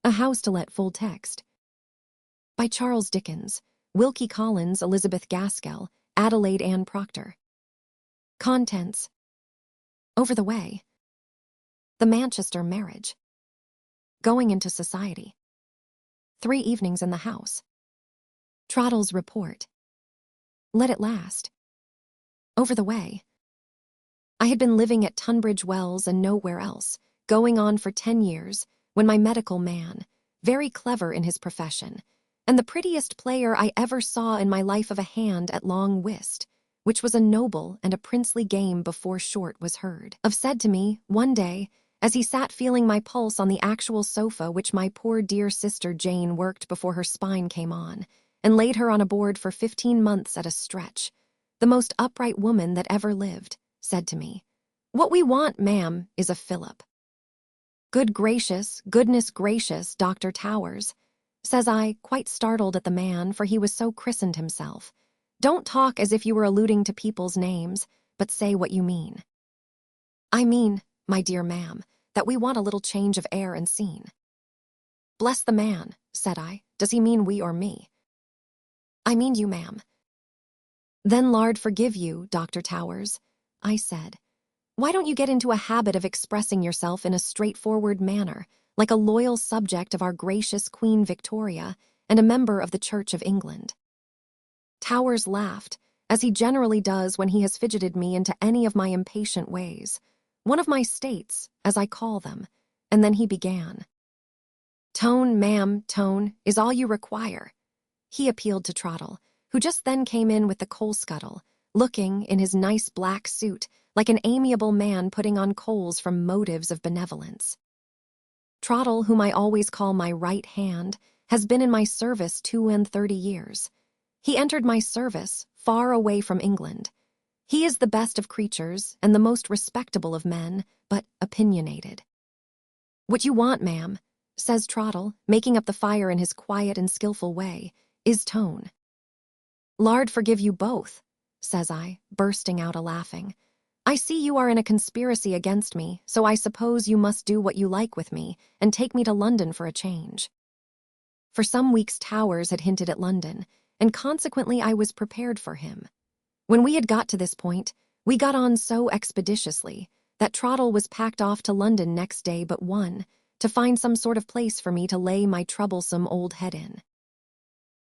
A House to Let full text. By Charles Dickens, Wilkie Collins, Elizabeth Gaskell, Adelaide Ann Procter. Contents. Over the way. The Manchester marriage. Going into society. 3 evenings in the house. Trottle's report. Let it last. Over the way. I had been living at Tunbridge Wells and nowhere else, going on for 10 years, when my medical man, very clever in his profession, and the prettiest player I ever saw in my life of a hand at long whist, which was a noble and a princely game before short was heard of, said to me, one day, as he sat feeling my pulse on the actual sofa which my poor dear sister Jane worked before her spine came on, and laid her on a board for 15 months at a stretch, the most upright woman that ever lived, said to me, "What we want, ma'am, is a fillip." Goodness gracious, Dr. Towers, says I, quite startled at the man, for he was so christened himself. Don't talk as if you were alluding to people's names, but say what you mean. I mean, my dear ma'am, that we want a little change of air and scene. Bless the man, said I, does he mean we or me? I mean you, ma'am. Then Lard forgive you, Dr. Towers, I said. Why don't you get into a habit of expressing yourself in a straightforward manner, like a loyal subject of our gracious Queen Victoria and a member of the Church of England? Towers laughed, as he generally does when he has fidgeted me into any of my impatient ways, one of my states, as I call them, and then he began. Tone, ma'am, tone, is all you require. He appealed to Trottle, who just then came in with the coal scuttle, looking, in his nice black suit, like an amiable man putting on coals from motives of benevolence. Trottle, whom I always call my right hand, has been in my service 32 years. He entered my service, far away from England. He is the best of creatures and the most respectable of men, but opinionated. What you want, ma'am, says Trottle, making up the fire in his quiet and skillful way, is tone. Lard forgive you both, says I, bursting out a-laughing. I see you are in a conspiracy against me, so I suppose you must do what you like with me and take me to London for a change. For some weeks Towers had hinted at London, and consequently I was prepared for him. When we had got to this point, we got on so expeditiously that Trottle was packed off to London next day but one, to find some sort of place for me to lay my troublesome old head in.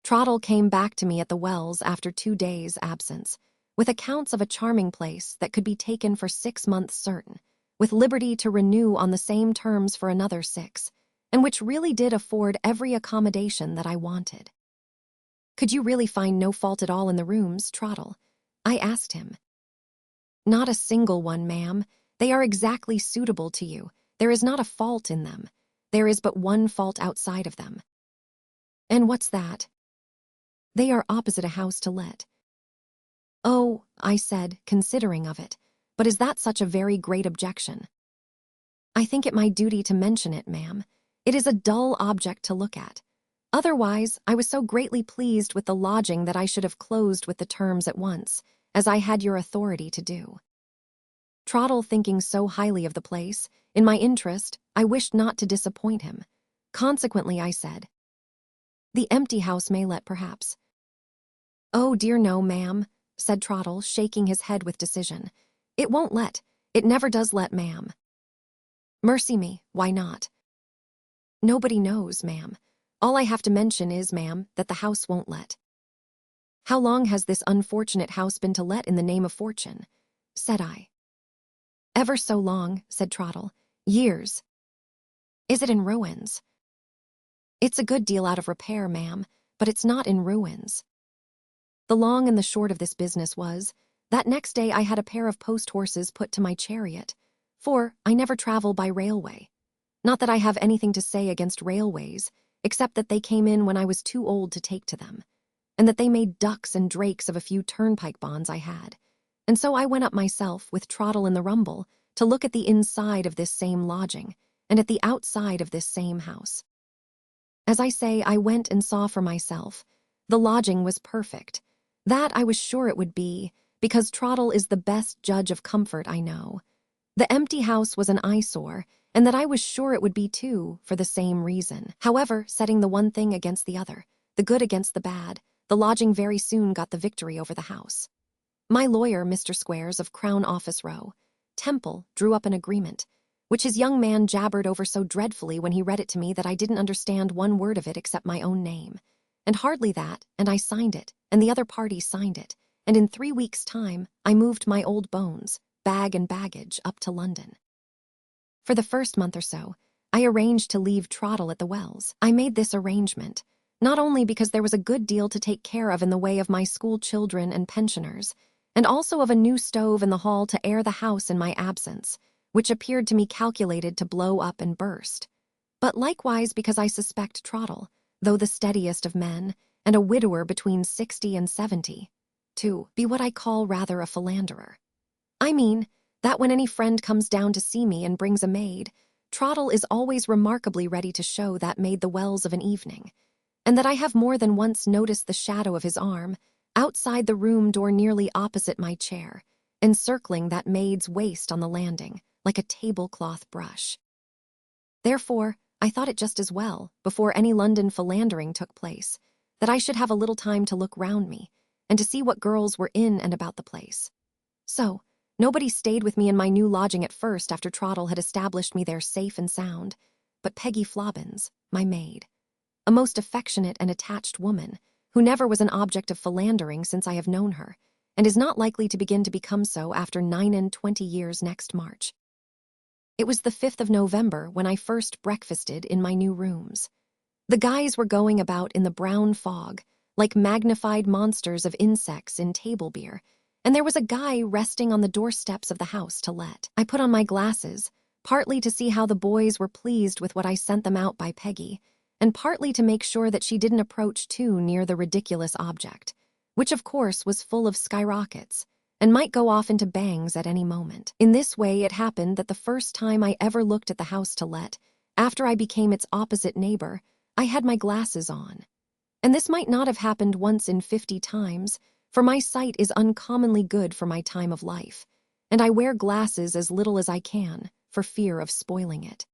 Trottle came back to me at the Wells after 2 days' absence, with accounts of a charming place that could be taken for 6 months certain, with liberty to renew on the same terms for another 6, and which really did afford every accommodation that I wanted. Could you really find no fault at all in the rooms, Trottle? I asked him. Not a single one, ma'am. They are exactly suitable to you. There is not a fault in them. There is but one fault outside of them. And what's that? They are opposite a house to let. Oh, I said, considering of it, but is that such a very great objection? I think it my duty to mention it, ma'am. It is a dull object to look at. Otherwise, I was so greatly pleased with the lodging that I should have closed with the terms at once, as I had your authority to do. Trottle thinking so highly of the place, in my interest, I wished not to disappoint him. Consequently, I said, the empty house may let, perhaps. Oh, dear no, ma'am, said Trottle, shaking his head with decision. It won't let. It never does let, ma'am. Mercy me, why not? Nobody knows, ma'am. All I have to mention is, ma'am, that the house won't let. How long has this unfortunate house been to let in the name of fortune? Said I. Ever so long, said Trottle. Years. Is it in ruins? It's a good deal out of repair, ma'am, but it's not in ruins. The long and the short of this business was, that next day I had a pair of post-horses put to my chariot, for I never travel by railway. Not that I have anything to say against railways, except that they came in when I was too old to take to them, and that they made ducks and drakes of a few turnpike bonds I had. And so I went up myself, with Trottle in the rumble, to look at the inside of this same lodging, and at the outside of this same house. As I say, I went and saw for myself. The lodging was perfect. That I was sure it would be, because Trottle is the best judge of comfort I know. The empty house was an eyesore, and that I was sure it would be too, for the same reason. However, setting the one thing against the other, the good against the bad, the lodging very soon got the victory over the house. My lawyer, Mr. Squares of Crown Office Row, Temple, drew up an agreement, which his young man jabbered over so dreadfully when he read it to me that I didn't understand one word of it except my own name. And hardly that, and I signed it, and the other party signed it, and in 3 weeks' time, I moved my old bones, bag and baggage, up to London. For the first month or so, I arranged to leave Trottle at the Wells. I made this arrangement, not only because there was a good deal to take care of in the way of my school children and pensioners, and also of a new stove in the hall to air the house in my absence, which appeared to me calculated to blow up and burst, but likewise because I suspect Trottle, though the steadiest of men, and a widower between 60 and 70, to be what I call rather a philanderer. I mean, that when any friend comes down to see me and brings a maid, Trottle is always remarkably ready to show that maid the Wells of an evening, and that I have more than once noticed the shadow of his arm outside the room door nearly opposite my chair, encircling that maid's waist on the landing, like a tablecloth brush. Therefore, I thought it just as well, before any London philandering took place, that I should have a little time to look round me, and to see what girls were in and about the place. So, nobody stayed with me in my new lodging at first after Trottle had established me there safe and sound, but Peggy Flobbins, my maid, a most affectionate and attached woman, who never was an object of philandering since I have known her, and is not likely to begin to become so after 29 years next March. It was the 5th of November when I first breakfasted in my new rooms. The guys were going about in the brown fog, like magnified monsters of insects in table beer, and there was a guy resting on the doorsteps of the house to let. I put on my glasses, partly to see how the boys were pleased with what I sent them out by Peggy, and partly to make sure that she didn't approach too near the ridiculous object, which of course was full of skyrockets, and might go off into bangs at any moment. In this way it happened that the first time I ever looked at the house to let, after I became its opposite neighbor, I had my glasses on. And this might not have happened once in 50 times, for my sight is uncommonly good for my time of life, and I wear glasses as little as I can, for fear of spoiling it.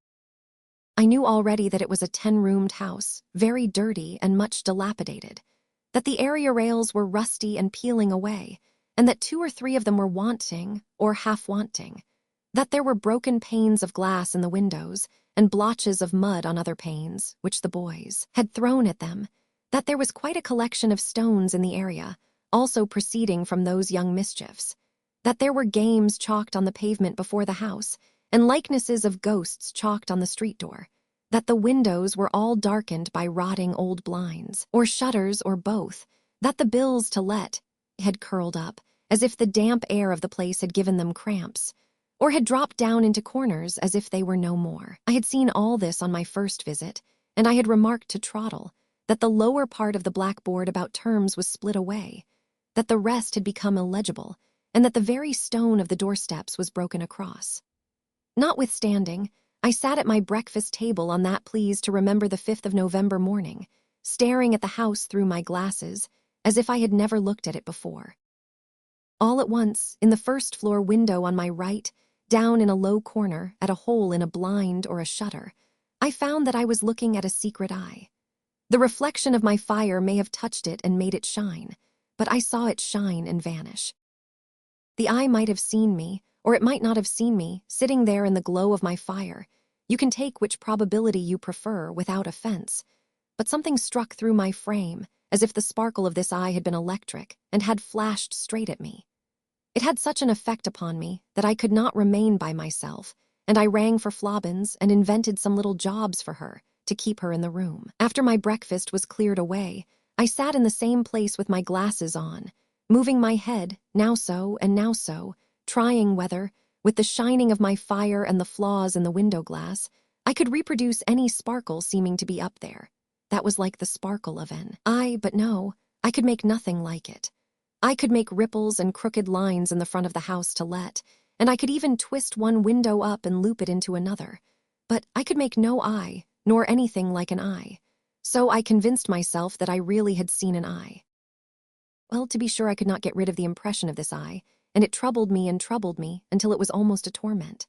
I knew already that it was a 10-roomed house, very dirty and much dilapidated, that the area rails were rusty and peeling away, and that 2 or 3 of them were wanting, or half-wanting, that there were broken panes of glass in the windows, and blotches of mud on other panes, which the boys had thrown at them, that there was quite a collection of stones in the area, also proceeding from those young mischiefs, that there were games chalked on the pavement before the house, and likenesses of ghosts chalked on the street door, that the windows were all darkened by rotting old blinds, or shutters, or both, that the bills to let had curled up, as if the damp air of the place had given them cramps, or had dropped down into corners as if they were no more. I had seen all this on my first visit, and I had remarked to Trottle that the lower part of the blackboard about terms was split away, that the rest had become illegible, and that the very stone of the doorsteps was broken across. Notwithstanding, I sat at my breakfast table on that pleased to remember the 5th of November morning, staring at the house through my glasses, as if I had never looked at it before. All at once, in the first-floor window on my right, down in a low corner, at a hole in a blind or a shutter, I found that I was looking at a secret eye. The reflection of my fire may have touched it and made it shine, but I saw it shine and vanish. The eye might have seen me, or it might not have seen me, sitting there in the glow of my fire. You can take which probability you prefer, without offense, but something struck through my frame, as if the sparkle of this eye had been electric, and had flashed straight at me. It had such an effect upon me that I could not remain by myself, and I rang for Flobbins and invented some little jobs for her, to keep her in the room. After my breakfast was cleared away, I sat in the same place with my glasses on, moving my head, now so and now so, trying whether, with the shining of my fire and the flaws in the window glass, I could reproduce any sparkle seeming to be up there. That was like the sparkle of an eye, but no, I could make nothing like it. I could make ripples and crooked lines in the front of the house to let, and I could even twist one window up and loop it into another, but I could make no eye, nor anything like an eye. So I convinced myself that I really had seen an eye. Well, to be sure, I could not get rid of the impression of this eye, and it troubled me until it was almost a torment.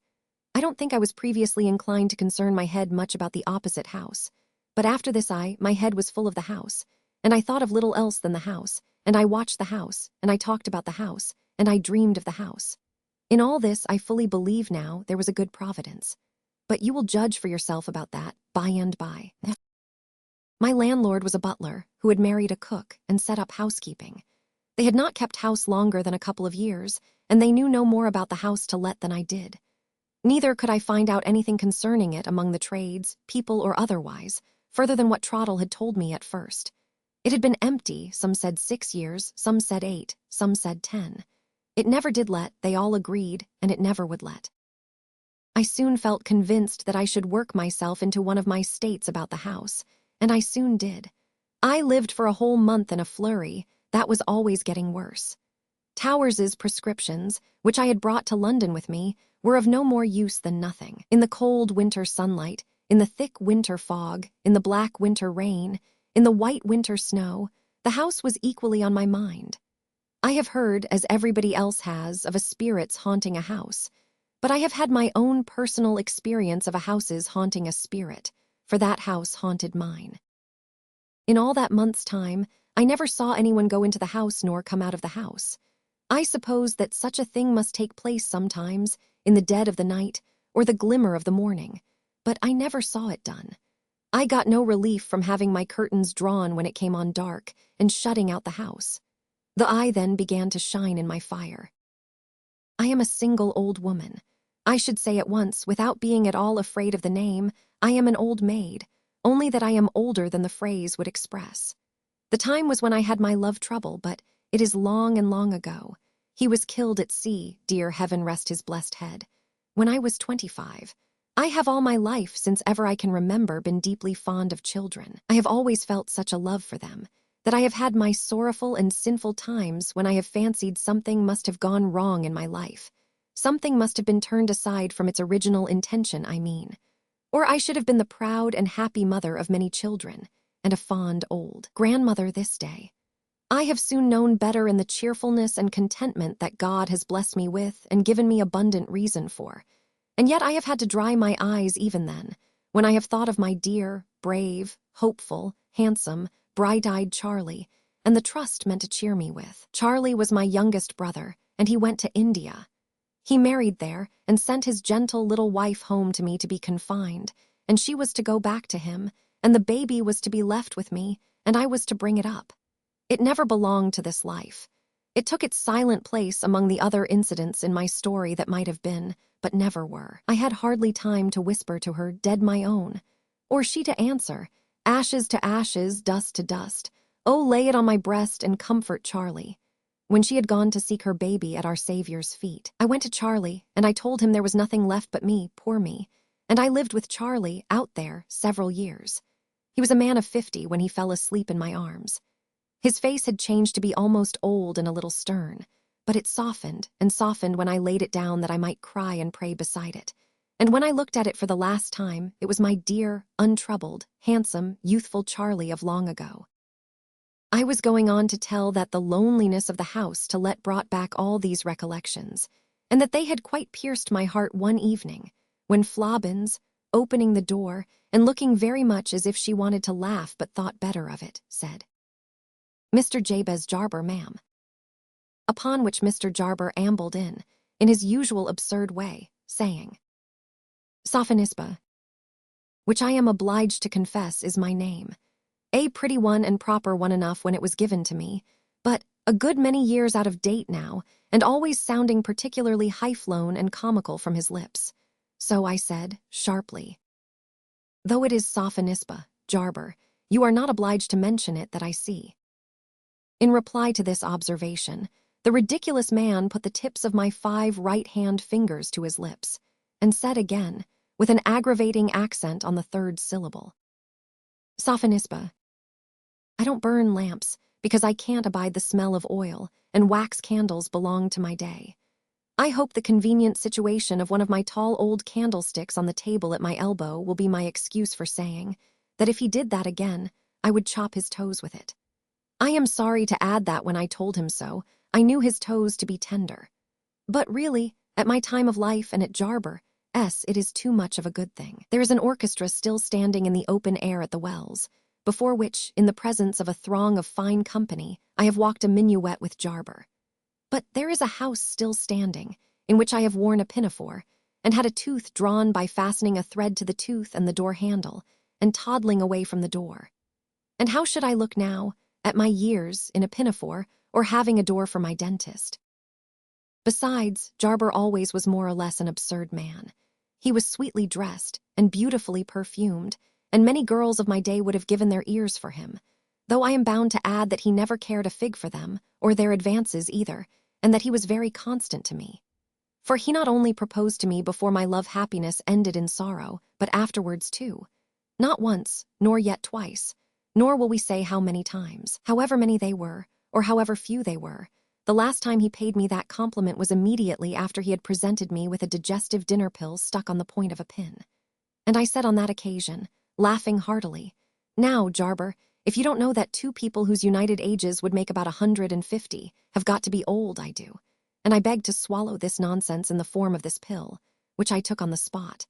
I don't think I was previously inclined to concern my head much about the opposite house. But after this my head was full of the house, and I thought of little else than the house, and I watched the house, and I talked about the house, and I dreamed of the house. In all this, I fully believe now there was a good providence. But you will judge for yourself about that by and by. My landlord was a butler who had married a cook and set up housekeeping. They had not kept house longer than a couple of years, and they knew no more about the house to let than I did. Neither could I find out anything concerning it among the trades, people or otherwise, further than what Trottle had told me at first. It had been empty, some said 6 years, some said 8, some said 10. It never did let, they all agreed, and it never would let. I soon felt convinced that I should work myself into one of my states about the house, and I soon did. I lived for a whole month in a flurry. That was always getting worse. Towers's prescriptions, which I had brought to London with me, were of no more use than nothing. In the cold winter sunlight, in the thick winter fog, in the black winter rain, in the white winter snow, the house was equally on my mind. I have heard, as everybody else has, of a spirit's haunting a house, but I have had my own personal experience of a house's haunting a spirit, for that house haunted mine. In all that month's time, I never saw anyone go into the house nor come out of the house. I suppose that such a thing must take place sometimes, in the dead of the night, or the glimmer of the morning, but I never saw it done. I got no relief from having my curtains drawn when it came on dark and shutting out the house. The eye then began to shine in my fire. I am a single old woman. I should say at once, without being at all afraid of the name, I am an old maid, only that I am older than the phrase would express. The time was when I had my love trouble, but it is long and long ago. He was killed at sea, dear heaven rest his blessed head, when I was 25. I have all my life, since ever I can remember, been deeply fond of children. I have always felt such a love for them, that I have had my sorrowful and sinful times when I have fancied something must have gone wrong in my life. Something must have been turned aside from its original intention, I mean. Or I should have been the proud and happy mother of many children, and a fond old grandmother this day. I have soon known better in the cheerfulness and contentment that God has blessed me with and given me abundant reason for. And yet I have had to dry my eyes even then, when I have thought of my dear, brave, hopeful, handsome, bright-eyed Charlie, and the trust meant to cheer me with. Charlie was my youngest brother, and he went to India. He married there and sent his gentle little wife home to me to be confined, and she was to go back to him, and the baby was to be left with me, and I was to bring it up. It never belonged to this life. It took its silent place among the other incidents in my story that might have been, but never were. I had hardly time to whisper to her, dead my own, or she to answer, ashes to ashes, dust to dust. Oh, lay it on my breast and comfort Charlie. When she had gone to seek her baby at our Savior's feet, I went to Charlie, and I told him there was nothing left but me, poor me, and I lived with Charlie out there several years. He was a man of 50 when he fell asleep in my arms. His face had changed to be almost old and a little stern, but it softened and softened when I laid it down that I might cry and pray beside it. And when I looked at it for the last time, it was my dear, untroubled, handsome, youthful Charlie of long ago. I was going on to tell that the loneliness of the house to let brought back all these recollections, and that they had quite pierced my heart one evening, when Flobbins, opening the door and looking very much as if she wanted to laugh but thought better of it, said, "Mr. Jabez Jarber, ma'am." Upon which Mr. Jarber ambled in his usual absurd way, saying, "Sophonisba," which I am obliged to confess is my name. A pretty one and proper one enough when it was given to me, but a good many years out of date now, and always sounding particularly high-flown and comical from his lips. So I said, sharply, "Though it is Sophonisba, Jarber, you are not obliged to mention it that I see." In reply to this observation, the ridiculous man put the tips of my 5 right-hand fingers to his lips, and said again, with an aggravating accent on the 3rd syllable, "Sophonisba, I don't burn lamps, because I can't abide the smell of oil, and wax candles belong to my day. I hope the convenient situation of one of my tall old candlesticks on the table at my elbow will be my excuse for saying that if he did that again, I would chop his toes with it. I am sorry to add that when I told him so, I knew his toes to be tender. But really, at my time of life and at Jarber, It is too much of a good thing. There is an orchestra still standing in the open air at the Wells, before which, in the presence of a throng of fine company, I have walked a minuet with Jarber. But there is a house still standing, in which I have worn a pinafore, and had a tooth drawn by fastening a thread to the tooth and the door handle, and toddling away from the door. And how should I look now, at my years, in a pinafore, or having a door for my dentist? Besides, Jarber always was more or less an absurd man. He was sweetly dressed and beautifully perfumed, and many girls of my day would have given their ears for him, though I am bound to add that he never cared a fig for them, or their advances either, and that he was very constant to me. For he not only proposed to me before my love-happiness ended in sorrow, but afterwards too. Not once, nor yet twice, nor will we say how many times. However many they were, or however few they were, the last time he paid me that compliment was immediately after he had presented me with a digestive dinner pill stuck on the point of a pin. And I said on that occasion, laughing heartily, "Now, Jarber, if you don't know that two people whose united ages would make about 150 have got to be old, I do. And I beg to swallow this nonsense in the form of this pill, which I took on the spot,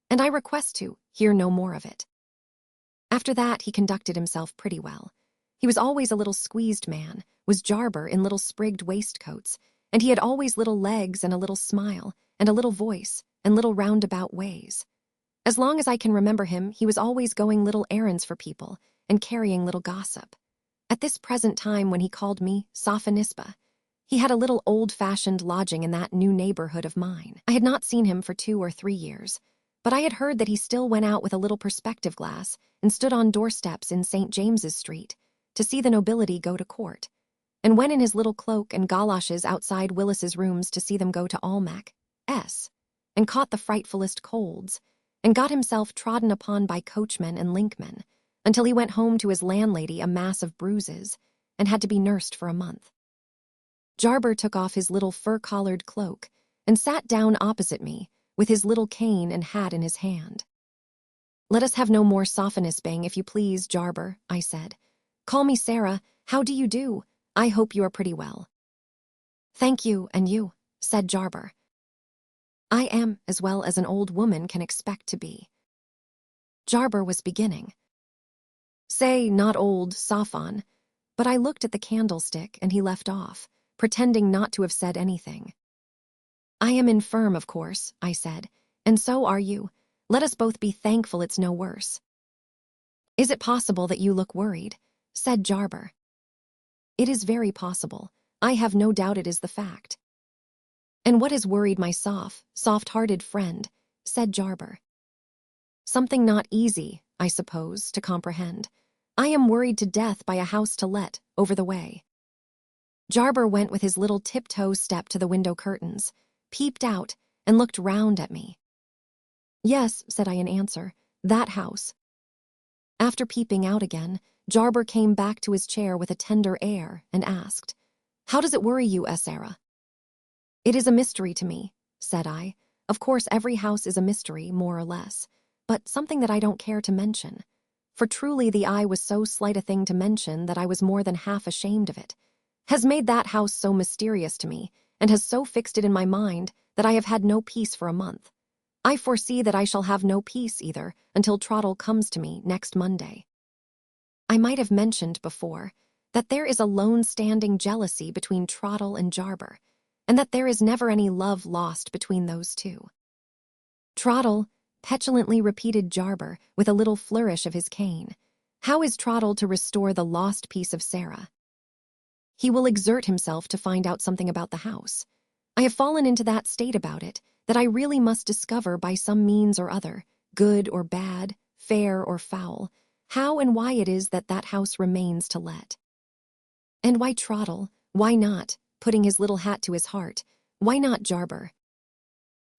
and I request to hear no more of it." After that, he conducted himself pretty well. He was always a little squeezed man, was Jarber in little sprigged waistcoats, and he had always little legs and a little smile, and a little voice, and little roundabout ways. As long as I can remember him, he was always going little errands for people, and carrying little gossip. At this present time, when he called me Sophonisba, he had a little old-fashioned lodging in that new neighborhood of mine. I had not seen him for 2 or 3 years, but I had heard that he still went out with a little perspective glass and stood on doorsteps in St. James's Street to see the nobility go to court, and went in his little cloak and goloshes outside Willis's rooms to see them go to Almack, and caught the frightfulest colds, and got himself trodden upon by coachmen and linkmen, until he went home to his landlady a mass of bruises, and had to be nursed for a month. Jarber took off his little fur-collared cloak and sat down opposite me with his little cane and hat in his hand. "Let us have no more sophonisbing, if you please, Jarber," I said. "Call me Sarah. How do you do? I hope you are pretty well." "Thank you, and you," said Jarber. "I am as well as an old woman can expect to be." Jarber was beginning. "Say, not old, Sophon," but I looked at the candlestick and he left off, pretending not to have said anything. "I am infirm, of course," I said, "and so are you. Let us both be thankful it's no worse." "Is it possible that you look worried?" said Jarber. "It is very possible. I have no doubt it is the fact." "And what has worried my soft-hearted friend?" said Jarber. "Something not easy, I suppose, to comprehend. I am worried to death by a house to let, over the way." Jarber went with his little tiptoe step to the window curtains, peeped out, and looked round at me. "Yes," said I in answer, "that house." After peeping out again, Jarber came back to his chair with a tender air and asked, "How does it worry you, Sarah?" "It is a mystery to me," said I. "Of course every house is a mystery, more or less, but something that I don't care to mention. For truly the eye was so slight a thing to mention that I was more than half ashamed of it. Has made that house so mysterious to me, and has so fixed it in my mind that I have had no peace for a month. I foresee that I shall have no peace either until Trottle comes to me next Monday. I might have mentioned before that there is a lone-standing jealousy between Trottle and Jarber, and that there is never any love lost between those two." "Trottle," petulantly repeated Jarber with a little flourish of his cane. "How is Trottle to restore the lost peace of Sarah?" "He will exert himself to find out something about the house. I have fallen into that state about it that I really must discover by some means or other, good or bad, fair or foul, how and why it is that that house remains to let." "And why Trottle? Why not?" putting his little hat to his heart. "Why not Jarber?"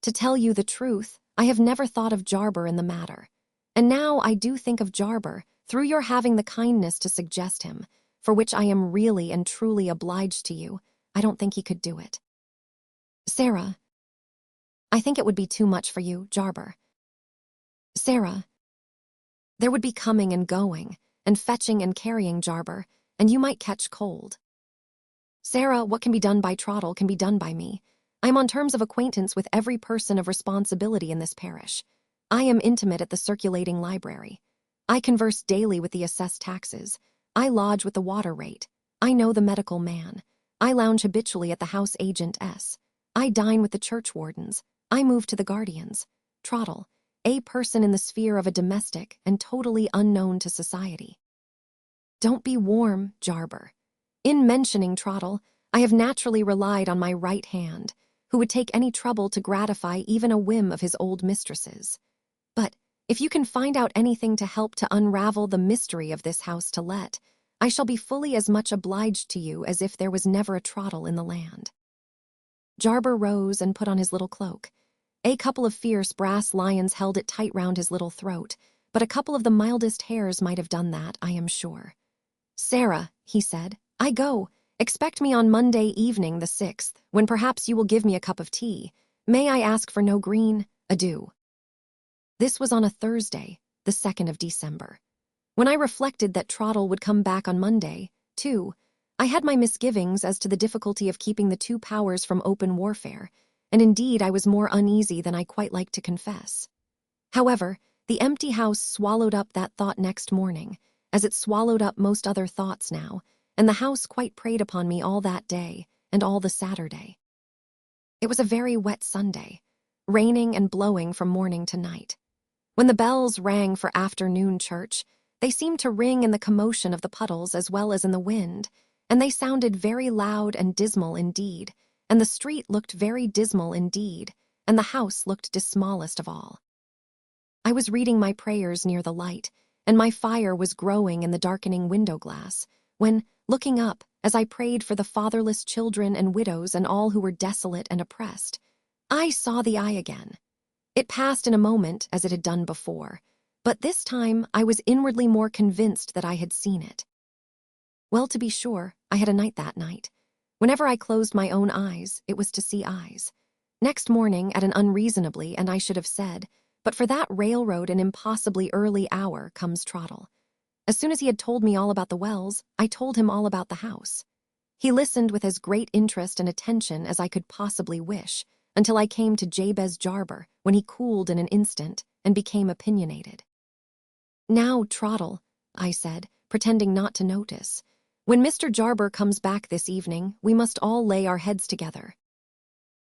"To tell you the truth, I have never thought of Jarber in the matter. And now I do think of Jarber, through your having the kindness to suggest him, for which I am really and truly obliged to you. I don't think he could do it." "Sarah." "I think it would be too much for you, Jarber." "Sarah." "There would be coming and going, and fetching and carrying, Jarber, and you might catch cold." "Sarah, what can be done by Trottle can be done by me. I am on terms of acquaintance with every person of responsibility in this parish. I am intimate at the circulating library. I converse daily with the assessed taxes. I lodge with the water rate. I know the medical man. I lounge habitually at the house agent S. I dine with the church wardens. I move to the guardians. Trottle, a person in the sphere of a domestic and totally unknown to society. Don't be warm, Jarber. In mentioning Trottle, I have naturally relied on my right hand, who would take any trouble to gratify even a whim of his old mistress's. But if you can find out anything to help to unravel the mystery of this house to let, I shall be fully as much obliged to you as if there was never a Trottle in the land. Jarber rose and put on his little cloak. A couple of fierce brass lions held it tight round his little throat, but a couple of the mildest hairs might have done that, I am sure. Sarah, he said, I go. Expect me on Monday evening the 6th, when perhaps you will give me a cup of tea. May I ask for no green? Adieu. This was on a Thursday, the 2nd of December. When I reflected that Trottle would come back on Monday, too, I had my misgivings as to the difficulty of keeping the two powers from open warfare, and indeed I was more uneasy than I quite liked to confess. However, the empty house swallowed up that thought next morning, as it swallowed up most other thoughts now, and the house quite preyed upon me all that day and all the Saturday. It was a very wet Sunday, raining and blowing from morning to night. When the bells rang for afternoon church, they seemed to ring in the commotion of the puddles as well as in the wind, and they sounded very loud and dismal indeed, and the street looked very dismal indeed, and the house looked dismallest of all. I was reading my prayers near the light, and my fire was growing in the darkening window glass, when, looking up, as I prayed for the fatherless children and widows and all who were desolate and oppressed, I saw the eye again. It passed in a moment as it had done before, but this time I was inwardly more convinced that I had seen it. Well, to be sure, I had a night that night. Whenever I closed my own eyes, it was to see eyes. Next morning, at an unreasonably, and I should have said, but for that railroad an impossibly early hour, comes Trottle. As soon as he had told me all about the wells, I told him all about the house. He listened with as great interest and attention as I could possibly wish, until I came to Jabez Jarber, when he cooled in an instant and became opinionated. Now, Trottle, I said, pretending not to notice, when Mr. Jarber comes back this evening, we must all lay our heads together.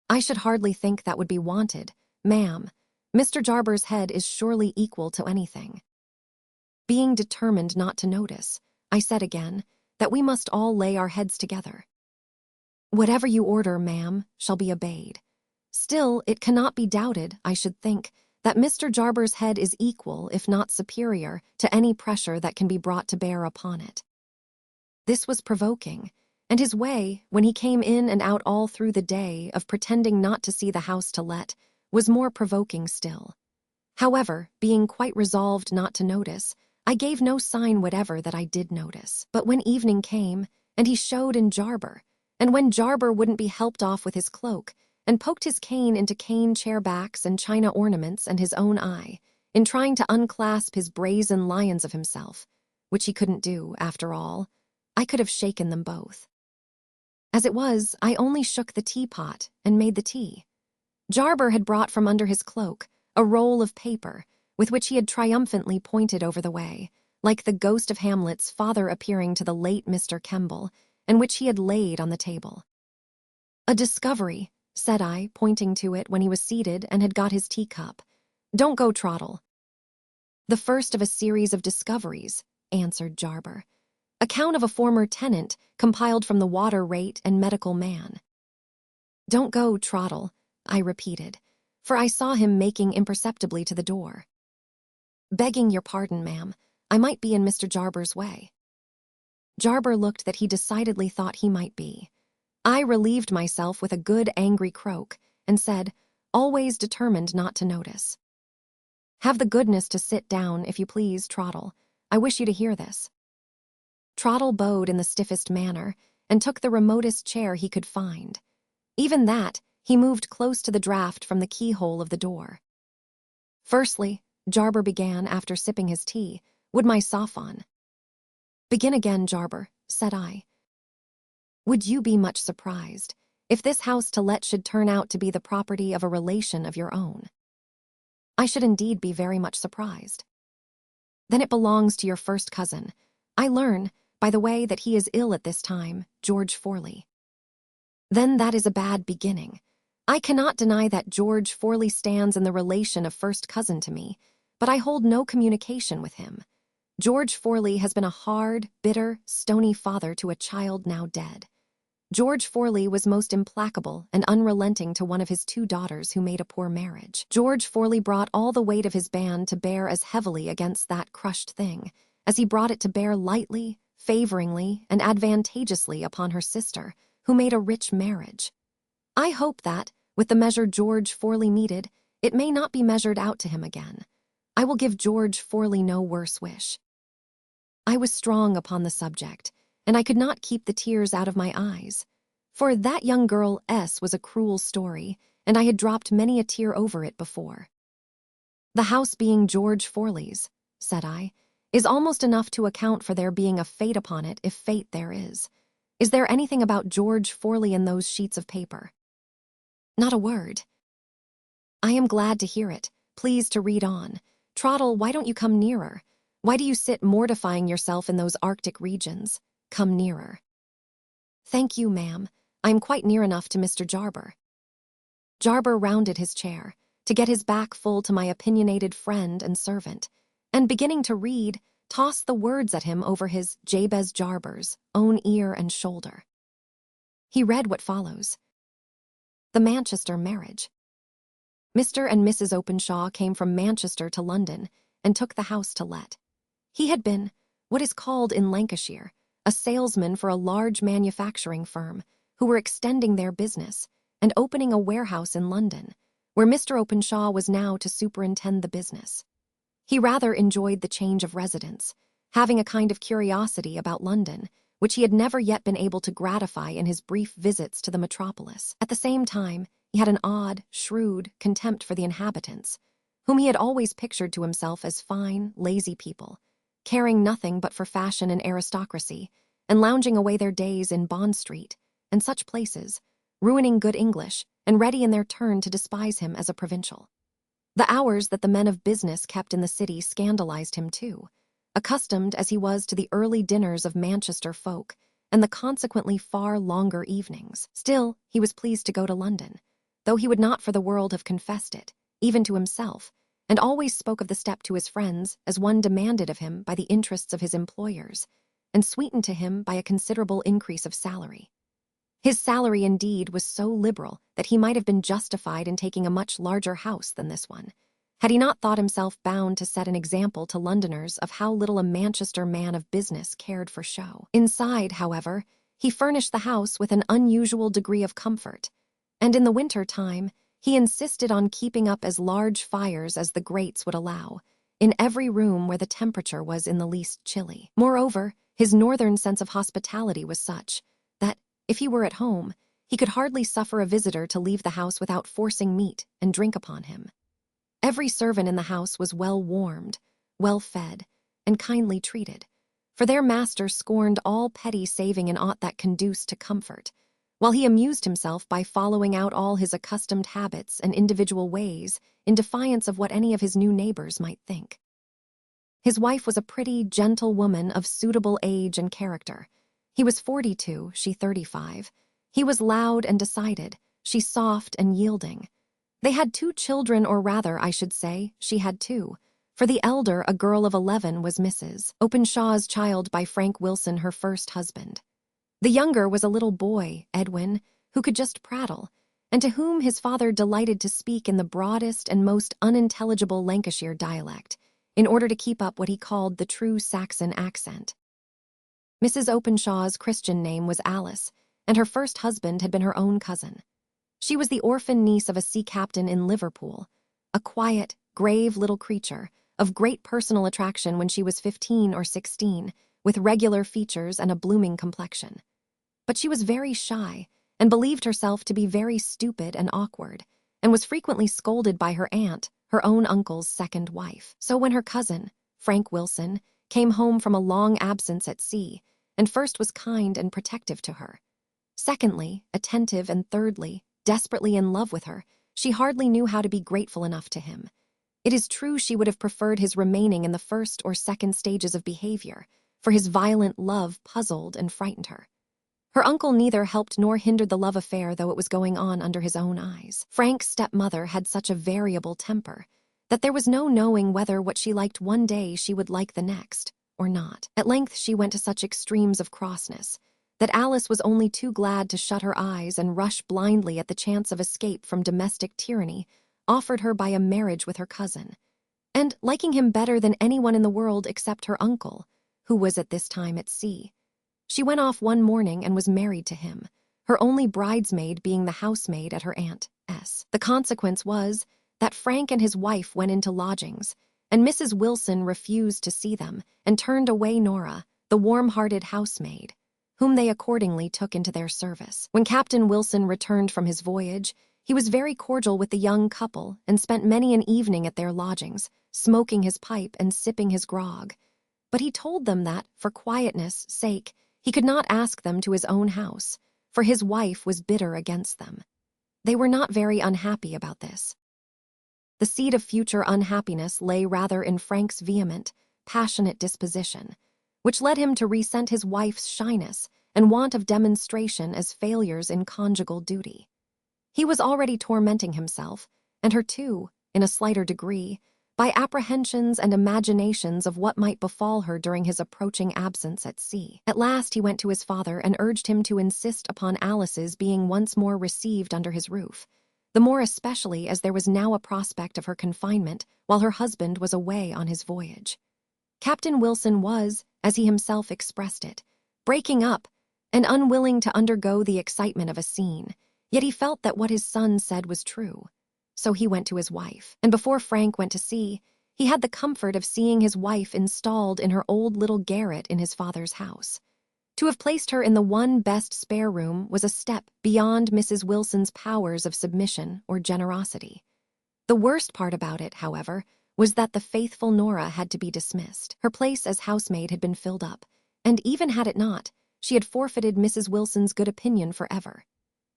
I should hardly think that would be wanted, ma'am. Mr. Jarber's head is surely equal to anything. Being determined not to notice, I said again, that we must all lay our heads together. Whatever you order, ma'am, shall be obeyed. Still, it cannot be doubted, I should think, that Mr. Jarber's head is equal, if not superior, to any pressure that can be brought to bear upon it. This was provoking, and his way, when he came in and out all through the day, of pretending not to see the house to let, was more provoking still. However, being quite resolved not to notice, I gave no sign whatever that I did notice. But when evening came, and he showed in Jarber, and when Jarber wouldn't be helped off with his cloak, and poked his cane into cane chair backs and china ornaments and his own eye, in trying to unclasp his brazen lions of himself, which he couldn't do, after all, I could have shaken them both. As it was, I only shook the teapot and made the tea. Jarber had brought from under his cloak a roll of paper, with which he had triumphantly pointed over the way, like the ghost of Hamlet's father appearing to the late Mr. Kemble, and which he had laid on the table. A discovery, said I, pointing to it when he was seated and had got his teacup. Don't go, Trottle. The first of a series of discoveries, answered Jarber. Account of a former tenant, compiled from the water rate and medical man. Don't go, Trottle, I repeated, for I saw him making imperceptibly to the door. Begging your pardon, ma'am, I might be in Mr. Jarber's way. Jarber looked that he decidedly thought he might be. I relieved myself with a good angry croak, and said, always determined not to notice. Have the goodness to sit down, if you please, Trottle. I wish you to hear this. Trottle bowed in the stiffest manner, and took the remotest chair he could find. Even that, he moved close to the draught from the keyhole of the door. Firstly, Jarber began after sipping his tea, would my Sophon. Begin again, Jarber, said I. Would you be much surprised, if this house to let should turn out to be the property of a relation of your own. I should indeed be very much surprised. Then it belongs to your first cousin. I learn, by the way, that he is ill at this time, George Forley. Then that is a bad beginning. I cannot deny that George Forley stands in the relation of first cousin to me, but I hold no communication with him. George Forley has been a hard, bitter, stony father to a child now dead. George Forley was most implacable and unrelenting to one of his 2 daughters who made a poor marriage. George Forley brought all the weight of his band to bear as heavily against that crushed thing, as he brought it to bear lightly, favoringly, and advantageously upon her sister, who made a rich marriage. I hope that, with the measure George Forley meted, it may not be measured out to him again. I will give George Forley no worse wish. I was strong upon the subject, and I could not keep the tears out of my eyes. For That Young Girl S was a cruel story, and I had dropped many a tear over it before. The house being George Forley's, said I, is almost enough to account for there being a fate upon it if fate there is. Is there anything about George Forley in those sheets of paper? Not a word. I am glad to hear it. Please to read on. Trottle, why don't you come nearer? Why do you sit mortifying yourself in those Arctic regions? Come nearer. Thank you, ma'am. I am quite near enough to Mr. Jarber. Jarber rounded his chair, to get his back full to my opinionated friend and servant, and beginning to read, tossed the words at him over his Jabez Jarber's own ear and shoulder. He read what follows. The Manchester marriage. Mr. and Mrs. Openshaw came from Manchester to London and took the house to let. He had been, what is called in Lancashire, a salesman for a large manufacturing firm who were extending their business and opening a warehouse in London, where Mr. Openshaw was now to superintend the business. He rather enjoyed the change of residence, having a kind of curiosity about London, which he had never yet been able to gratify in his brief visits to the metropolis. At the same time, he had an odd, shrewd contempt for the inhabitants, whom he had always pictured to himself as fine, lazy people, caring nothing but for fashion and aristocracy, and lounging away their days in Bond Street and such places, ruining good English and ready in their turn to despise him as a provincial. The hours that the men of business kept in the city scandalized him too, accustomed as he was to the early dinners of Manchester folk and the consequently far longer evenings. Still, he was pleased to go to London, though he would not for the world have confessed it, even to himself, and always spoke of the step to his friends as one demanded of him by the interests of his employers, and sweetened to him by a considerable increase of salary. His salary, indeed, was so liberal that he might have been justified in taking a much larger house than this one, had he not thought himself bound to set an example to Londoners of how little a Manchester man of business cared for show. Inside, however, he furnished the house with an unusual degree of comfort, and in the winter time he insisted on keeping up as large fires as the grates would allow, in every room where the temperature was in the least chilly. Moreover, his northern sense of hospitality was such that, if he were at home, he could hardly suffer a visitor to leave the house without forcing meat and drink upon him. Every servant in the house was well warmed, well fed, and kindly treated, for their master scorned all petty saving in aught that conduced to comfort, while he amused himself by following out all his accustomed habits and individual ways in defiance of what any of his new neighbors might think. His wife was a pretty, gentle woman of suitable age and character. He was 42, she 35. He was loud and decided, she soft and yielding. They had 2 children, or rather, I should say, she had 2, for the elder, a girl of 11, was Mrs. Openshaw's child by Frank Wilson, her first husband. The younger was a little boy, Edwin, who could just prattle, and to whom his father delighted to speak in the broadest and most unintelligible Lancashire dialect, in order to keep up what he called the true Saxon accent. Mrs. Openshaw's Christian name was Alice, and her first husband had been her own cousin. She was the orphan niece of a sea captain in Liverpool, a quiet, grave little creature, of great personal attraction when she was 15 or 16, with regular features and a blooming complexion. But she was very shy, and believed herself to be very stupid and awkward, and was frequently scolded by her aunt, her own uncle's second wife. So when her cousin, Frank Wilson, came home from a long absence at sea, and first was kind and protective to her, Secondly, attentive, and thirdly, desperately in love with her, she hardly knew how to be grateful enough to him. It is true she would have preferred his remaining in the first or second stages of behavior, for his violent love puzzled and frightened her. Her uncle neither helped nor hindered the love affair, though it was going on under his own eyes. Frank's stepmother had such a variable temper that there was no knowing whether what she liked one day she would like the next, or not. At length she went to such extremes of crossness that Alice was only too glad to shut her eyes and rush blindly at the chance of escape from domestic tyranny offered her by a marriage with her cousin. And, liking him better than anyone in the world except her uncle, who was at this time at sea, she went off one morning and was married to him, her only bridesmaid being the housemaid at her Aunt S. The consequence was that Frank and his wife went into lodgings, and Mrs. Wilson refused to see them and turned away Nora, the warm-hearted housemaid, whom they accordingly took into their service. When Captain Wilson returned from his voyage, he was very cordial with the young couple and spent many an evening at their lodgings, smoking his pipe and sipping his grog. But he told them that, for quietness' sake, he could not ask them to his own house, for his wife was bitter against them. They were not very unhappy about this. The seed of future unhappiness lay rather in Frank's vehement, passionate disposition, which led him to resent his wife's shyness and want of demonstration as failures in conjugal duty. He was already tormenting himself, and her too, in a slighter degree, by apprehensions and imaginations of what might befall her during his approaching absence at sea. At last he went to his father and urged him to insist upon Alice's being once more received under his roof, the more especially as there was now a prospect of her confinement while her husband was away on his voyage. Captain Wilson was, as he himself expressed it, breaking up and unwilling to undergo the excitement of a scene, yet he felt that what his son said was true. So he went to his wife, and before Frank went to sea, he had the comfort of seeing his wife installed in her old little garret in his father's house. To have placed her in the one best spare room was a step beyond Mrs. Wilson's powers of submission or generosity. The worst part about it, however, was that the faithful Nora had to be dismissed. Her place as housemaid had been filled up, and even had it not, she had forfeited Mrs. Wilson's good opinion forever.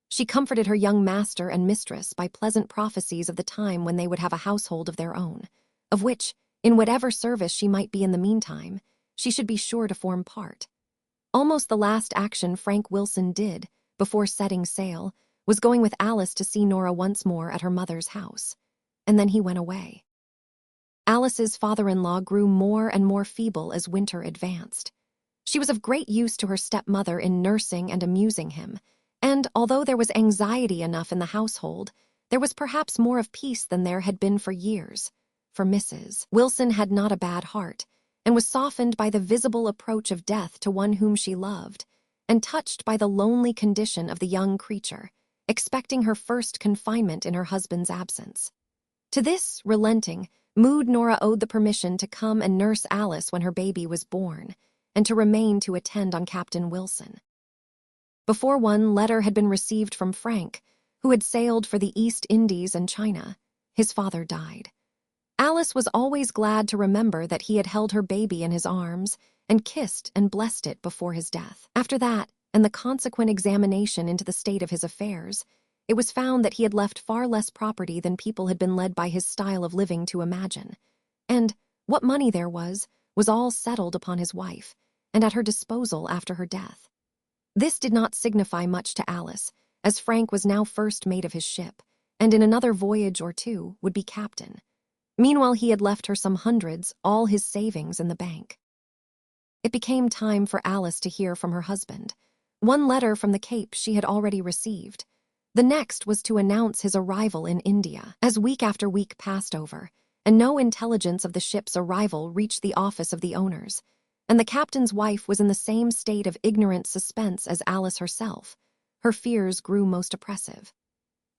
She comforted her young master and mistress by pleasant prophecies of the time when they would have a household of their own, of which, in whatever service she might be in the meantime, she should be sure to form part. Almost the last action Frank Wilson did, before setting sail, was going with Alice to see Nora once more at her mother's house, and then he went away. Alice's father-in-law grew more and more feeble as winter advanced. She was of great use to her stepmother in nursing and amusing him, and although there was anxiety enough in the household, there was perhaps more of peace than there had been for years, for Mrs. Wilson had not a bad heart, and was softened by the visible approach of death to one whom she loved, and touched by the lonely condition of the young creature, expecting her first confinement in her husband's absence. To this relenting mood Nora owed the permission to come and nurse Alice when her baby was born, and to remain to attend on Captain Wilson. Before one letter had been received from Frank, who had sailed for the East Indies and China, his father died. Alice was always glad to remember that he had held her baby in his arms and kissed and blessed it before his death. After that, and the consequent examination into the state of his affairs, it was found that he had left far less property than people had been led by his style of living to imagine, and what money there was all settled upon his wife, and at her disposal after her death. This did not signify much to Alice, as Frank was now first mate of his ship, and in another voyage or two would be captain. Meanwhile he had left her some hundreds, all his savings in the bank. It became time for Alice to hear from her husband. One letter from the Cape she had already received. The next was to announce his arrival in India. As week after week passed over, and no intelligence of the ship's arrival reached the office of the owners, and the captain's wife was in the same state of ignorant suspense as Alice herself, her fears grew most oppressive.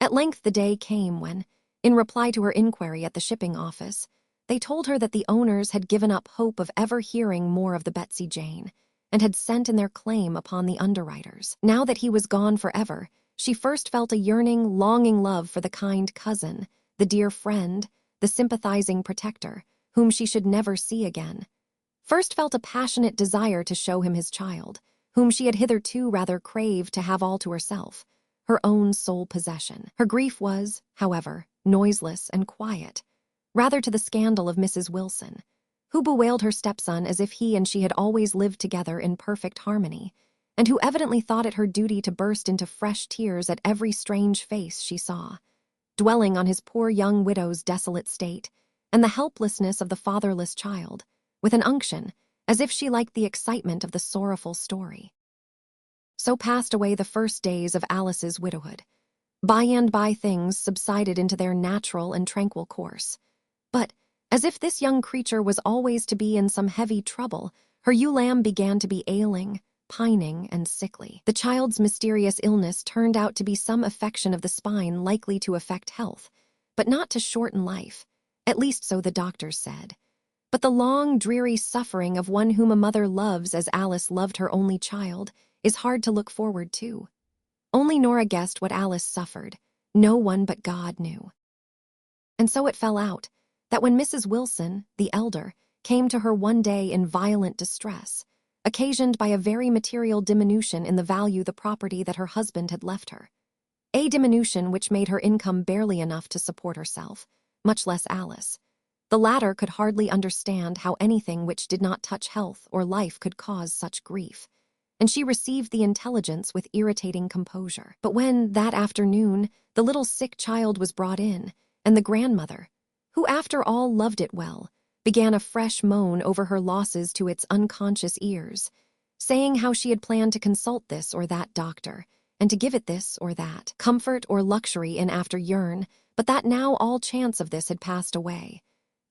At length the day came when, in reply to her inquiry at the shipping office, they told her that the owners had given up hope of ever hearing more of the Betsy Jane, and had sent in their claim upon the underwriters. Now that he was gone forever, she first felt a yearning, longing love for the kind cousin, the dear friend, the sympathizing protector, whom she should never see again. First felt a passionate desire to show him his child, whom she had hitherto rather craved to have all to herself, her own sole possession. Her grief was, however, noiseless and quiet, rather to the scandal of Mrs. Wilson, who bewailed her stepson as if he and she had always lived together in perfect harmony, and who evidently thought it her duty to burst into fresh tears at every strange face she saw, dwelling on his poor young widow's desolate state and the helplessness of the fatherless child, with an unction, as if she liked the excitement of the sorrowful story. So passed away the first days of Alice's widowhood. By and by things subsided into their natural and tranquil course. But, as if this young creature was always to be in some heavy trouble, her ewe lamb began to be ailing, pining, and sickly. The child's mysterious illness turned out to be some affection of the spine likely to affect health, but not to shorten life, at least so the doctors said. But the long, dreary suffering of one whom a mother loves as Alice loved her only child is hard to look forward to. Only Nora guessed what Alice suffered. No one but God knew. And so it fell out that when Mrs. Wilson, the elder, came to her one day in violent distress, occasioned by a very material diminution in the value of the property that her husband had left her, a diminution which made her income barely enough to support herself, much less Alice. The latter could hardly understand how anything which did not touch health or life could cause such grief, and she received the intelligence with irritating composure. But when, that afternoon, the little sick child was brought in, and the grandmother, who after all loved it well, began a fresh moan over her losses to its unconscious ears, saying how she had planned to consult this or that doctor, and to give it this or that comfort or luxury in after yearn, but that now all chance of this had passed away.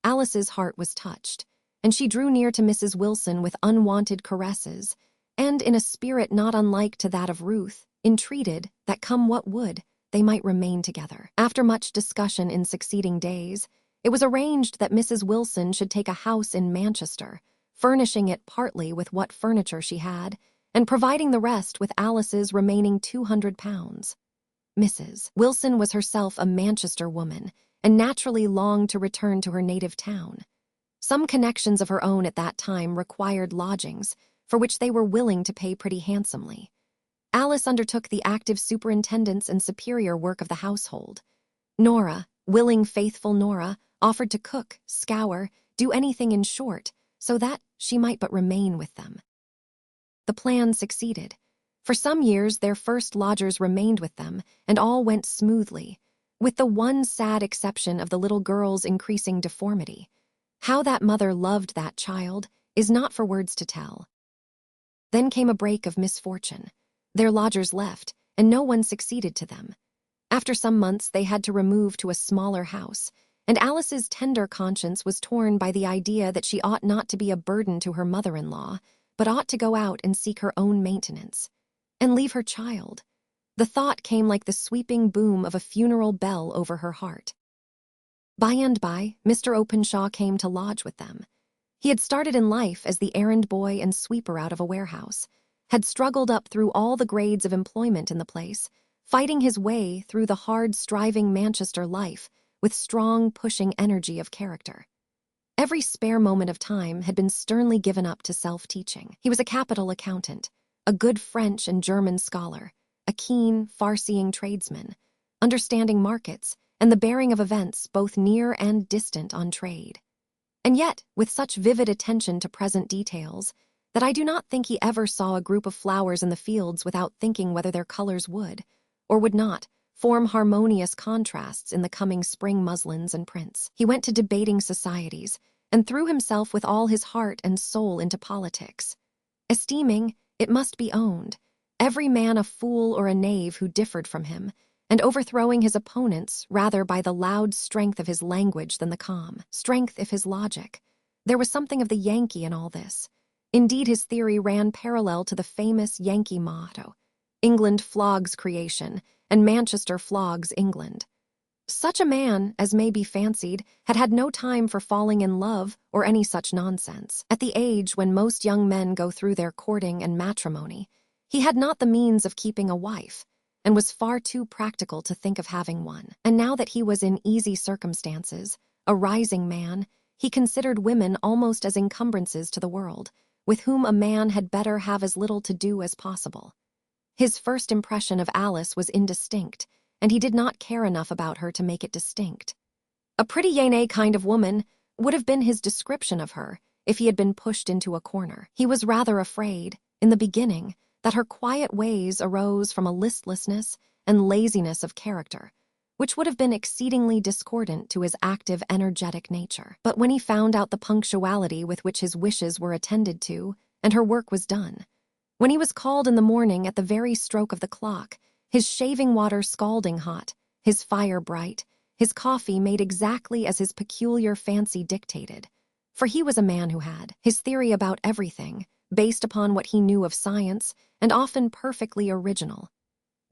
Alice's heart was touched, and she drew near to Mrs. Wilson with unwonted caresses, and, in a spirit not unlike to that of Ruth, entreated that, come what would, they might remain together. After much discussion in succeeding days, it was arranged that Mrs. Wilson should take a house in Manchester, furnishing it partly with what furniture she had, and providing the rest with Alice's remaining £200. Mrs. Wilson was herself a Manchester woman, and naturally longed to return to her native town. Some connections of her own at that time required lodgings, for which they were willing to pay pretty handsomely. Alice undertook the active superintendence and superior work of the household. Nora, willing, faithful Nora, offered to cook, scour, do anything in short, so that she might but remain with them. The plan succeeded. For some years their first lodgers remained with them, and all went smoothly, with the one sad exception of the little girl's increasing deformity. How that mother loved that child is not for words to tell. Then came a break of misfortune. Their lodgers left, and no one succeeded to them. After some months they had to remove to a smaller house, and Alice's tender conscience was torn by the idea that she ought not to be a burden to her mother-in-law, but ought to go out and seek her own maintenance, and leave her child. The thought came like the sweeping boom of a funeral bell over her heart. By and by, Mr. Openshaw came to lodge with them. He had started in life as the errand boy and sweeper out of a warehouse, had struggled up through all the grades of employment in the place, fighting his way through the hard, striving Manchester life with strong, pushing energy of character. Every spare moment of time had been sternly given up to self-teaching. He was a capital accountant, a good French and German scholar, a keen, far-seeing tradesman, understanding markets and the bearing of events both near and distant on trade. And yet, with such vivid attention to present details, that I do not think he ever saw a group of flowers in the fields without thinking whether their colors would, or would not, form harmonious contrasts in the coming spring muslins and prints. He went to debating societies, and threw himself with all his heart and soul into politics, esteeming, it must be owned, every man a fool or a knave who differed from him, and overthrowing his opponents rather by the loud strength of his language than the calm strength of his logic. There was something of the Yankee in all this. Indeed, his theory ran parallel to the famous Yankee motto, England flogs creation, and Manchester flogs England. Such a man, as may be fancied, had had no time for falling in love or any such nonsense. At the age when most young men go through their courting and matrimony, he had not the means of keeping a wife, and was far too practical to think of having one. And now that he was in easy circumstances, a rising man, he considered women almost as encumbrances to the world, with whom a man had better have as little to do as possible. His first impression of Alice was indistinct, and he did not care enough about her to make it distinct. A pretty yéné kind of woman would have been his description of her if he had been pushed into a corner. He was rather afraid, in the beginning, that her quiet ways arose from a listlessness and laziness of character, which would have been exceedingly discordant to his active, energetic nature. But when he found out the punctuality with which his wishes were attended to, and her work was done, when he was called in the morning at the very stroke of the clock, his shaving water scalding hot, his fire bright, his coffee made exactly as his peculiar fancy dictated, for he was a man who had his theory about everything, based upon what he knew of science, and often perfectly original.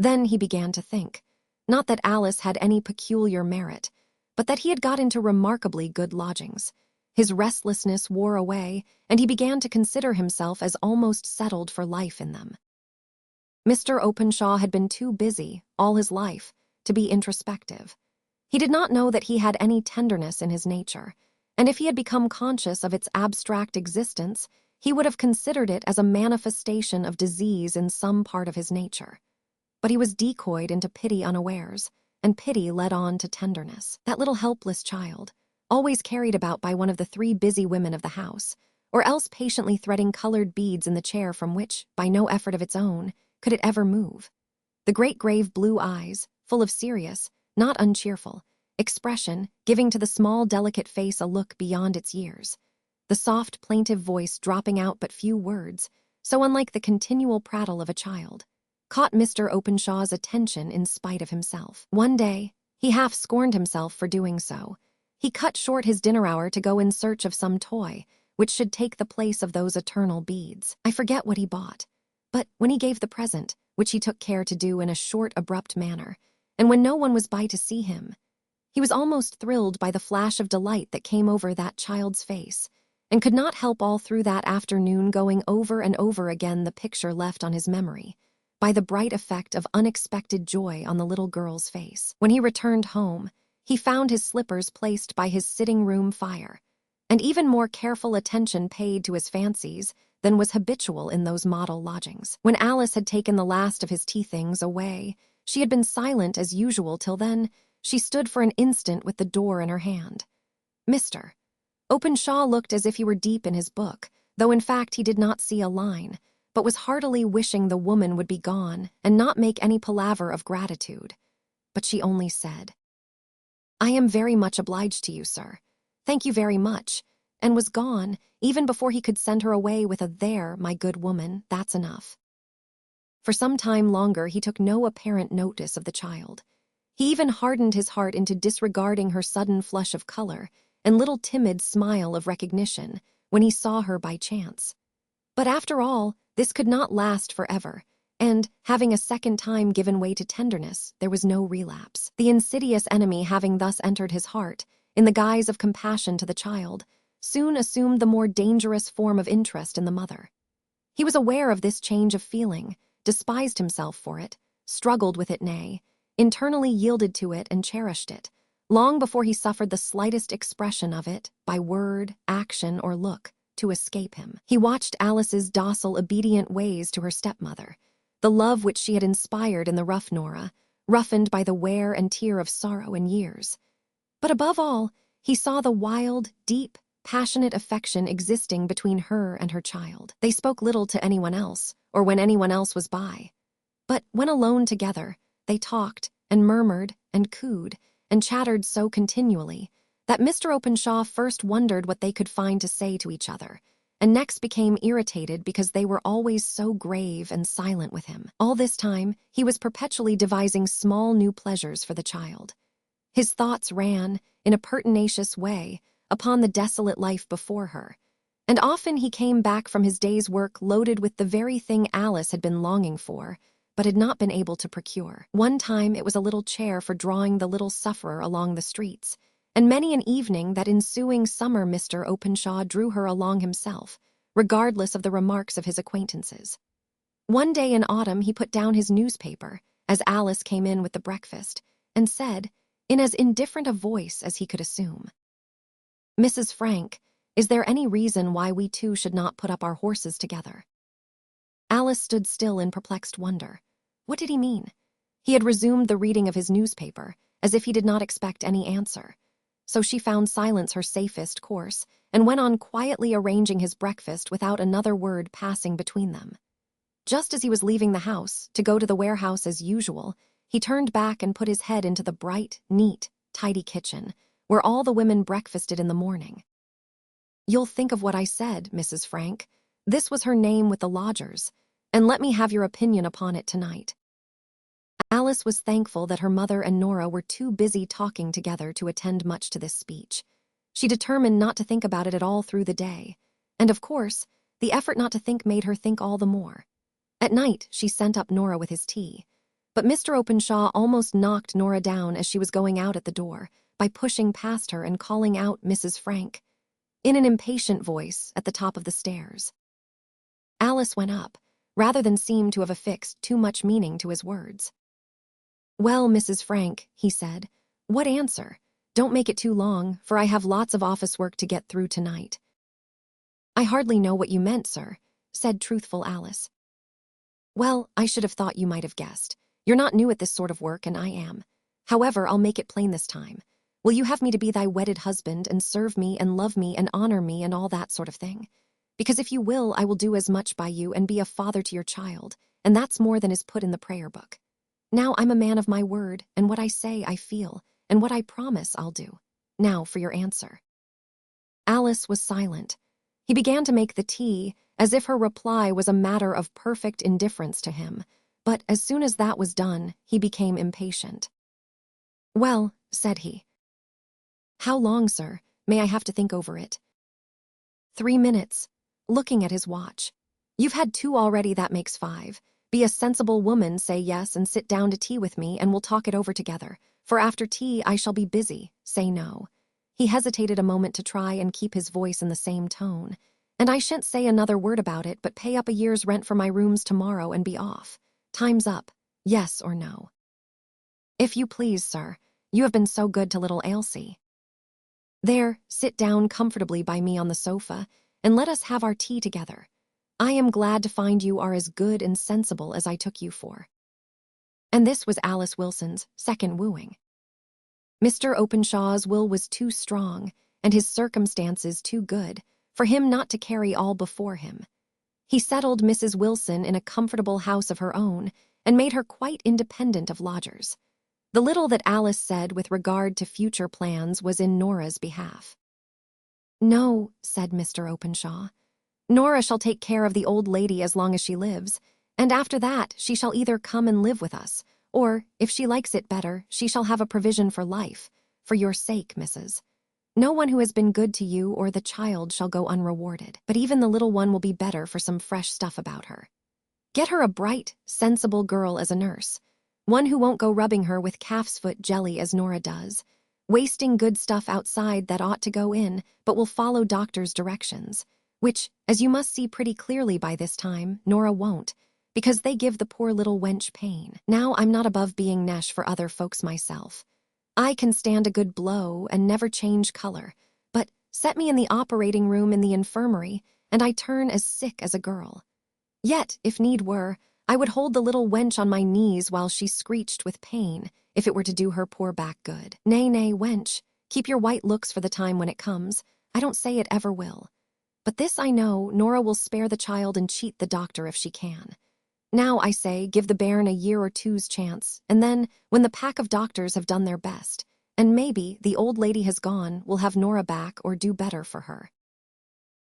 Then he began to think, not that Alice had any peculiar merit, but that he had got into remarkably good lodgings. His restlessness wore away, and he began to consider himself as almost settled for life in them. Mr. Openshaw had been too busy, all his life, to be introspective. He did not know that he had any tenderness in his nature, and if he had become conscious of its abstract existence, he would have considered it as a manifestation of disease in some part of his nature. But he was decoyed into pity unawares, and pity led on to tenderness. That little helpless child, always carried about by one of the 3 busy women of the house, or else patiently threading colored beads in the chair from which, by no effort of its own, could it ever move. The great grave blue eyes, full of serious, not uncheerful, expression, giving to the small delicate face a look beyond its years. The soft plaintive voice dropping out but few words, so unlike the continual prattle of a child, caught Mr. Openshaw's attention in spite of himself. One day, he half scorned himself for doing so. He cut short his dinner hour to go in search of some toy which should take the place of those eternal beads. I forget what he bought, but when he gave the present, which he took care to do in a short, abrupt manner, and when no one was by to see him, he was almost thrilled by the flash of delight that came over that child's face, and could not help all through that afternoon going over and over again the picture left on his memory, by the bright effect of unexpected joy on the little girl's face. When he returned home, he found his slippers placed by his sitting-room fire, and even more careful attention paid to his fancies than was habitual in those model lodgings. When Alice had taken the last of his tea-things away, she had been silent as usual till then. She stood for an instant with the door in her hand. Mr. Openshaw looked as if he were deep in his book, though in fact he did not see a line, but was heartily wishing the woman would be gone and not make any palaver of gratitude. But she only said, "I am very much obliged to you, sir. Thank you very much," and was gone, even before he could send her away with a "There, my good woman, that's enough." For some time longer he took no apparent notice of the child. He even hardened his heart into disregarding her sudden flush of color and little timid smile of recognition when he saw her by chance. But after all, this could not last forever, and, having a second time given way to tenderness, there was no relapse. The insidious enemy having thus entered his heart, in the guise of compassion to the child, soon assumed the more dangerous form of interest in the mother. He was aware of this change of feeling, despised himself for it, struggled with it, nay, internally yielded to it and cherished it, long before he suffered the slightest expression of it, by word, action, or look, to escape him. He watched Alice's docile, obedient ways to her stepmother, the love which she had inspired in the rough Nora, roughened by the wear and tear of sorrow and years. But above all, he saw the wild, deep, passionate affection existing between her and her child. They spoke little to anyone else, or when anyone else was by. But when alone together, they talked, and murmured, and cooed, and chattered so continually, that Mr. Openshaw first wondered what they could find to say to each other, and next became irritated because they were always so grave and silent with him. All this time, he was perpetually devising small new pleasures for the child. His thoughts ran, in a pertinacious way, upon the desolate life before her, and often he came back from his day's work loaded with the very thing Alice had been longing for, but had not been able to procure. One time it was a little chair for drawing the little sufferer along the streets, and many an evening that ensuing summer Mr. Openshaw drew her along himself, regardless of the remarks of his acquaintances. One day in autumn he put down his newspaper, as Alice came in with the breakfast, and said, in as indifferent a voice as he could assume, "Mrs. Frank, Is there any reason why we two should not put up our horses together?" Alice stood still in perplexed wonder. What did he mean? He had resumed the reading of his newspaper, as if he did not expect any answer. So she found silence her safest course, and went on quietly arranging his breakfast without another word passing between them. Just as he was leaving the house, to go to the warehouse as usual, he turned back and put his head into the bright, neat, tidy kitchen, where all the women breakfasted in the morning. "You'll think of what I said, Mrs. Frank. This was her name with the lodgers, and let me have your opinion upon it tonight." Alice was thankful that her mother and Nora were too busy talking together to attend much to this speech. She determined not to think about it at all through the day, and of course, the effort not to think made her think all the more. At night, she sent up Nora with his tea, but Mr. Openshaw almost knocked Nora down as she was going out at the door by pushing past her and calling out Mrs. Frank, in an impatient voice at the top of the stairs. Alice went up, rather than seem to have affixed too much meaning to his words. "Well, Mrs. Frank," he said, "what answer? Don't make it too long, for I have lots of office work to get through tonight." "I hardly know what you meant, sir," said truthful Alice. "Well, I should have thought you might have guessed. You're not new at this sort of work, and I am. However, I'll make it plain this time. Will you have me to be thy wedded husband, and serve me, and love me, and honor me, and all that sort of thing? Because if you will, I will do as much by you, and be a father to your child, and that's more than is put in the prayer book. Now I'm a man of my word, and what I say I feel, and what I promise I'll do. Now for your answer." Alice was silent. He began to make the tea, as if her reply was a matter of perfect indifference to him, but as soon as that was done, he became impatient. "Well," said he. "How long, sir, may I have to think over it?" 3 minutes, looking at his watch. "You've had 2 already, that makes 5. Be a sensible woman, say yes, and sit down to tea with me, and we'll talk it over together, for after tea I shall be busy, say no." He hesitated a moment to try and keep his voice in the same tone. "And I shan't say another word about it, but pay up a year's rent for my rooms tomorrow and be off. Time's up, yes or no?" "If you please, sir. You have been so good to little Ailsie. There, sit down comfortably by me on the sofa, and let us have our tea together. I am glad to find you are as good and sensible as I took you for." And this was Alice Wilson's second wooing. Mr. Openshaw's will was too strong, and his circumstances too good, for him not to carry all before him. He settled Mrs. Wilson in a comfortable house of her own, and made her quite independent of lodgers. The little that Alice said with regard to future plans was in Nora's behalf. "No," said Mr. Openshaw. "Nora shall take care of the old lady as long as she lives, and after that she shall either come and live with us, or, if she likes it better, she shall have a provision for life, for your sake, Mrs. No one who has been good to you or the child shall go unrewarded, but even the little one will be better for some fresh stuff about her. Get her a bright, sensible girl as a nurse, one who won't go rubbing her with calf's foot jelly as Nora does, wasting good stuff outside that ought to go in, but will follow doctor's directions, which, as you must see pretty clearly by this time, Nora won't, because they give the poor little wench pain. Now I'm not above being nesh for other folks myself. I can stand a good blow and never change color, but set me in the operating room in the infirmary, and I turn as sick as a girl. Yet, if need were, I would hold the little wench on my knees while she screeched with pain, if it were to do her poor back good. Nay, nay, wench, keep your white looks for the time when it comes. I don't say it ever will. But this I know, Nora will spare the child and cheat the doctor if she can. Now, I say, give the bairn a year or two's chance, and then, when the pack of doctors have done their best, and maybe the old lady has gone, we'll have Nora back or do better for her."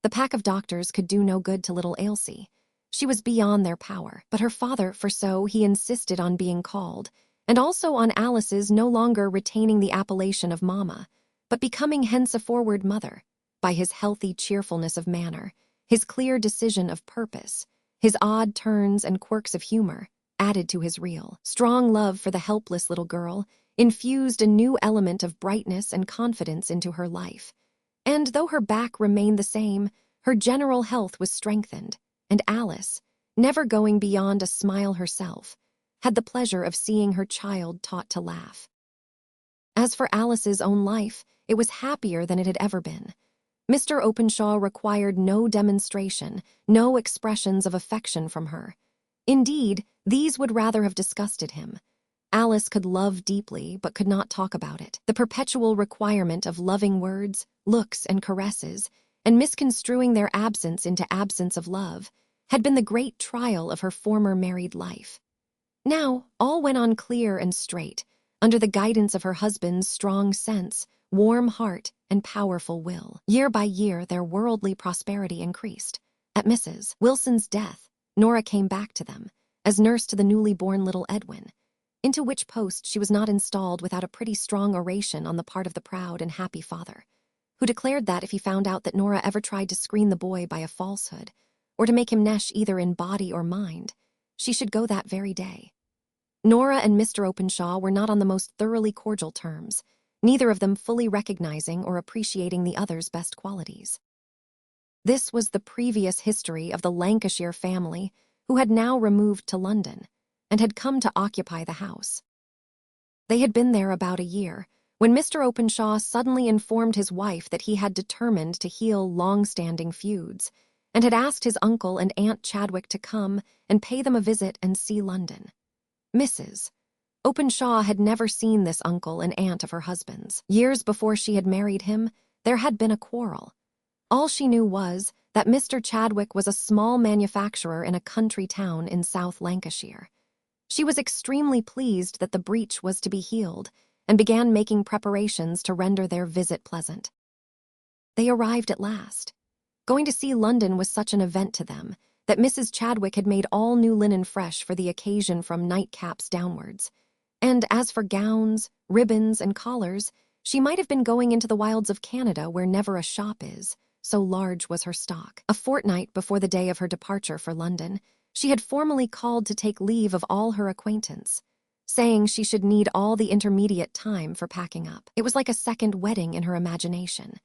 The pack of doctors could do no good to little Ailsie. She was beyond their power, but her father, for so he insisted on being called, and also on Alice's no longer retaining the appellation of Mamma, but becoming henceforward Mother, by his healthy cheerfulness of manner, his clear decision of purpose, his odd turns and quirks of humor, added to his real, strong love for the helpless little girl, infused a new element of brightness and confidence into her life. And though her back remained the same, her general health was strengthened, and Alice, never going beyond a smile herself, had the pleasure of seeing her child taught to laugh. As for Alice's own life, it was happier than it had ever been. Mr. Openshaw required no demonstration, no expressions of affection from her. Indeed, these would rather have disgusted him. Alice could love deeply, but could not talk about it. The perpetual requirement of loving words, looks, and caresses, and misconstruing their absence into absence of love, had been the great trial of her former married life. Now, all went on clear and straight, under the guidance of her husband's strong sense, warm heart, and powerful will. Year by year, their worldly prosperity increased. At Mrs. Wilson's death, Nora came back to them, as nurse to the newly born little Edwin, into which post she was not installed without a pretty strong oration on the part of the proud and happy father, who declared that if he found out that Nora ever tried to screen the boy by a falsehood, or to make him nesh either in body or mind, she should go that very day. Nora and Mr. Openshaw were not on the most thoroughly cordial terms, neither of them fully recognizing or appreciating the other's best qualities. This was the previous history of the Lancashire family, who had now removed to London, and had come to occupy the house. They had been there about a year, when Mr. Openshaw suddenly informed his wife that he had determined to heal long-standing feuds, and had asked his uncle and Aunt Chadwick to come and pay them a visit and see London. Mrs. Openshaw had never seen this uncle and aunt of her husband's. Years before she had married him, there had been a quarrel. All she knew was that Mr. Chadwick was a small manufacturer in a country town in South Lancashire. She was extremely pleased that the breach was to be healed, and began making preparations to render their visit pleasant. They arrived at last. Going to see London was such an event to them that Mrs. Chadwick had made all new linen fresh for the occasion from nightcaps downwards. And as for gowns, ribbons, and collars, she might have been going into the wilds of Canada where never a shop is, so large was her stock. A fortnight before the day of her departure for London, she had formally called to take leave of all her acquaintance, saying she should need all the intermediate time for packing up. It was like a second wedding in her imagination.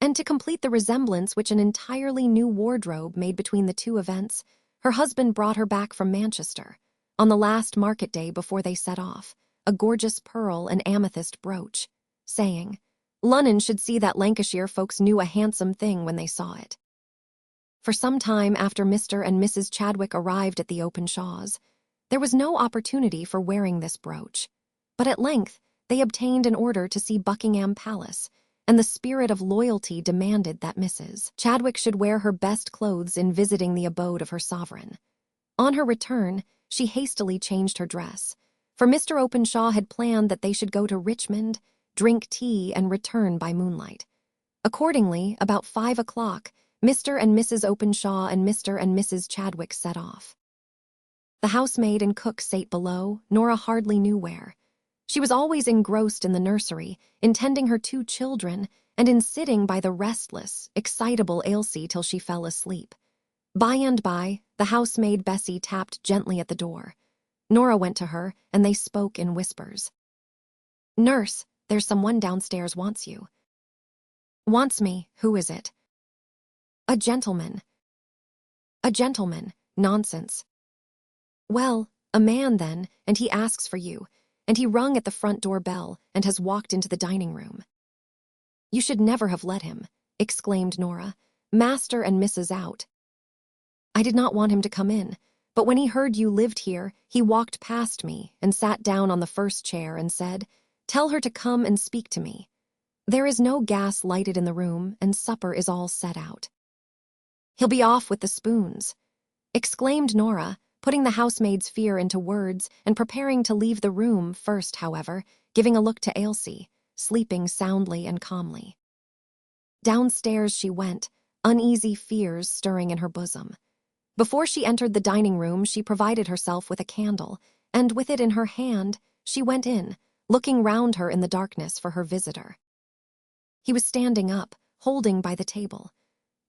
And to complete the resemblance which an entirely new wardrobe made between the two events, her husband brought her back from Manchester, on the last market day before they set off, a gorgeous pearl and amethyst brooch, saying, "Lunnon should see that Lancashire folks knew a handsome thing when they saw it." For some time after Mr. and Mrs. Chadwick arrived at the Openshaws, there was no opportunity for wearing this brooch, but at length they obtained an order to see Buckingham Palace, and the spirit of loyalty demanded that Mrs. Chadwick should wear her best clothes in visiting the abode of her sovereign. On her return, she hastily changed her dress, for Mr. Openshaw had planned that they should go to Richmond, drink tea, and return by moonlight. Accordingly, about 5 o'clock, Mr. and Mrs. Openshaw and Mr. and Mrs. Chadwick set off. The housemaid and cook sate below, Nora hardly knew where. She was always engrossed in the nursery, in tending her 2 children, and in sitting by the restless, excitable Ailsie till she fell asleep. By and by, the housemaid Bessie tapped gently at the door. Nora went to her, and they spoke in whispers. "Nurse, there's someone downstairs wants you." "Wants me? Who is it?" "A gentleman." "A gentleman? Nonsense." "Well, a man then, and he asks for you, and he rung at the front door bell and has walked into the dining room." "You should never have let him," exclaimed Nora. "Master and Mrs. out." "I did not want him to come in, but when he heard you lived here, he walked past me and sat down on the first chair and said, 'Tell her to come and speak to me.' There is no gas lighted in the room, and supper is all set out." "He'll be off with the spoons," exclaimed Nora, putting the housemaid's fear into words and preparing to leave the room, first, however, giving a look to Ailsie, sleeping soundly and calmly. Downstairs she went, uneasy fears stirring in her bosom. Before she entered the dining room, she provided herself with a candle, and with it in her hand, she went in, looking round her in the darkness for her visitor. He was standing up, holding by the table.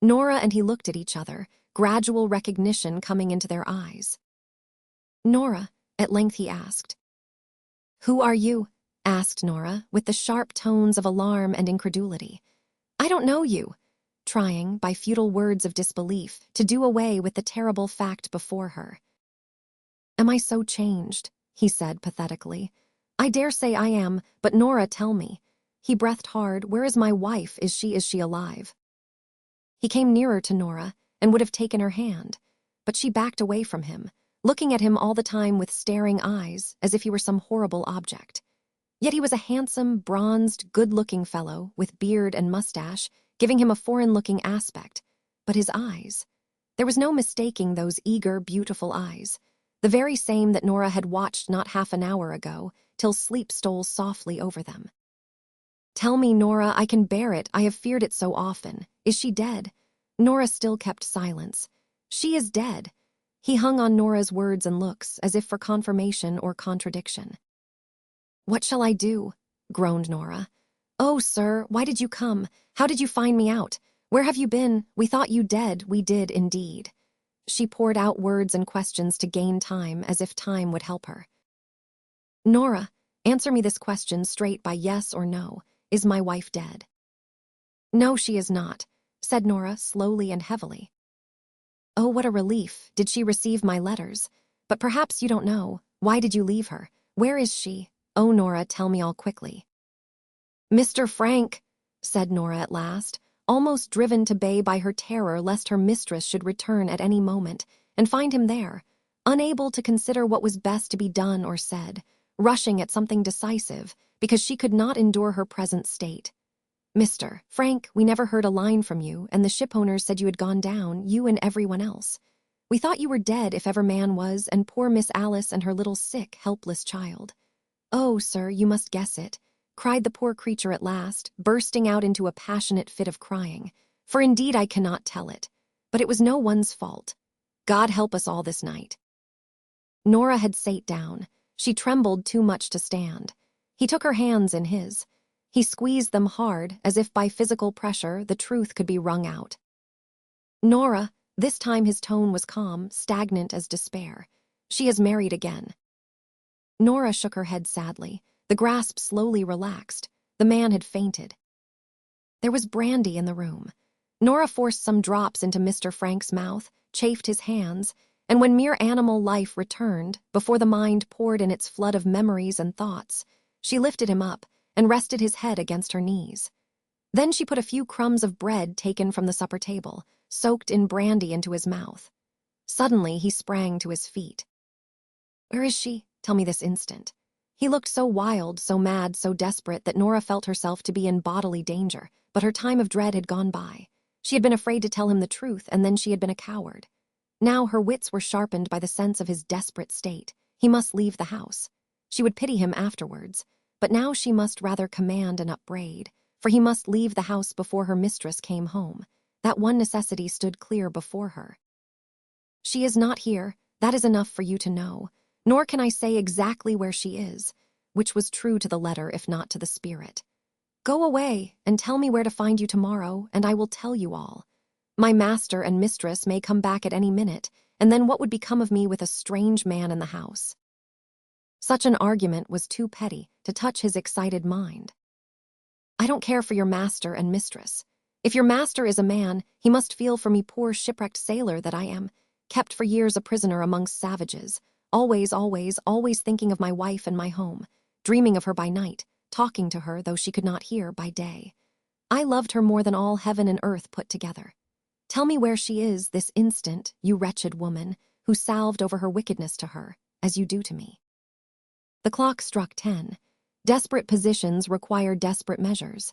Nora and he looked at each other, gradual recognition coming into their eyes. "Nora," at length he asked. "Who are you?" asked Nora, with the sharp tones of alarm and incredulity. "I don't know you," trying, by futile words of disbelief, to do away with the terrible fact before her. "Am I so changed?" he said pathetically. "I dare say I am, but Nora, tell me." He breathed hard. "Where is my wife? Is she alive?" He came nearer to Nora and would have taken her hand, but she backed away from him, looking at him all the time with staring eyes as if he were some horrible object. Yet he was a handsome, bronzed, good-looking fellow with beard and mustache, giving him a foreign-looking aspect. But his eyes... There was no mistaking those eager, beautiful eyes, the very same that Nora had watched not half an hour ago, till sleep stole softly over them. "Tell me, Nora, I can bear it. I have feared it so often. Is she dead?" Nora still kept silence. "She is dead." He hung on Nora's words and looks, as if for confirmation or contradiction. "What shall I do?" groaned Nora. "Oh, sir, why did you come? How did you find me out? Where have you been? We thought you dead. We did, indeed." She poured out words and questions to gain time, as if time would help her. "Nora, answer me this question straight by yes or no. Is my wife dead?" "No, she is not," said Nora slowly and heavily. "Oh, what a relief. Did she receive my letters? But perhaps you don't know. Why did you leave her? Where is she? Oh, Nora, tell me all quickly." "Mr. Frank," said Nora at last, almost driven to bay by her terror lest her mistress should return at any moment and find him there, unable to consider what was best to be done or said, rushing at something decisive because she could not endure her present state. "Mr. Frank, we never heard a line from you, and the shipowners said you had gone down, you and everyone else. We thought you were dead if ever man was, and poor Miss Alice and her little sick, helpless child." "Oh, sir, you must guess it," cried the poor creature at last, bursting out into a passionate fit of crying. "For indeed I cannot tell it. But it was no one's fault. God help us all this night." Nora had sate down. She trembled too much to stand. He took her hands in his. He squeezed them hard, as if by physical pressure the truth could be wrung out. "Nora," this time his tone was calm, stagnant as despair. "She has married again." Nora shook her head sadly. The grasp slowly relaxed. The man had fainted. There was brandy in the room. Nora forced some drops into Mr. Frank's mouth, chafed his hands, and when mere animal life returned, before the mind poured in its flood of memories and thoughts, she lifted him up and rested his head against her knees. Then she put a few crumbs of bread taken from the supper table, soaked in brandy, into his mouth. Suddenly he sprang to his feet. "Where is she? Tell me this instant." He looked so wild, so mad, so desperate that Nora felt herself to be in bodily danger, but her time of dread had gone by. She had been afraid to tell him the truth, and then she had been a coward. Now her wits were sharpened by the sense of his desperate state. He must leave the house. She would pity him afterwards, but now she must rather command and upbraid, for he must leave the house before her mistress came home. That one necessity stood clear before her. "She is not here. That is enough for you to know. Nor can I say exactly where she is," which was true to the letter if not to the spirit. "Go away and tell me where to find you tomorrow, and I will tell you all. My master and mistress may come back at any minute, and then what would become of me with a strange man in the house?" Such an argument was too petty to touch his excited mind. "I don't care for your master and mistress. If your master is a man, he must feel for me, poor shipwrecked sailor that I am, kept for years a prisoner amongst savages, always thinking of my wife and my home, dreaming of her by night, talking to her, though she could not hear, by day. I loved her more than all heaven and earth put together. Tell me where she is this instant, you wretched woman, who salved over her wickedness to her, as you do to me." The clock struck 10. Desperate positions require desperate measures.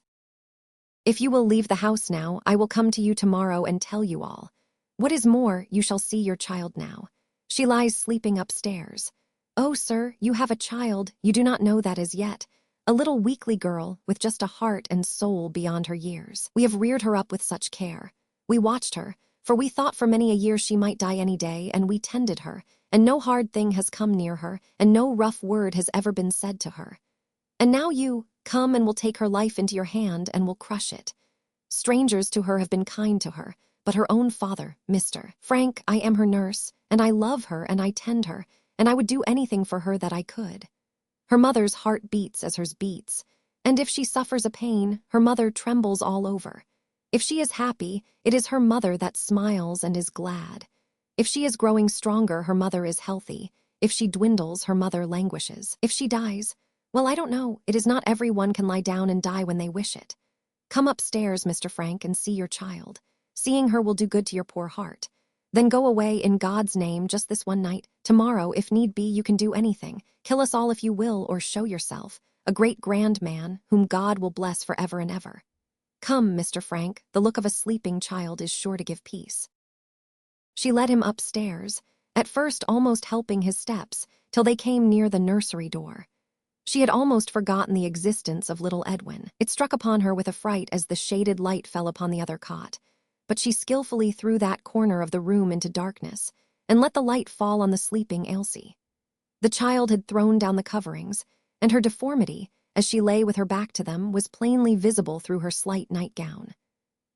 "If you will leave the house now, I will come to you tomorrow and tell you all. What is more, you shall see your child now. She lies sleeping upstairs. Oh, sir, you have a child, you do not know that as yet. A little weakly girl, with just a heart and soul beyond her years. We have reared her up with such care. We watched her, for we thought for many a year she might die any day, and we tended her, and no hard thing has come near her, and no rough word has ever been said to her. And now you come and will take her life into your hand and will crush it. Strangers to her have been kind to her, but her own father, Mr. Frank, I am her nurse, and I love her and I tend her, and I would do anything for her that I could. Her mother's heart beats as hers beats, and if she suffers a pain, her mother trembles all over. If she is happy, it is her mother that smiles and is glad. If she is growing stronger, her mother is healthy. If she dwindles, her mother languishes. If she dies, well, I don't know, it is not every one can lie down and die when they wish it. Come upstairs, Mr. Frank, and see your child. Seeing her will do good to your poor heart. Then go away in God's name just this one night. Tomorrow, if need be, you can do anything. Kill us all if you will, or show yourself. A great grand man, whom God will bless forever and ever. Come, Mr. Frank, the look of a sleeping child is sure to give peace. She led him upstairs, at first almost helping his steps, till they came near the nursery door. She had almost forgotten the existence of little Edwin. It struck upon her with a fright as the shaded light fell upon the other cot. But she skillfully threw that corner of the room into darkness, and let the light fall on the sleeping Elsie. The child had thrown down the coverings, and her deformity, as she lay with her back to them, was plainly visible through her slight nightgown.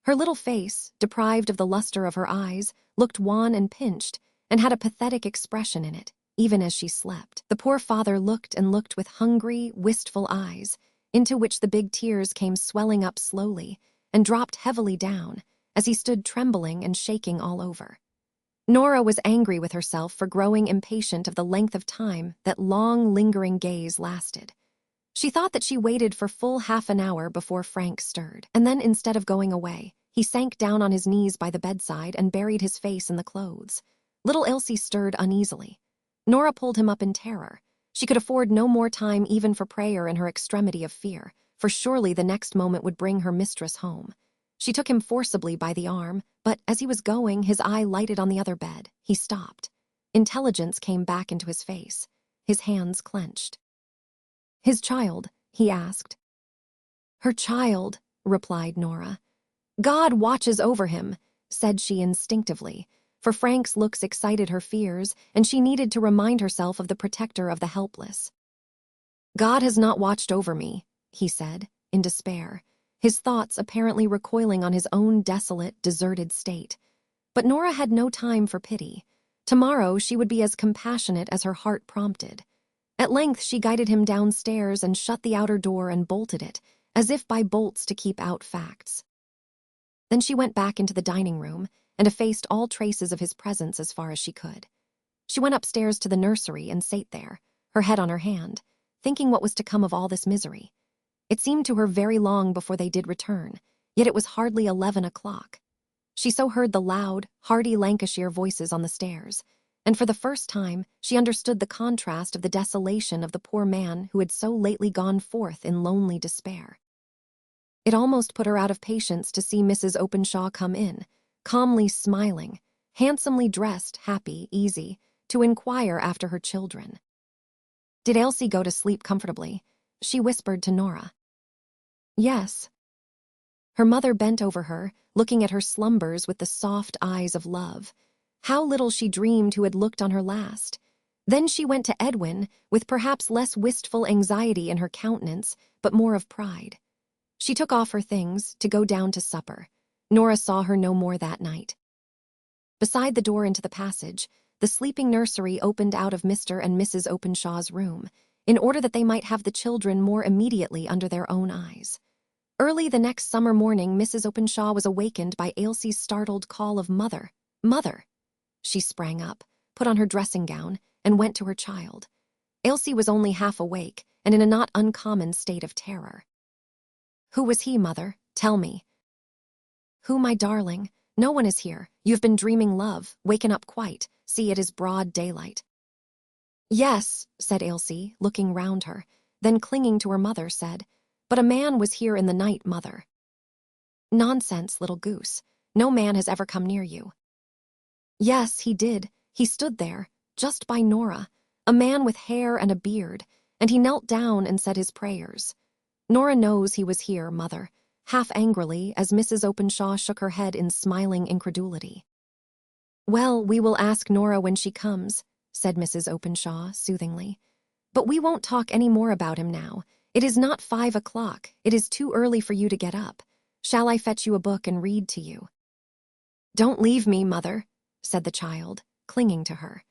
Her little face, deprived of the luster of her eyes, looked wan and pinched, and had a pathetic expression in it, even as she slept. The poor father looked and looked with hungry, wistful eyes, into which the big tears came swelling up slowly, and dropped heavily down, as he stood trembling and shaking all over. Nora was angry with herself for growing impatient of the length of time that long, lingering gaze lasted. She thought that she waited for full half an hour before Frank stirred, and then instead of going away, he sank down on his knees by the bedside and buried his face in the clothes. Little Elsie stirred uneasily. Nora pulled him up in terror. She could afford no more time even for prayer in her extremity of fear, for surely the next moment would bring her mistress home. She took him forcibly by the arm, but as he was going, his eye lighted on the other bed. He stopped. Intelligence came back into his face. His hands clenched. "His child?" he asked. "Her child," replied Nora. "God watches over him," said she instinctively, for Frank's looks excited her fears, and she needed to remind herself of the protector of the helpless. "God has not watched over me," he said, in despair, his thoughts apparently recoiling on his own desolate, deserted state. But Nora had no time for pity. Tomorrow she would be as compassionate as her heart prompted. At length she guided him downstairs and shut the outer door and bolted it, as if by bolts to keep out facts. Then she went back into the dining room and effaced all traces of his presence as far as she could. She went upstairs to the nursery and sate there, her head on her hand, thinking what was to come of all this misery. It seemed to her very long before they did return, yet it was hardly 11 o'clock. She so heard the loud, hearty Lancashire voices on the stairs, and for the first time she understood the contrast of the desolation of the poor man who had so lately gone forth in lonely despair. It almost put her out of patience to see Mrs. Openshaw come in, calmly smiling, handsomely dressed, happy, easy, to inquire after her children. Did Elsie go to sleep comfortably? She whispered to Nora. Yes. Her mother bent over her, looking at her slumbers with the soft eyes of love. How little she dreamed who had looked on her last. Then she went to Edwin, with perhaps less wistful anxiety in her countenance, but more of pride. She took off her things to go down to supper. Nora saw her no more that night. Beside the door into the passage, the sleeping nursery opened out of Mr. and Mrs. Openshaw's room, in order that they might have the children more immediately under their own eyes. Early the next summer morning, Mrs. Openshaw was awakened by Ailsie's startled call of "Mother! Mother!" She sprang up, put on her dressing gown, and went to her child. Ailsie was only half awake, and in a not uncommon state of terror. "Who was he, Mother? Tell me." "Who, my darling? No one is here. You have been dreaming love, waken up quite. See, it is broad daylight." "Yes," said Ailsie, looking round her, then clinging to her mother said, "But a man was here in the night, Mother." "Nonsense, little goose. No man has ever come near you." "Yes, he did. He stood there, just by Nora, a man with hair and a beard, and he knelt down and said his prayers. Nora knows he was here, Mother," half angrily, as Mrs. Openshaw shook her head in smiling incredulity. "Well, we will ask Nora when she comes," said Mrs. Openshaw soothingly. "But we won't talk any more about him now. It is not 5 o'clock. It is too early for you to get up. Shall I fetch you a book and read to you?" "Don't leave me, Mother," said the child, clinging to her.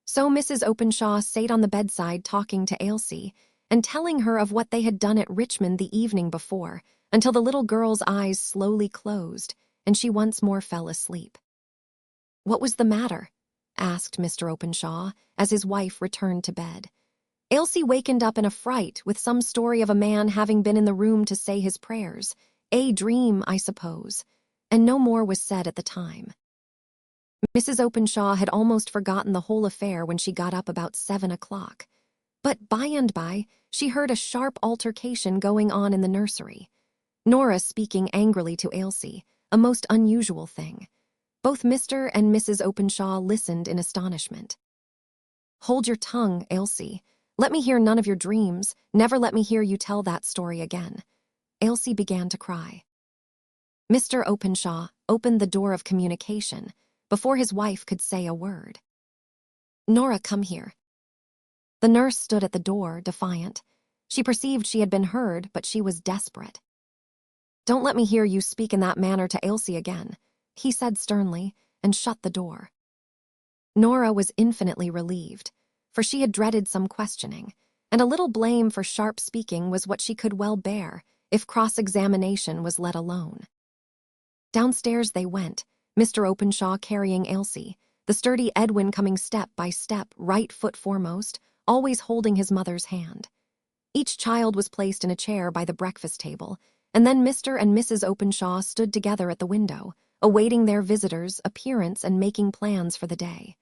So Mrs. Openshaw sate on the bedside talking to Ailsie, and telling her of what they had done at Richmond the evening before, until the little girl's eyes slowly closed, and she once more fell asleep. "What was the matter?" asked Mr. Openshaw, as his wife returned to bed. Ailsie wakened up in a fright with some story of a man having been in the room to say his prayers. A dream, I suppose. and no more was said at the time. Mrs. Openshaw had almost forgotten the whole affair when she got up about 7 o'clock. But by and by, she heard a sharp altercation going on in the nursery. Nora speaking angrily to Ailsie, a most unusual thing. Both Mr. and Mrs. Openshaw listened in astonishment. "Hold your tongue, Ailsie. Let me hear none of your dreams. Never let me hear you tell that story again." Ailsie began to cry. Mr. Openshaw opened the door of communication before his wife could say a word. "Nora, come here." The nurse stood at the door, defiant. She perceived she had been heard, but she was desperate. "Don't let me hear you speak in that manner to Ailsie again," he said sternly, and shut the door. Nora was infinitely relieved, for she had dreaded some questioning, and a little blame for sharp speaking was what she could well bear if cross-examination was let alone. Downstairs they went, Mr. Openshaw carrying Ailsie, the sturdy Edwin coming step by step, right foot foremost, always holding his mother's hand. Each child was placed in a chair by the breakfast table, and then Mr. and Mrs. Openshaw stood together at the window, awaiting their visitors' appearance and making plans for the day.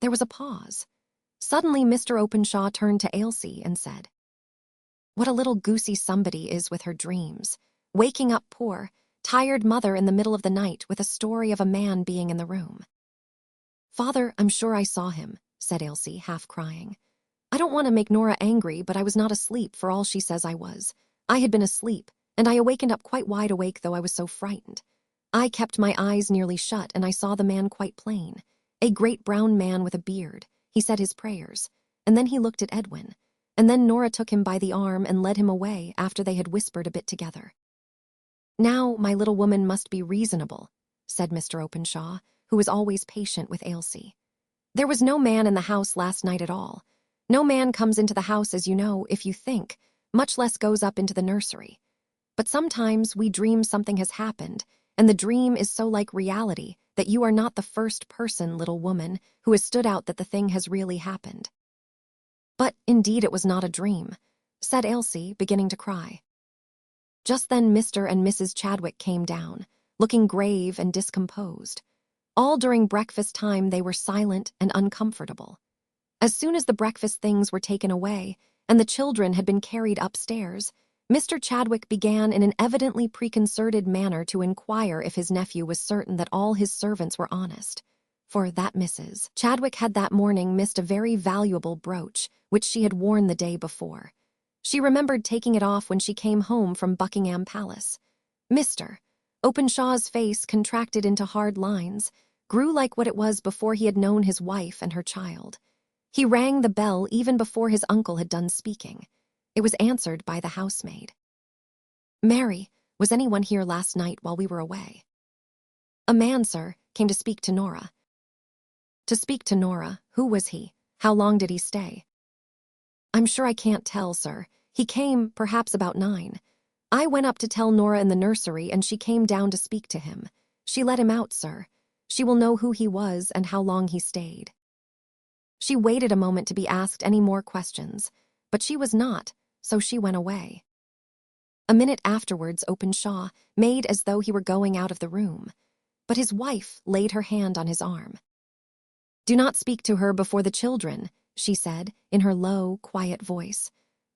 There was a pause. Suddenly Mr. Openshaw turned to Ailsie and said, "What a little goosey somebody is with her dreams, waking up poor, tired mother in the middle of the night with a story of a man being in the room." "Father, I'm sure I saw him," said Ailsie, half crying. "I don't want to make Nora angry, but I was not asleep for all she says I was. I had been asleep, and I awakened up quite wide awake though I was so frightened. I kept my eyes nearly shut, and I saw the man quite plain. A great brown man with a beard. He said his prayers, and then he looked at Edwin, and then Nora took him by the arm and led him away after they had whispered a bit together." "Now, my little woman must be reasonable," said Mr. Openshaw, who was always patient with Ailsie. "There was no man in the house last night at all. No man comes into the house, as you know, if you think, much less goes up into the nursery. But sometimes we dream something has happened, and the dream is so like reality that you are not the first person, little woman, who has stood out that the thing has really happened." "But indeed it was not a dream," said Ailsie, beginning to cry. Just then Mr. and Mrs. Chadwick came down, looking grave and discomposed. All during breakfast time they were silent and uncomfortable. As soon as the breakfast things were taken away and the children had been carried upstairs, Mr. Chadwick began in an evidently preconcerted manner to inquire if his nephew was certain that all his servants were honest. For that Mrs. Chadwick had that morning missed a very valuable brooch which she had worn the day before. She remembered taking it off when she came home from Buckingham Palace. Mr. Openshaw's face contracted into hard lines, grew like what it was before he had known his wife and her child. He rang the bell even before his uncle had done speaking. It was answered by the housemaid. "Mary, was anyone here last night while we were away?" "A man, sir, came to speak to Nora." "To speak to Nora? Who was he? How long did he stay?" "I'm sure I can't tell, sir. He came, perhaps about 9. I went up to tell Nora in the nursery, and she came down to speak to him. She let him out, sir. She will know who he was and how long he stayed." She waited a moment to be asked any more questions, but she was not, so she went away. A minute afterwards Openshaw made as though he were going out of the room, but his wife laid her hand on his arm. "Do not speak to her before the children," she said, in her low, quiet voice.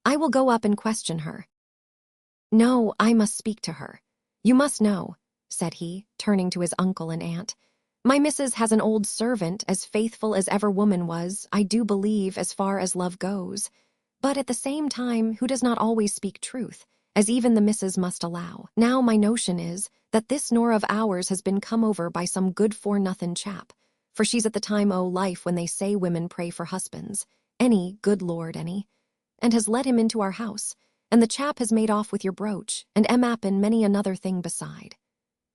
"I will go up and question her." "No, I must speak to her. You must know," said he, turning to his uncle and aunt. "My missus has an old servant as faithful as ever woman was, I do believe, as far as love goes, but at the same time who does not always speak truth, as even the missus must allow. Now my notion is that this Nora of ours has been come over by some good-for-nothing chap, for she's at the time o' life when they say women pray for husbands, any, good Lord, any, and has let him into our house, and the chap has made off with your brooch, and and many another thing beside.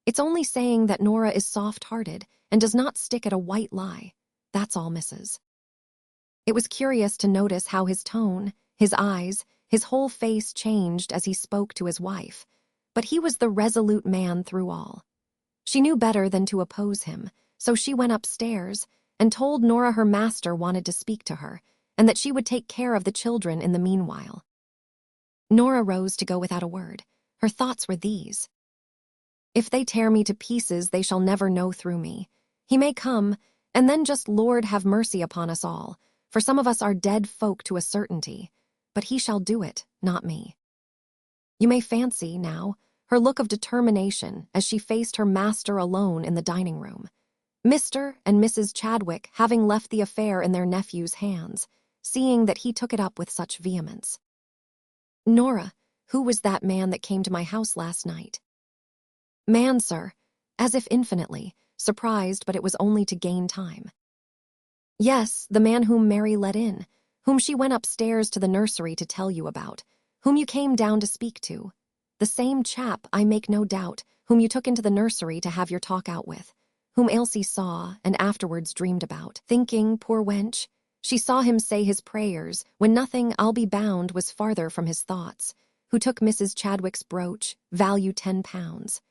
It's only saying that Nora is soft-hearted and does not stick at a white lie. That's all, missus." It was curious to notice how his tone, his eyes, his whole face changed as he spoke to his wife, but he was the resolute man through all. She knew better than to oppose him, so she went upstairs and told Nora her master wanted to speak to her, and that she would take care of the children in the meanwhile. Nora rose to go without a word. Her thoughts were these: If they tear me to pieces, they shall never know through me. He may come, and then just Lord have mercy upon us all, for some of us are dead folk to a certainty. But he shall do it, not me. You may fancy, now, her look of determination as she faced her master alone in the dining room. Mr. and Mrs. Chadwick having left the affair in their nephew's hands, seeing that he took it up with such vehemence. "Nora, who was that man that came to my house last night?" "Man, sir," as if infinitely, surprised, but it was only to gain time. "Yes, the man whom Mary let in, whom she went upstairs to the nursery to tell you about, whom you came down to speak to. The same chap, I make no doubt, whom you took into the nursery to have your talk out with, whom Elsie saw and afterwards dreamed about, thinking, poor wench, she saw him say his prayers when nothing, I'll be bound, was farther from his thoughts, who took Mrs. Chadwick's brooch, value £10.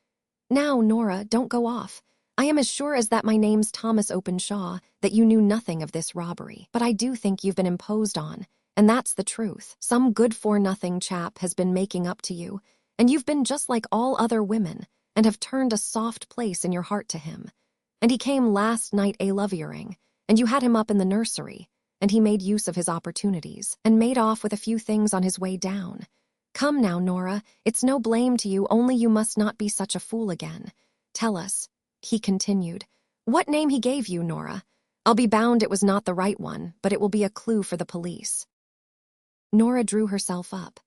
Now, Nora, don't go off. I am as sure as that my name's Thomas Openshaw that you knew nothing of this robbery. But I do think you've been imposed on, and that's the truth. Some good-for-nothing chap has been making up to you, and you've been just like all other women, and have turned a soft place in your heart to him. And he came last night a-loviering, and you had him up in the nursery, and he made use of his opportunities, and made off with a few things on his way down. Come now, Nora, it's no blame to you, only you must not be such a fool again. Tell us," he continued, "what name he gave you, Nora. I'll be bound it was not the right one, but it will be a clue for the police." Nora drew herself up.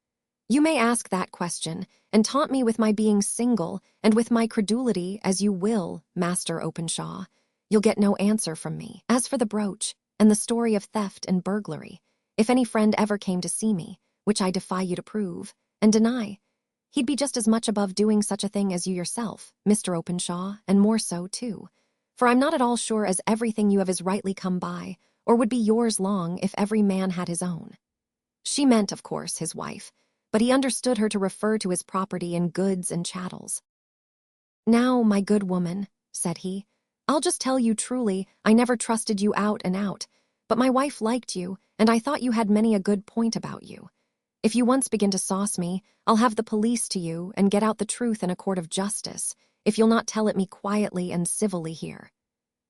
"You may ask that question, and taunt me with my being single, and with my credulity, as you will, Master Openshaw. You'll get no answer from me. As for the brooch, and the story of theft and burglary, if any friend ever came to see me, which I defy you to prove, and deny, he'd be just as much above doing such a thing as you yourself, Mr. Openshaw, and more so, too. For I'm not at all sure as everything you have is rightly come by, or would be yours long if every man had his own." She meant, of course, his wife, but he understood her to refer to his property in goods and chattels. "Now, my good woman," said he, "I'll just tell you truly, I never trusted you out and out, but my wife liked you, and I thought you had many a good point about you. If you once begin to sauce me, I'll have the police to you and get out the truth in a court of justice, if you'll not tell it me quietly and civilly here.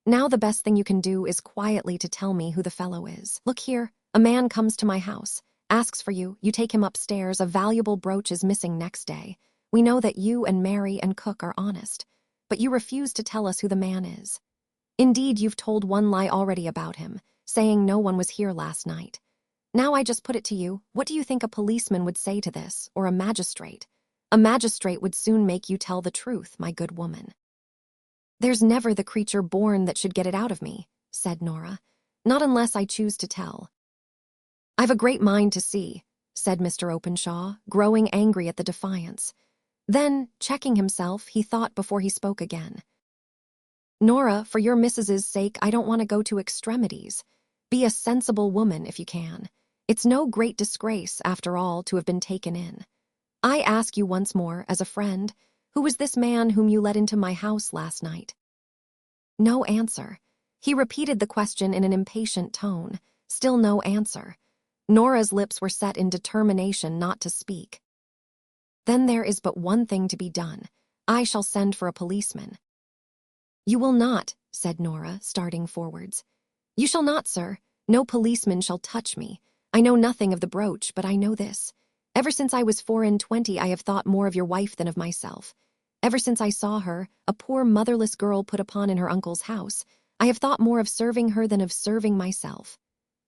Now the best thing you can do is quietly to tell me who the fellow is. Look here, a man comes to my house, asks for you, you take him upstairs, a valuable brooch is missing next day. We know that you and Mary and Cook are honest, but you refuse to tell us who the man is. Indeed, you've told one lie already about him, saying no one was here last night. Now I just put it to you, what do you think a policeman would say to this, or a magistrate? A magistrate would soon make you tell the truth, my good woman." "There's never the creature born that should get it out of me," said Nora, "not unless I choose to tell." "I've a great mind to see," said Mr. Openshaw, growing angry at the defiance. Then, checking himself, he thought before he spoke again. "Nora, for your missus's sake, I don't want to go to extremities. Be a sensible woman if you can. It's no great disgrace, after all, to have been taken in. I ask you once more, as a friend, who was this man whom you let into my house last night?" No answer. He repeated the question in an impatient tone. Still no answer. Nora's lips were set in determination not to speak. "Then there is but one thing to be done. I shall send for a policeman." "You will not," said Nora, starting forwards. "You shall not, sir. No policeman shall touch me. I know nothing of the brooch, but I know this. Ever since I was 24, I have thought more of your wife than of myself. Ever since I saw her, a poor motherless girl put upon in her uncle's house, I have thought more of serving her than of serving myself.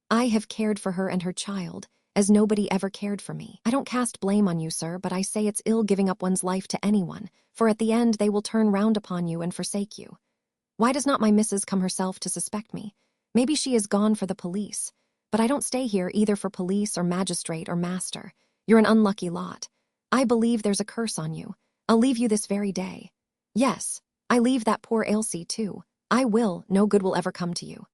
I have cared for her and her child, as nobody ever cared for me. I don't cast blame on you, sir, but I say it's ill giving up one's life to anyone, for at the end they will turn round upon you and forsake you. Why does not my missus come herself to suspect me? Maybe she is gone for the police. But I don't stay here either for police or magistrate or master. You're an unlucky lot. I believe there's a curse on you. I'll leave you this very day. Yes, I leave that poor Elsie too. I will, no good will ever come to you."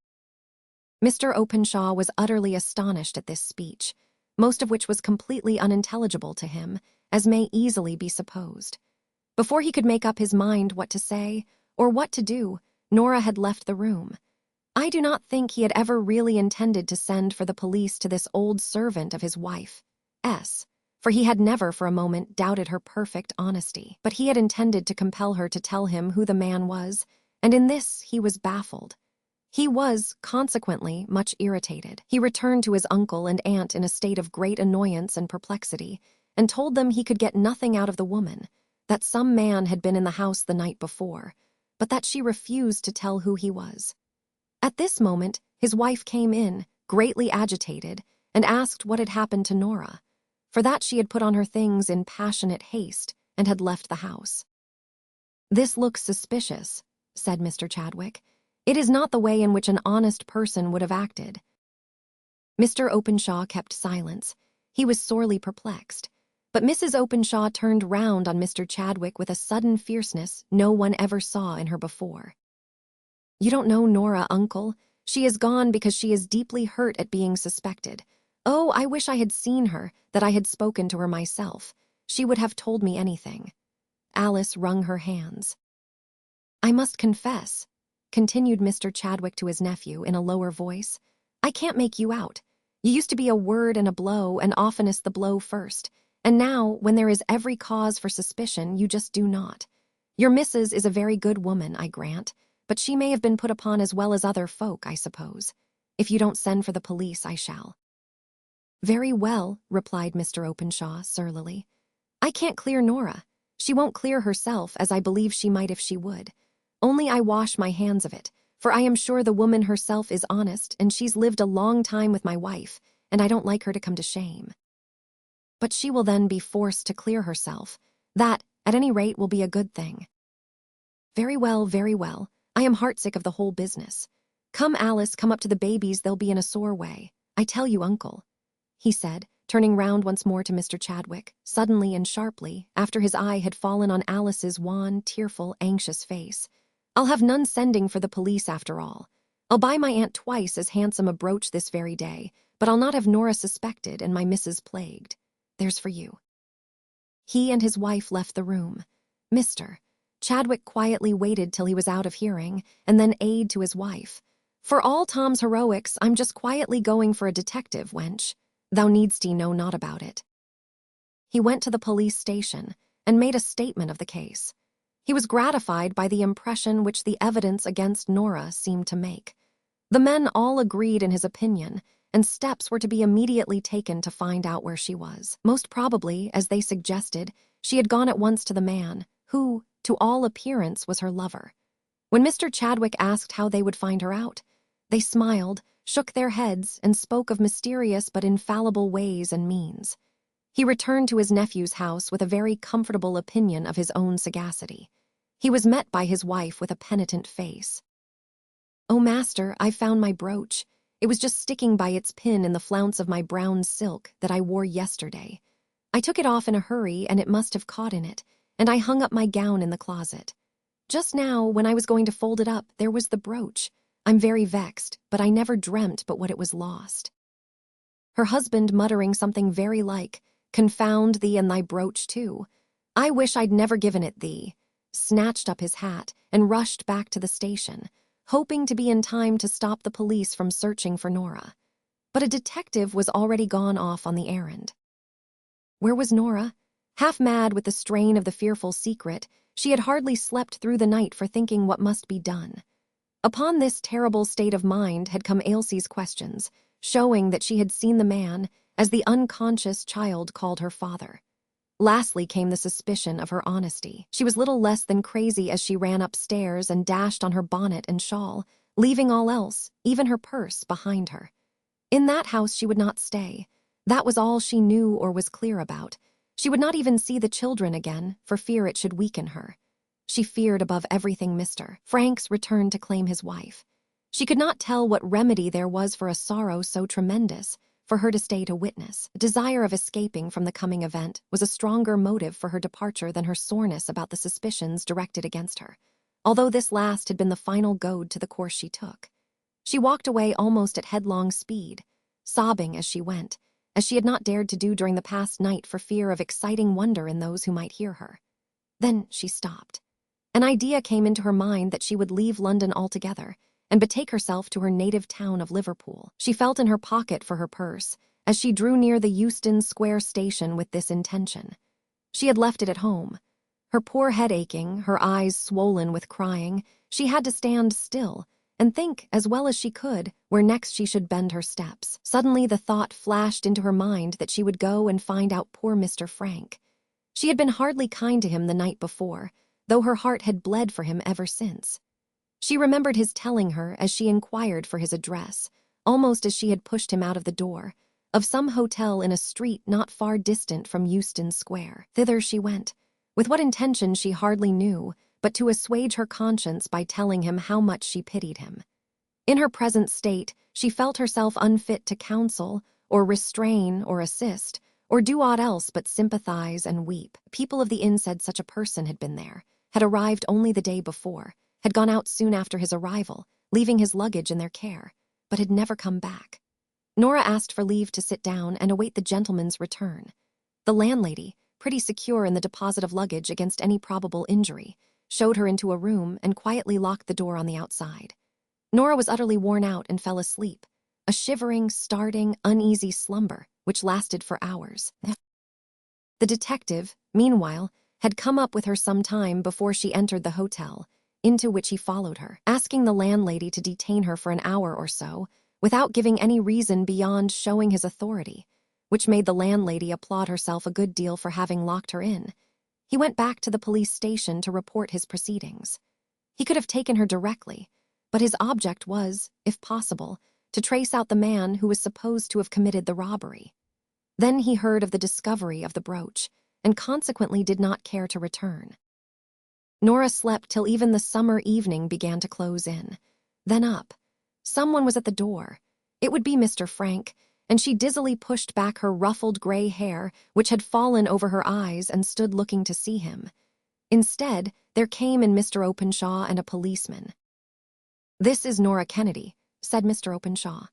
Mr. Openshaw was utterly astonished at this speech, most of which was completely unintelligible to him, as may easily be supposed. Before he could make up his mind what to say, or what to do, Nora had left the room. I do not think he had ever really intended to send for the police to this old servant of his wife's, for he had never for a moment doubted her perfect honesty. But he had intended to compel her to tell him who the man was, and in this he was baffled. He was, consequently, much irritated. He returned to his uncle and aunt in a state of great annoyance and perplexity, and told them he could get nothing out of the woman, that some man had been in the house the night before, but that she refused to tell who he was. At this moment, his wife came in, greatly agitated, and asked what had happened to Nora, for that she had put on her things in passionate haste and had left the house. "This looks suspicious," said Mr. Chadwick. "It is not the way in which an honest person would have acted." Mr. Openshaw kept silence. He was sorely perplexed. But Mrs. Openshaw turned round on Mr. Chadwick with a sudden fierceness no one ever saw in her before. "You don't know Nora, uncle. She is gone because she is deeply hurt at being suspected. Oh, I wish I had seen her, that I had spoken to her myself. She would have told me anything." Alice wrung her hands. "I must confess," continued Mr. Chadwick to his nephew in a lower voice, "I can't make you out. You used to be a word and a blow, and oftenest the blow first. And now, when there is every cause for suspicion, you just do not. Your missus is a very good woman, I grant, but she may have been put upon as well as other folk, I suppose. If you don't send for the police, I shall." "Very well," replied Mr. Openshaw surlily. "I can't clear Nora. She won't clear herself, as I believe she might if she would. Only I wash my hands of it, for I am sure the woman herself is honest, and she's lived a long time with my wife, and I don't like her to come to shame. But she will then be forced to clear herself. That, at any rate, will be a good thing." Very well, very well. I am heartsick of the whole business. Come, Alice, come up to the babies, they'll be in a sore way. I tell you, uncle," he said, turning round once more to Mr. Chadwick, suddenly and sharply, after his eye had fallen on Alice's wan, tearful, anxious face. "I'll have none sending for the police after all. I'll buy my aunt twice as handsome a brooch this very day, but I'll not have Nora suspected and my missus plagued. There's for you." He and his wife left the room. Mr. Chadwick quietly waited till he was out of hearing, and then aid to his wife. "For all Tom's heroics, I'm just quietly going for a detective, wench. Thou needst know not about it." He went to the police station, and made a statement of the case. He was gratified by the impression which the evidence against Nora seemed to make. The men all agreed in his opinion, and steps were to be immediately taken to find out where she was. Most probably, as they suggested, she had gone at once to the man, who, to all appearance, was her lover. When Mr. Chadwick asked how they would find her out, they smiled, shook their heads, and spoke of mysterious but infallible ways and means. He returned to his nephew's house with a very comfortable opinion of his own sagacity. He was met by his wife with a penitent face. "Oh, master, I've found my brooch. It was just sticking by its pin in the flounce of my brown silk that I wore yesterday. I took it off in a hurry, and it must have caught in it, and I hung up my gown in the closet. Just now, when I was going to fold it up, there was the brooch. I'm very vexed, but I never dreamt but what it was lost." Her husband muttering something very like, "Confound thee and thy brooch too. I wish I'd never given it thee," snatched up his hat and rushed back to the station, hoping to be in time to stop the police from searching for Nora. But a detective was already gone off on the errand. Where was Nora? Half mad with the strain of the fearful secret, she had hardly slept through the night for thinking what must be done. Upon this terrible state of mind had come Ailsie's questions, showing that she had seen the man, as the unconscious child called her father. Lastly came the suspicion of her honesty. She was little less than crazy as she ran upstairs and dashed on her bonnet and shawl, leaving all else, even her purse, behind her. In that house she would not stay. That was all she knew or was clear about. She would not even see the children again, for fear it should weaken her. She feared above everything Mr. Frank's return to claim his wife. She could not tell what remedy there was for a sorrow so tremendous, for her to stay to witness. A desire of escaping from the coming event was a stronger motive for her departure than her soreness about the suspicions directed against her, although this last had been the final goad to the course she took. She walked away almost at headlong speed, sobbing as she went, as she had not dared to do during the past night for fear of exciting wonder in those who might hear her. Then she stopped. An idea came into her mind that she would leave London altogether, and betake herself to her native town of Liverpool. She felt in her pocket for her purse, as she drew near the Euston Square station with this intention. She had left it at home. Her poor head aching, her eyes swollen with crying, she had to stand still and think, as well as she could, where next she should bend her steps. Suddenly the thought flashed into her mind that she would go and find out poor Mr. Frank. She had been hardly kind to him the night before, though her heart had bled for him ever since. She remembered his telling her, as she inquired for his address, almost as she had pushed him out of the door, of some hotel in a street not far distant from Euston Square. Thither she went, with what intention she hardly knew, but to assuage her conscience by telling him how much she pitied him. In her present state, she felt herself unfit to counsel, or restrain, or assist, or do aught else but sympathize and weep. People of the inn said such a person had been there, had arrived only the day before, had gone out soon after his arrival, leaving his luggage in their care, but had never come back. Nora asked for leave to sit down and await the gentleman's return. The landlady, pretty secure in the deposit of luggage against any probable injury, showed her into a room and quietly locked the door on the outside. Nora was utterly worn out and fell asleep, a shivering, starting, uneasy slumber which lasted for hours. The detective, meanwhile, had come up with her some time before she entered the hotel, into which he followed her, asking the landlady to detain her for an hour or so, without giving any reason beyond showing his authority, which made the landlady applaud herself a good deal for having locked her in. He went back to the police station to report his proceedings. He could have taken her directly, but his object was, if possible, to trace out the man who was supposed to have committed the robbery. Then he heard of the discovery of the brooch, and consequently did not care to return. Nora slept till even the summer evening began to close in. Then up. Someone was at the door. It would be Mr. Frank, and she dizzily pushed back her ruffled gray hair, which had fallen over her eyes, and stood looking to see him. Instead, there came in Mr. Openshaw and a policeman. "This is Nora Kennedy," said Mr. Openshaw.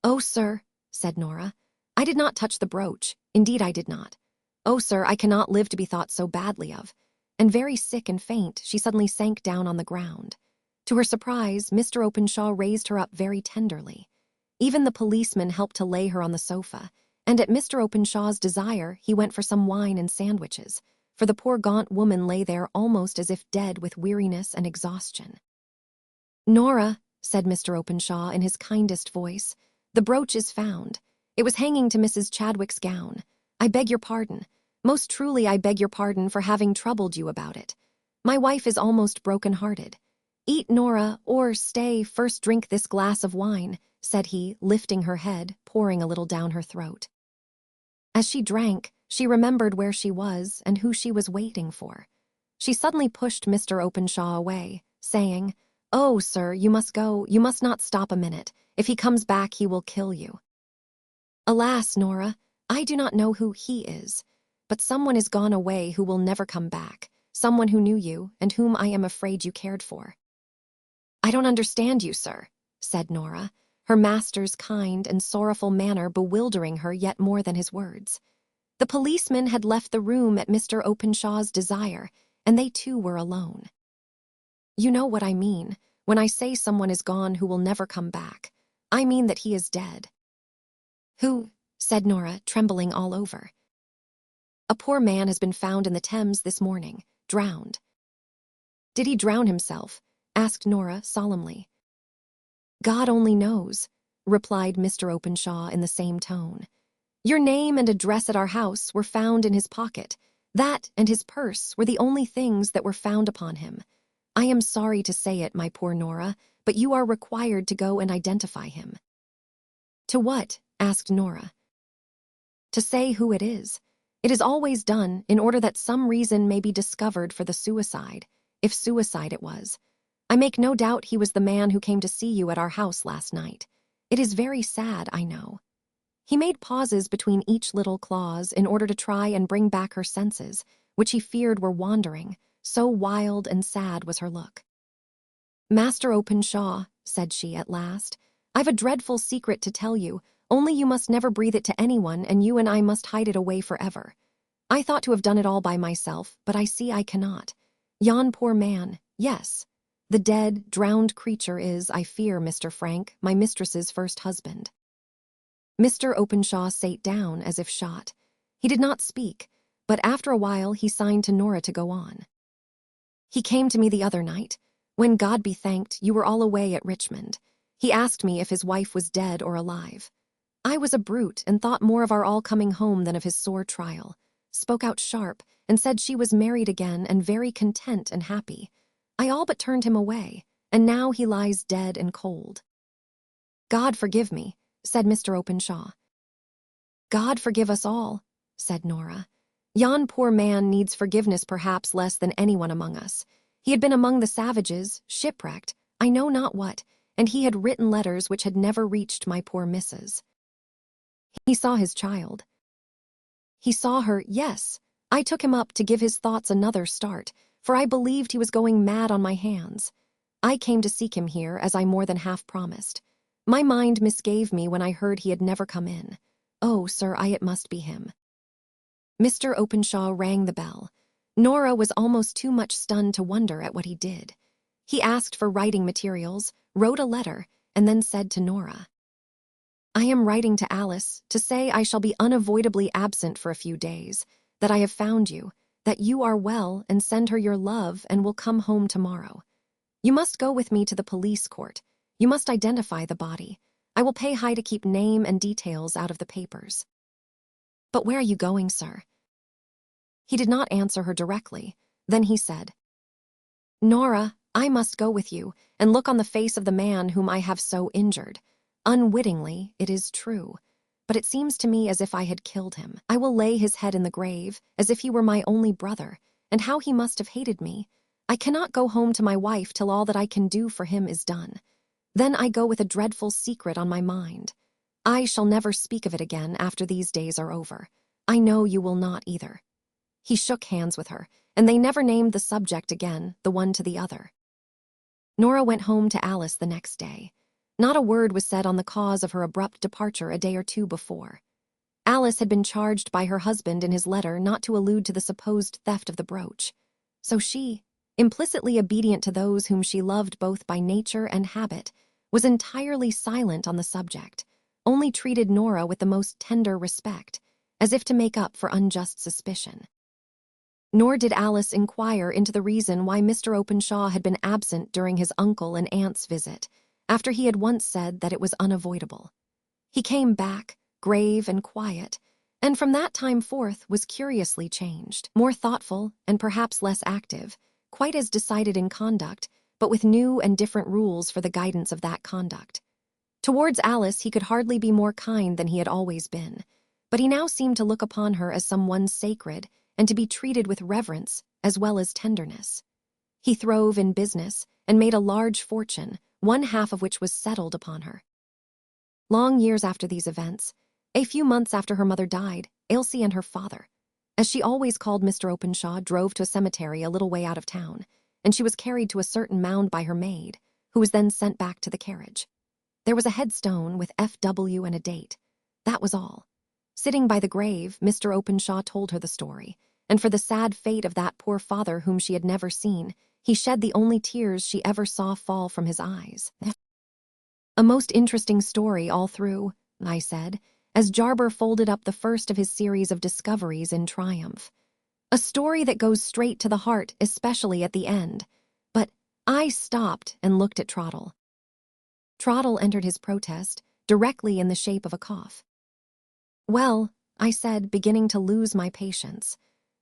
"Oh, sir," said Nora, "I did not touch the brooch. Indeed, I did not. Oh, sir, I cannot live to be thought so badly of." And very sick and faint, she suddenly sank down on the ground. To her surprise, Mr. Openshaw raised her up very tenderly. Even the policeman helped to lay her on the sofa, and at Mr. Openshaw's desire, he went for some wine and sandwiches, for the poor gaunt woman lay there almost as if dead with weariness and exhaustion. "Nora," said Mr. Openshaw in his kindest voice, "the brooch is found. It was hanging to Mrs. Chadwick's gown. I beg your pardon. Most truly I beg your pardon for having troubled you about it. My wife is almost broken-hearted. Eat, Nora, or stay, first drink this glass of wine," said he, lifting her head, pouring a little down her throat. As she drank, she remembered where she was and who she was waiting for. She suddenly pushed Mr. Openshaw away, saying, "Oh, sir, you must go. You must not stop a minute. If he comes back, he will kill you." "Alas, Nora, I do not know who he is, but someone is gone away who will never come back, someone who knew you and whom I am afraid you cared for." "I don't understand you, sir," said Nora, her master's kind and sorrowful manner bewildering her yet more than his words. The policeman had left the room at Mr. Openshaw's desire, and they too were alone. "You know what I mean. When I say someone is gone who will never come back, I mean that he is dead." "Who?" said Nora, trembling all over. "A poor man has been found in the Thames this morning, drowned." "Did he drown himself?" asked Nora solemnly. "God only knows," replied Mr. Openshaw in the same tone. "Your name and address at our house were found in his pocket. That and his purse were the only things that were found upon him. I am sorry to say it, my poor Nora, but you are required to go and identify him." "To what?" asked Nora. "To say who it is. It is always done in order that some reason may be discovered for the suicide, if suicide it was. I make no doubt he was the man who came to see you at our house last night. It is very sad, I know." He made pauses between each little clause in order to try and bring back her senses, which he feared were wandering, so wild and sad was her look. "Master Openshaw," said she at last, "I've a dreadful secret to tell you, only you must never breathe it to anyone, and you and I must hide it away forever. I thought to have done it all by myself, but I see I cannot. Yon poor man, yes, the dead, drowned creature is, I fear, Mr. Frank, my mistress's first husband." Mr. Openshaw sate down as if shot. He did not speak, but after a while he signed to Nora to go on. He came to me the other night. When, God be thanked, you were all away at Richmond. He asked me if his wife was dead or alive. I was a brute and thought more of our all coming home than of his sore trial. Spoke out sharp and said she was married again and very content and happy. I all but turned him away, and now he lies dead and cold. God forgive me, said Mr. Openshaw. God forgive us all, said Nora. Yon poor man needs forgiveness perhaps less than anyone among us. He had been among the savages, shipwrecked, I know not what, and he had written letters which had never reached my poor missus. He saw his child. He saw her, yes. I took him up to give his thoughts another start, for I believed he was going mad on my hands. I came to seek him here, as I more than half promised. My mind misgave me when I heard he had never come in. Oh, sir, it must be him. Mr. Openshaw rang the bell. Nora was almost too much stunned to wonder at what he did. He asked for writing materials, wrote a letter, and then said to Nora, I am writing to Alice to say I shall be unavoidably absent for a few days, that I have found you, that you are well, and send her your love and will come home tomorrow. You must go with me to the police court. You must identify the body. I will pay high to keep name and details out of the papers. But where are you going, sir? He did not answer her directly. Then he said, Nora, I must go with you and look on the face of the man whom I have so injured. Unwittingly, it is true, but it seems to me as if I had killed him. I will lay his head in the grave, as if he were my only brother, and how he must have hated me. I cannot go home to my wife till all that I can do for him is done. Then I go with a dreadful secret on my mind. I shall never speak of it again after these days are over. I know you will not either. He shook hands with her, and they never named the subject again, the one to the other. Nora went home to Alice the next day. Not a word was said on the cause of her abrupt departure a day or two before. Alice had been charged by her husband in his letter not to allude to the supposed theft of the brooch. So she, implicitly obedient to those whom she loved both by nature and habit, was entirely silent on the subject, only treated Nora with the most tender respect, as if to make up for unjust suspicion. Nor did Alice inquire into the reason why Mr. Openshaw had been absent during his uncle and aunt's visit, after he had once said that it was unavoidable. He came back, grave and quiet, and from that time forth was curiously changed, more thoughtful and perhaps less active, quite as decided in conduct, but with new and different rules for the guidance of that conduct. Towards Alice he could hardly be more kind than he had always been, but he now seemed to look upon her as someone sacred and to be treated with reverence as well as tenderness. He throve in business and made a large fortune, one half of which was settled upon her. Long years after these events, a few months after her mother died, Ailsie and her father, as she always called Mr. Openshaw, drove to a cemetery a little way out of town, and she was carried to a certain mound by her maid, who was then sent back to the carriage. There was a headstone with F.W. and a date. That was all. Sitting by the grave, Mr. Openshaw told her the story, and for the sad fate of that poor father whom she had never seen, he shed the only tears she ever saw fall from his eyes. A most interesting story all through, I said, as Jarber folded up the first of his series of discoveries in triumph. A story that goes straight to the heart, especially at the end. But I stopped and looked at Trottle. Trottle entered his protest, directly in the shape of a cough. Well, I said, beginning to lose my patience,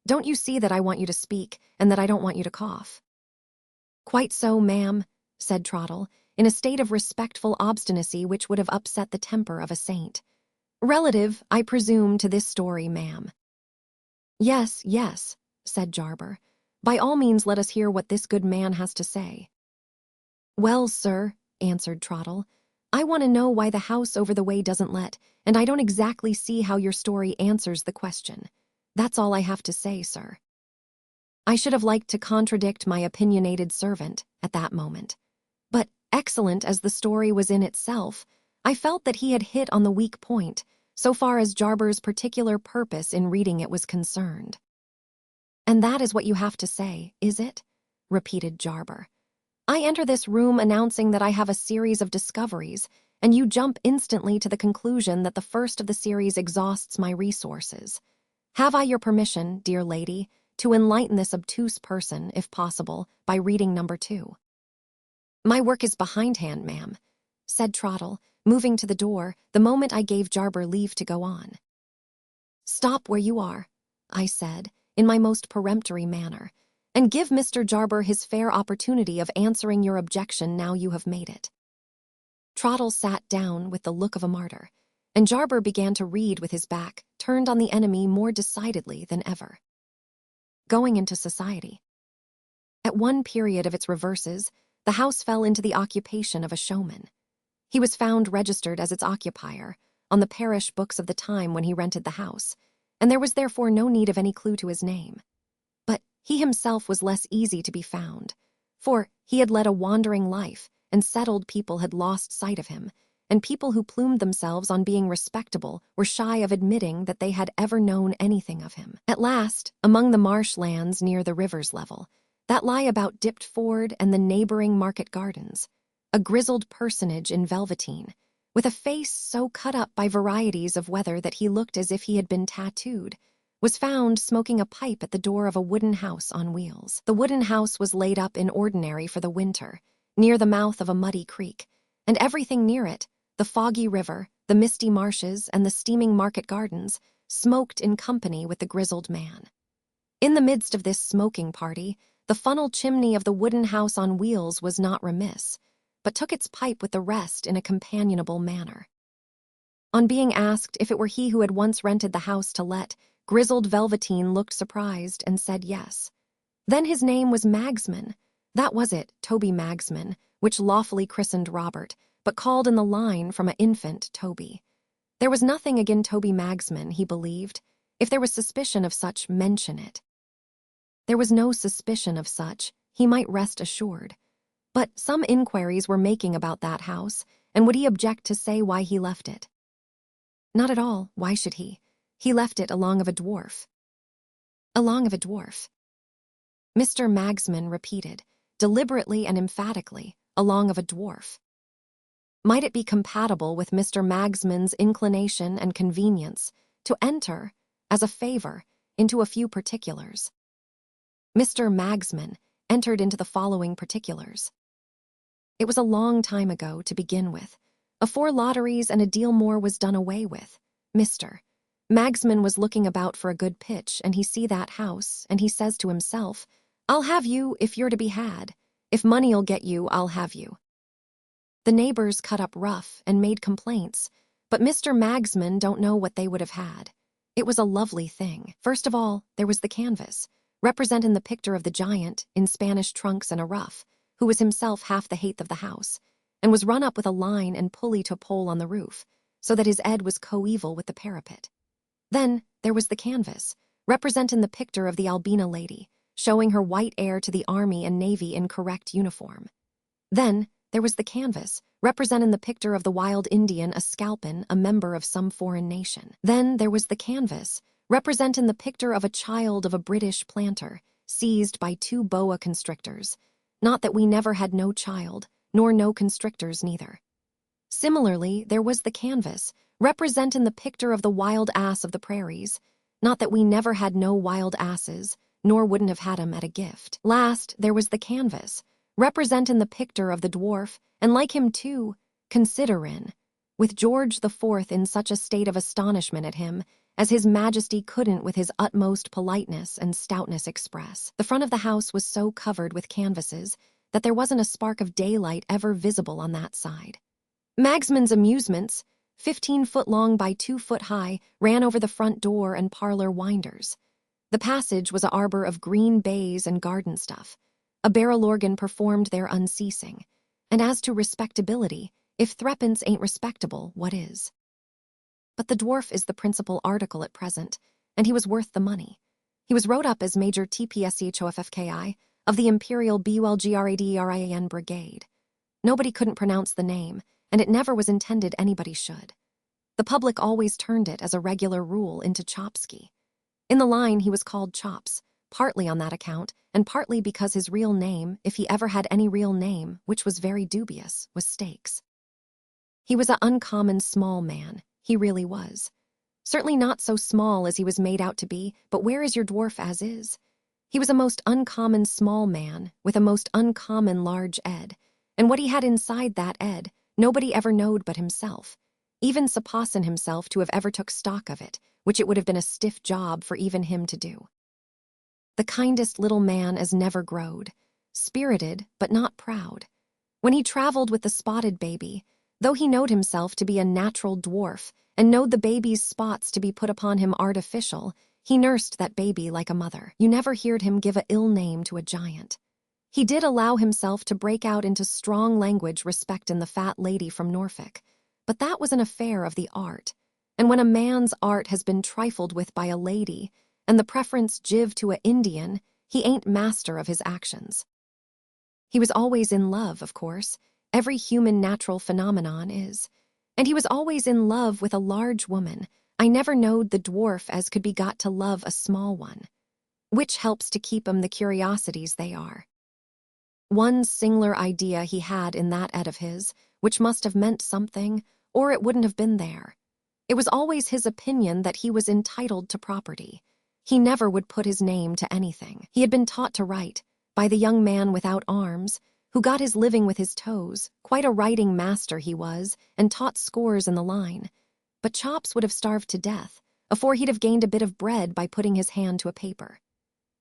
don't you see that I want you to speak, and that I don't want you to cough? Quite so, ma'am, said Trottle, in a state of respectful obstinacy which would have upset the temper of a saint. Relative, I presume, to this story, ma'am. Yes, yes, said Jarber. By all means let us hear what this good man has to say. Well, sir, answered Trottle, I want to know why the house over the way doesn't let, and I don't exactly see how your story answers the question. That's all I have to say, sir. I should have liked to contradict my opinionated servant at that moment. But, excellent as the story was in itself, I felt that he had hit on the weak point, so far as Jarber's particular purpose in reading it was concerned. And that is what you have to say, is it? Repeated Jarber. I enter this room announcing that I have a series of discoveries, and you jump instantly to the conclusion that the first of the series exhausts my resources. Have I your permission, dear lady, to enlighten this obtuse person, if possible, by reading number 2? My work is behindhand, ma'am, said Trottle, moving to the door the moment I gave Jarber leave to go on. Stop where you are, I said, in my most peremptory manner, and give Mr. Jarber his fair opportunity of answering your objection now you have made it. Trottle sat down with the look of a martyr, and Jarber began to read with his back turned on the enemy more decidedly than ever. Going into society. At one period of its reverses, the house fell into the occupation of a showman. He was found registered as its occupier on the parish books of the time when he rented the house, and there was therefore no need of any clue to his name. But he himself was less easy to be found, for he had led a wandering life, and settled people had lost sight of him, and people who plumed themselves on being respectable were shy of admitting that they had ever known anything of him. At last, among the marsh lands near the river's level, that lie about Dipped Ford and the neighboring market gardens, a grizzled personage in velveteen, with a face so cut up by varieties of weather that he looked as if he had been tattooed, was found smoking a pipe at the door of a wooden house on wheels. The wooden house was laid up in ordinary for the winter, near the mouth of a muddy creek, and everything near it, the foggy river, the misty marshes, and the steaming market gardens, smoked in company with the grizzled man. In the midst of this smoking party, the funnel chimney of the wooden house on wheels was not remiss, but took its pipe with the rest in a companionable manner. On being asked if it were he who had once rented the house to let, grizzled Velveteen looked surprised and said yes. Then his name was Magsman. That was it, Toby Magsman, which lawfully christened Robert, but called in the line from a infant Toby. There was nothing agin Toby Magsman, he believed. If there was suspicion of such, mention it. There was no suspicion of such, he might rest assured. But some inquiries were making about that house, and would he object to say why he left it? Not at all, why should he? He left it along of a dwarf. Along of a dwarf. Mr. Magsman repeated, deliberately and emphatically, along of a dwarf. Might it be compatible with Mr. Magsman's inclination and convenience to enter, as a favor, into a few particulars? Mr. Magsman entered into the following particulars. It was a long time ago, to begin with. Afore lotteries and a deal more was done away with, Mr. Magsman was looking about for a good pitch, and he see that house, and he says to himself, I'll have you if you're to be had. If money'll get you, I'll have you. The neighbors cut up rough and made complaints, but Mr. Magsman don't know what they would have had. It was a lovely thing. First of all, there was the canvas, representing the picture of the giant in Spanish trunks and a ruff, who was himself half the height of the house, and was run up with a line and pulley to a pole on the roof, so that his head was coeval with the parapet. Then there was the canvas, representing the picture of the Albina lady, showing her white heir to the army and navy in correct uniform. Then there was the canvas, representing the picture of the wild Indian a scalpin, a member of some foreign nation. Then there was the canvas, representing the picture of a child of a British planter, seized by 2 boa constrictors. Not that we never had no child, nor no constrictors neither. Similarly, there was the canvas, representing the picture of the wild ass of the prairies. Not that we never had no wild asses, nor wouldn't have had 'em at a gift. Last, there was the canvas, representing the picture of the dwarf, and like him too, considerin', with George the Fourth in such a state of astonishment at him, as his majesty couldn't with his utmost politeness and stoutness express. The front of the house was so covered with canvases that there wasn't a spark of daylight ever visible on that side. Magsman's amusements, 15 foot long by 2 foot high, ran over the front door and parlor winders. The passage was a arbor of green baize and garden stuff. A barrel organ performed there unceasing. And as to respectability, if threepence ain't respectable, what is? But the dwarf is the principal article at present, and he was worth the money. He was wrote up as Major TPSCHOFFKI of the Imperial BULGRADERIAN Brigade. Nobody couldn't pronounce the name, and it never was intended anybody should. The public always turned it as a regular rule into Chopsky. In the line he was called Chops, partly on that account, and partly because his real name, if he ever had any real name, which was very dubious, was Stakes. He was an uncommon small man, he really was. Certainly not so small as he was made out to be, but where is your dwarf as is? He was a most uncommon small man, with a most uncommon large ed, and what he had inside that ed, nobody ever knowed but himself. Even Sapassin himself to have ever took stock of it, which it would have been a stiff job for even him to do. The kindest little man as never growed, spirited but not proud. When he traveled with the spotted baby, though he knowed himself to be a natural dwarf, and knowed the baby's spots to be put upon him artificial, he nursed that baby like a mother. You never heard him give a ill name to a giant. He did allow himself to break out into strong language respectin' the fat lady from Norfolk, but that was an affair of the art, and when a man's art has been trifled with by a lady, and the preference give to a Indian, he ain't master of his actions. He was always in love, of course. Every human natural phenomenon is. And he was always in love with a large woman. I never knowed the dwarf as could be got to love a small one. Which helps to keep 'em the curiosities they are. One singular idea he had in that ed of his, which must have meant something, or it wouldn't have been there. It was always his opinion that he was entitled to property. He never would put his name to anything. He had been taught to write, by the young man without arms, who got his living with his toes. Quite a writing master he was, and taught scores in the line. But Chops would have starved to death, afore he'd have gained a bit of bread by putting his hand to a paper.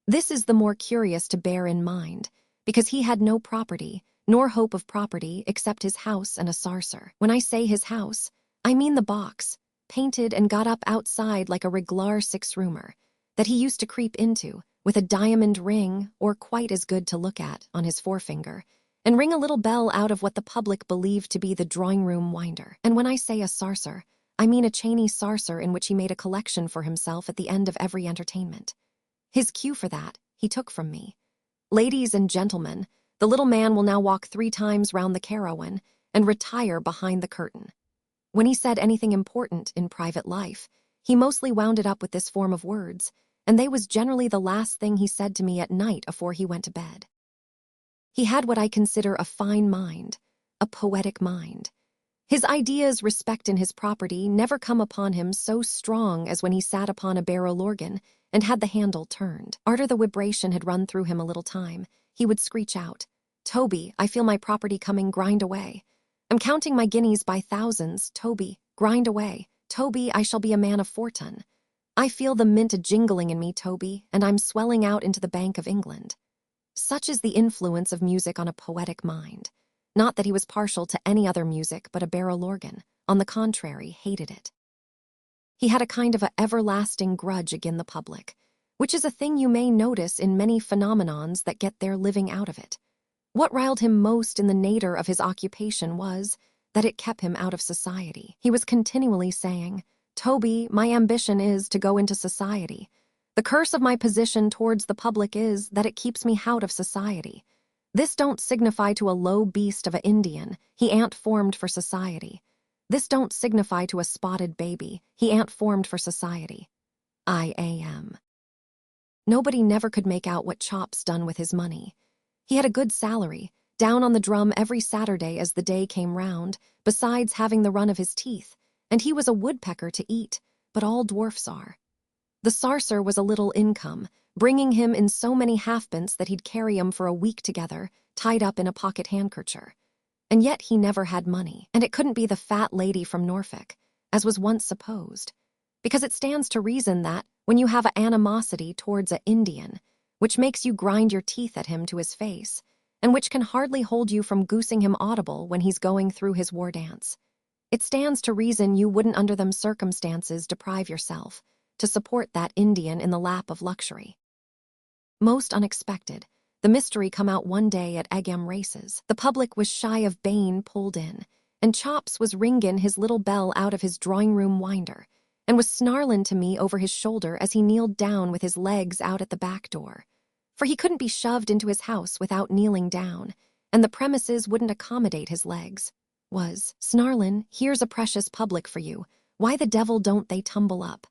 This is the more curious to bear in mind, because he had no property, nor hope of property, except his house and a sarser. When I say his house, I mean the box, painted and got up outside like a reglar six-roomer, that he used to creep into, with a diamond ring, or quite as good to look at, on his forefinger, and ring a little bell out of what the public believed to be the drawing-room winder. And when I say a sarser, I mean a chainy sarser in which he made a collection for himself at the end of every entertainment. His cue for that, he took from me. Ladies and gentlemen, the little man will now walk 3 times round the carawan and retire behind the curtain. When he said anything important in private life, he mostly wound it up with this form of words, and they was generally the last thing he said to me at night afore he went to bed. He had what I consider a fine mind, a poetic mind. His ideas respectin' his property never come upon him so strong as when he sat upon a barrel organ and had the handle turned. Arter the vibration had run through him a little time, he would screech out, "Toby, I feel my property coming, grind away. I'm counting my guineas by thousands, Toby, grind away. Toby, I shall be a man of fortune. I feel the mint a-jingling in me, Toby, and I'm swelling out into the Bank of England." Such is the influence of music on a poetic mind. Not that he was partial to any other music but a barrel organ. On the contrary, hated it. He had a kind of a everlasting grudge agin the public, which is a thing you may notice in many phenomenons that get their living out of it. What riled him most in the nature of his occupation was that it kept him out of society. He was continually saying, "Toby, my ambition is to go into society. The curse of my position towards the public is that it keeps me out of society. This don't signify to a low beast of a Indian, he ain't formed for society. This don't signify to a spotted baby, he ain't formed for society. I am." Nobody never could make out what Chops done with his money. He had a good salary, down on the drum every Saturday as the day came round, besides having the run of his teeth, and he was a woodpecker to eat, but all dwarfs are. The sarser was a little income, bringing him in so many halfpence that he'd carry 'em for a week together, tied up in a pocket handkercher. And yet he never had money, and it couldn't be the fat lady from Norfolk, as was once supposed, because it stands to reason that, when you have a animosity towards a Indian, which makes you grind your teeth at him to his face, and which can hardly hold you from goosing him audible when he's going through his war dance, it stands to reason you wouldn't under them circumstances deprive yourself to support that Indian in the lap of luxury. Most unexpected, the mystery come out one day at Egham races. The public was shy of bane pulled in, and Chops was ringin' his little bell out of his drawing-room winder, and was snarlin' to me over his shoulder as he kneeled down with his legs out at the back door. For he couldn't be shoved into his house without kneeling down, and the premises wouldn't accommodate his legs. Was snarlin', "Here's a precious public for you. Why the devil don't they tumble up?"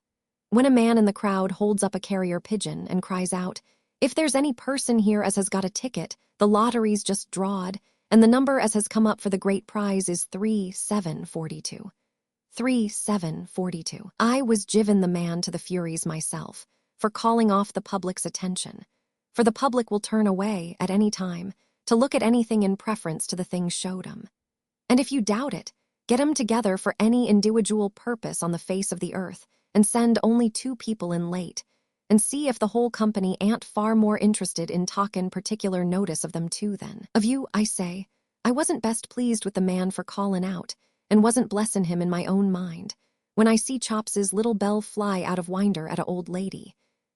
When a man in the crowd holds up a carrier pigeon and cries out, "If there's any person here as has got a ticket, the lottery's just drawed," and the number as has come up for the great prize is 3742. 3742. I was jiven the man to the furies myself, for calling off the public's attention. For the public will turn away, at any time, to look at anything in preference to the thing showed 'em. And if you doubt it, get 'em together for any individual purpose on the face of the earth, and send only 2 people in late, and see if the whole company ain't far more interested in talkin' particular notice of them too than of you. I say, I wasn't best pleased with the man for callin' out, and wasn't blessin' him in my own mind, when I see Chops's little bell fly out of winder at a old lady,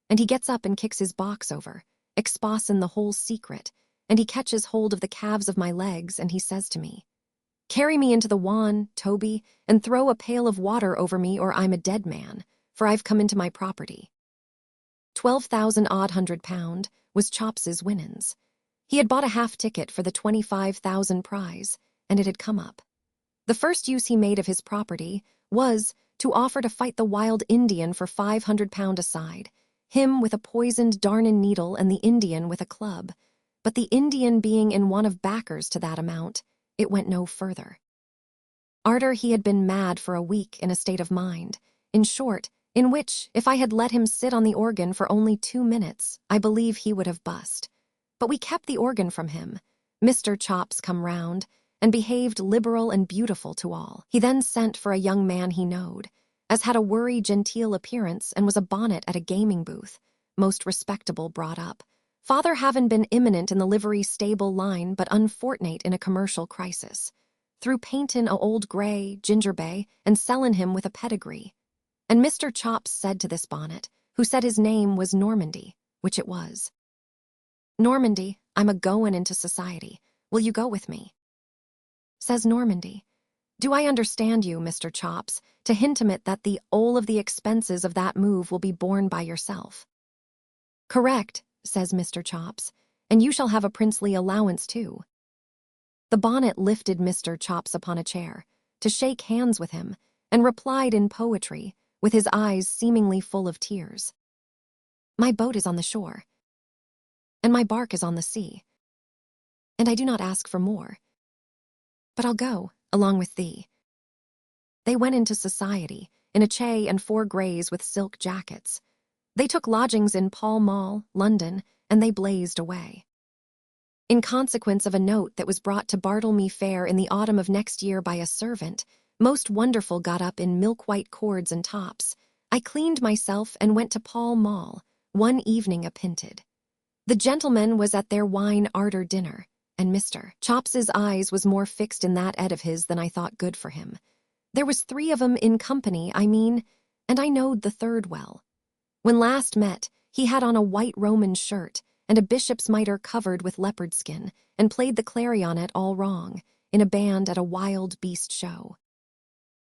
and he gets up and kicks his box over, expossin' the whole secret, and he catches hold of the calves of my legs, and he says to me, "Carry me into the wan, Toby, and throw a pail of water over me, or I'm a dead man, for I've come into my property." 12,000 was Chops's winnins. He had bought a half ticket for the 25,000 prize, and it had come up. The first use he made of his property was to offer to fight the wild Indian for £500 a side, him with a poisoned darnin' needle and the Indian with a club. But the Indian being in want of backers to that amount, it went no further. Arter he had been mad for a week in a state of mind, in short, in which, if I had let him sit on the organ for only 2 minutes, I believe he would have bust. But we kept the organ from him. Mr. Chops come round, and behaved liberal and beautiful to all. He then sent for a young man he knowed, as had a worry genteel appearance and was a bonnet at a gaming booth, most respectable brought up, father havin' been imminent in the livery stable line but unfortnate in a commercial crisis, through paintin' a old grey, ginger bay, and sellin' him with a pedigree. And Mr. Chops said to this bonnet, who said his name was Normandy, which it was, "Normandy, I'm a-goin' into society. Will you go with me?" Says Normandy, "Do I understand you, Mr. Chops, to hintimate that the whole of the expenses of that move will be borne by yourself?" "Correct," says Mr. Chops, "and you shall have a princely allowance too." The bonnet lifted Mr. Chops upon a chair, to shake hands with him, and replied in poetry, with his eyes seemingly full of tears, "My boat is on the shore, and my bark is on the sea, and I do not ask for more, but I'll go along with thee." They went into society, in a chay and 4 greys with silk jackets. They took lodgings in Pall Mall, London, and they blazed away. In consequence of a note that was brought to Bartlemy Fair in the autumn of next year by a servant, most wonderful got up in milk-white cords and tops, I cleaned myself and went to Pall Mall, one evening a-pinted. The gentleman was at their wine arter dinner, and Mr. Chops's eyes was more fixed in that ed of his than I thought good for him. There was 3 of 'em in company, I mean, and I knowed the third well. When last met, he had on a white Roman shirt, and a bishop's mitre covered with leopard skin, and played the clarionet all wrong, in a band at a wild beast show.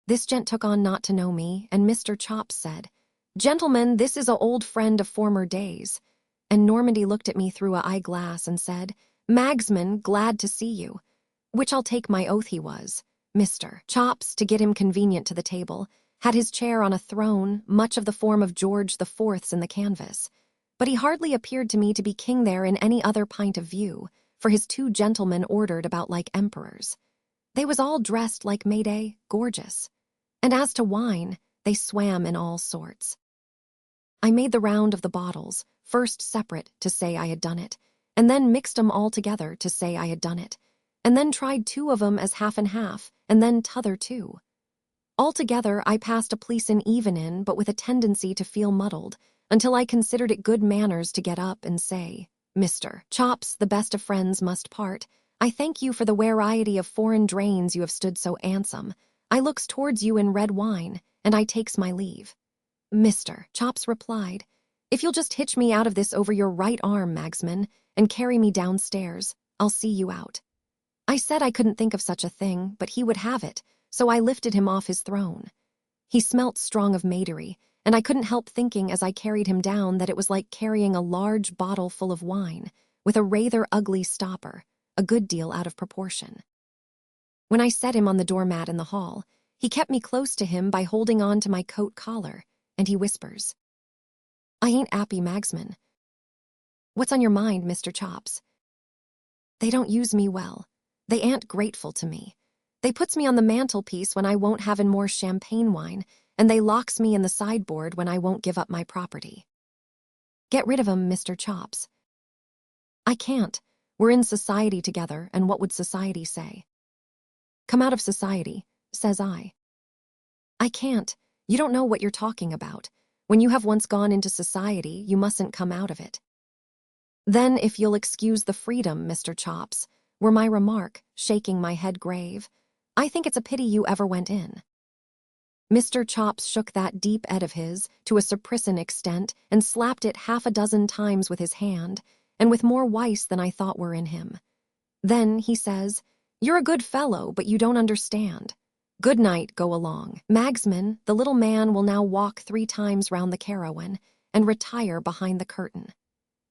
This gent took on not to know me, and Mr. Chops said, "Gentlemen, this is a old friend of former days." And Normandy looked at me through a eyeglass and said, "Magsman, glad to see you," which I'll take my oath he was. Mr. Chops, to get him convenient to the table, had his chair on a throne, much of the form of George the Fourth's in the canvas, but he hardly appeared to me to be king there in any other pint of view, for his 2 gentlemen ordered about like emperors. They was all dressed like Mayday, gorgeous, and as to wine, they swam in all sorts. I made the round of the bottles, first separate to say I had done it, and then mixed 'em all together to say I had done it, and then tried 2 of 'em as half and half, and then t'other 2. Altogether, I passed a pleasin' evenin', but with a tendency to feel muddled, until I considered it good manners to get up and say, "Mr. Chops, the best of friends must part. I thank you for the wariety of foreign drains you have stood so 'andsome. I looks towards you in red wine, and I takes my leave." Mr. Chops replied, "If you'll just hitch me out of this over your right arm, Magsman, and carry me downstairs, I'll see you out." I said I couldn't think of such a thing, but he would have it, so I lifted him off his throne. He smelt strong of Madery, and I couldn't help thinking as I carried him down that it was like carrying a large bottle full of wine, with a rather ugly stopper, a good deal out of proportion. When I set him on the doormat in the hall, he kept me close to him by holding on to my coat collar, and he whispers, "I ain't 'appy, Magsman." "What's on your mind, Mr. Chops?" "They don't use me well. They ain't grateful to me. They puts me on the mantelpiece when I won't have in more champagne wine, and they locks me in the sideboard when I won't give up my property. Get rid of 'em, Mr. Chops. I can't. We're in society together, and what would society say? Come out of society, says I. I can't. You don't know what you're talking about. When you have once gone into society, you mustn't come out of it. Then, if you'll excuse the freedom, Mr. Chops, were my remark, shaking my head grave, I think it's a pity you ever went in. Mr. Chops shook that deep head of his to a surprisin extent and slapped it half a dozen times with his hand, and with more wice than I thought were in him. Then he says, "You're a good fellow, but you don't understand. Good night, go along. Magsman, the little man will now walk 3 times round the carawan and retire behind the curtain."